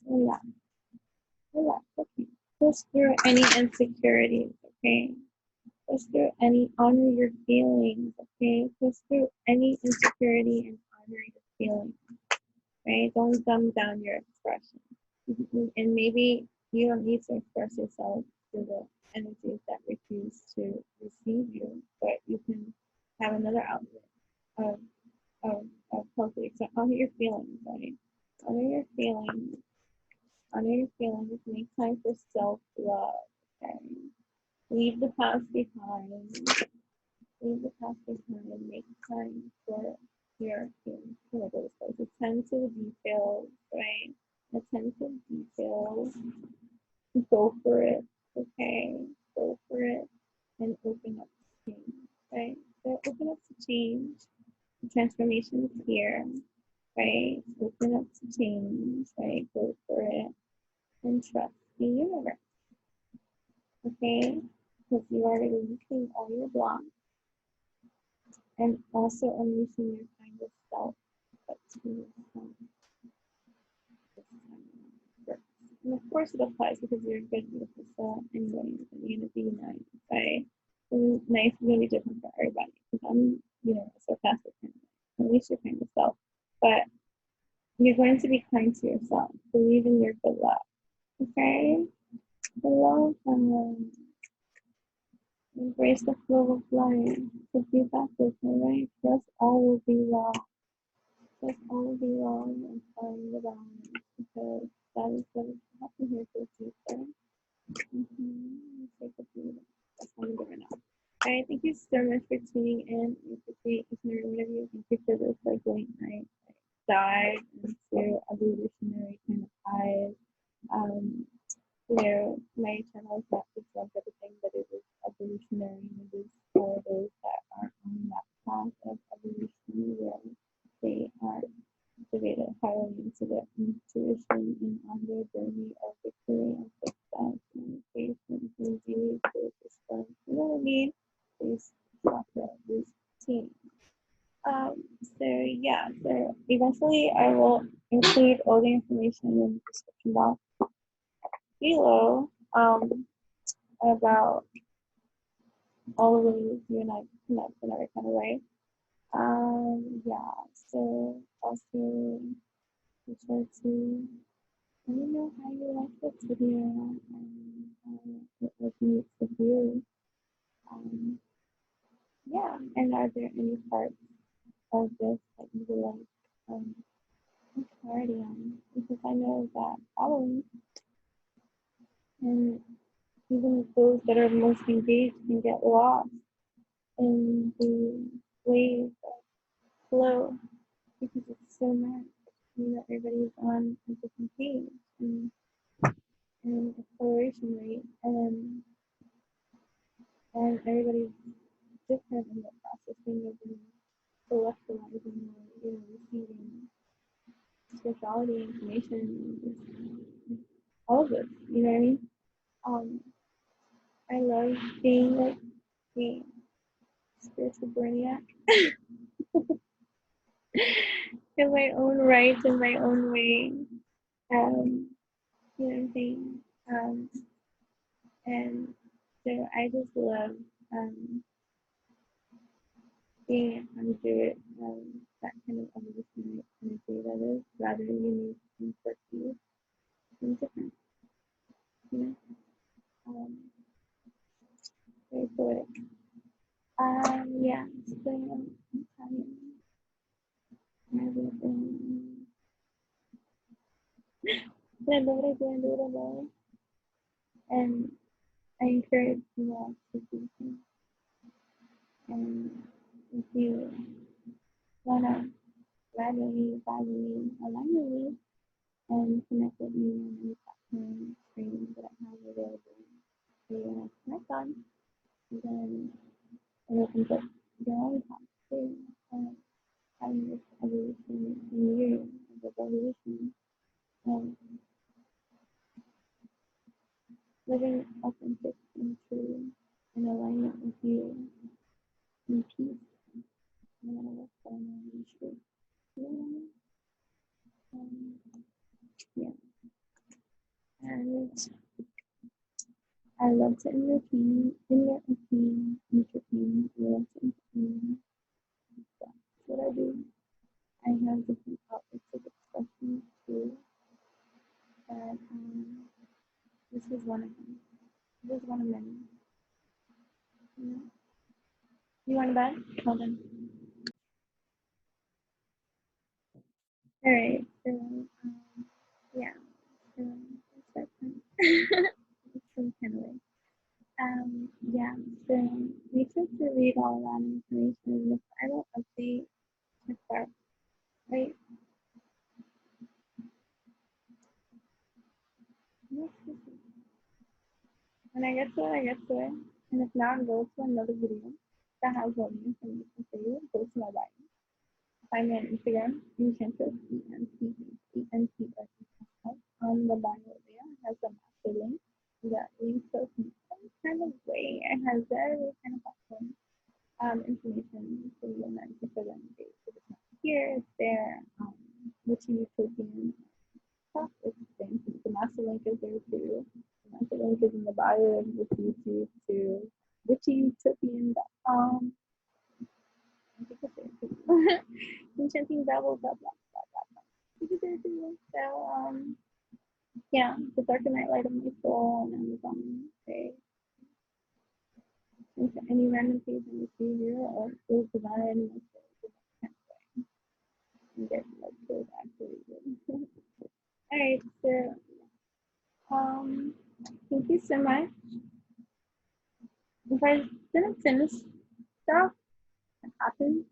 Relax. Relax. Okay. Push through any insecurities. Okay. Push through any, honor your feelings. Okay. Push through any insecurity and honor your feelings. Right. Don't dumb down your expression. And maybe you don't need to express yourself to the energies that refuse to receive you, but you can have another outlet of healthy. So honor your feelings, right? Honor your feelings. Honor your feelings. Make time for self-love. Okay. Leave the past behind. Leave the past behind. Make time for your feelings. Attend to the details, right? Attend to the details. Go for it. Okay. Go for it. And open up to change. Right? So open up to change. The transformation is here. Right? Open up to change. Right? Go for it. And trust the universe. Okay? Because you are releasing all your blocks and also unleashing your kind of self, but to yourself. And of course it applies because you're a good, beautiful soul anyway. At the end of the night, say nice is gonna be different for everybody. Because I'm, a sarcastic kind of, at least you're kind of self. But you're going to be kind to yourself. Believe in your good luck. Okay? Hello, embrace the flow of life. So be back with me, right? Trust all will be well. Trust all will be well and find the balance because that is what is happening here for the future. Take a few. That's how I'm doing now. Alright, thank you so much for tuning in. I appreciate each and every one of you. Thank you for this late night dive into evolutionary kind of highs. My channel is not just one type of thing, but it is evolutionary, and it is for those that are on that path of evolution where they are activated highly into their intuition and on their journey of victory and success and patience and daily spiritual strength. You know what I mean? This chakra, this team. So eventually I will include all the information in the description box below about all the ways you and I connect in every kind of way. So also be sure to let me know how you like this video and how it resonates with you. And are there any parts of this that you would like clarity on? Because I know that following and even those that are most engaged can get lost in the wave of flow because it's so much. Everybody's on a different page and acceleration rate, and everybody's different in the processing of intellectualizing or receiving spirituality information, all of this. You know what I mean? I love being like a spiritual brainiac in my own right, in my own way. You know what I'm saying? And so I just love being under that kind of evolutionary energy that is rather unique and quirky and different. You know? Very poetic. So I'm tired. I love what I do and do what I love. And I encourage you all to do things. And if you wanna randomly, visually align with me and connect with me on any platform stream that I have available for you to connect on, then it opens up your own path to having this evolution in you, this evolution, and living authentic and true in alignment with you in peace, no matter what's going on in the truth. You know what I mean? And I love to entertain, I love to entertain. That's what I do. I have different outlets of expression too. But this is one of them. This is one of many. You know? You want to bed? Hold on. Alright, so that's some kind of way. So make sure to read all that information. If I don't update, check that, right? When I get to it, I get to it. And if not, go to another video that has all the information for you. Go to my bio. Find me on Instagram, Enchanting, ENTENTS. On the bio there has a master link that links to some kind of way. It has very kind of platform information for you and then for them. If it's not here, it's there. Which utopian stuff is the same master link is there too. The master link is in the bio of this YouTube too. Witchyutopian.com. I think it's there too. Enchanting Babbles, blah blah blah blah blah. I think it's there too. So yeah, the dark and night light of my soul and Amazon. Okay. Into any random page in the here or still divine and get like those activated. Alright, so thank you so much. If I didn't finish stuff, it happens.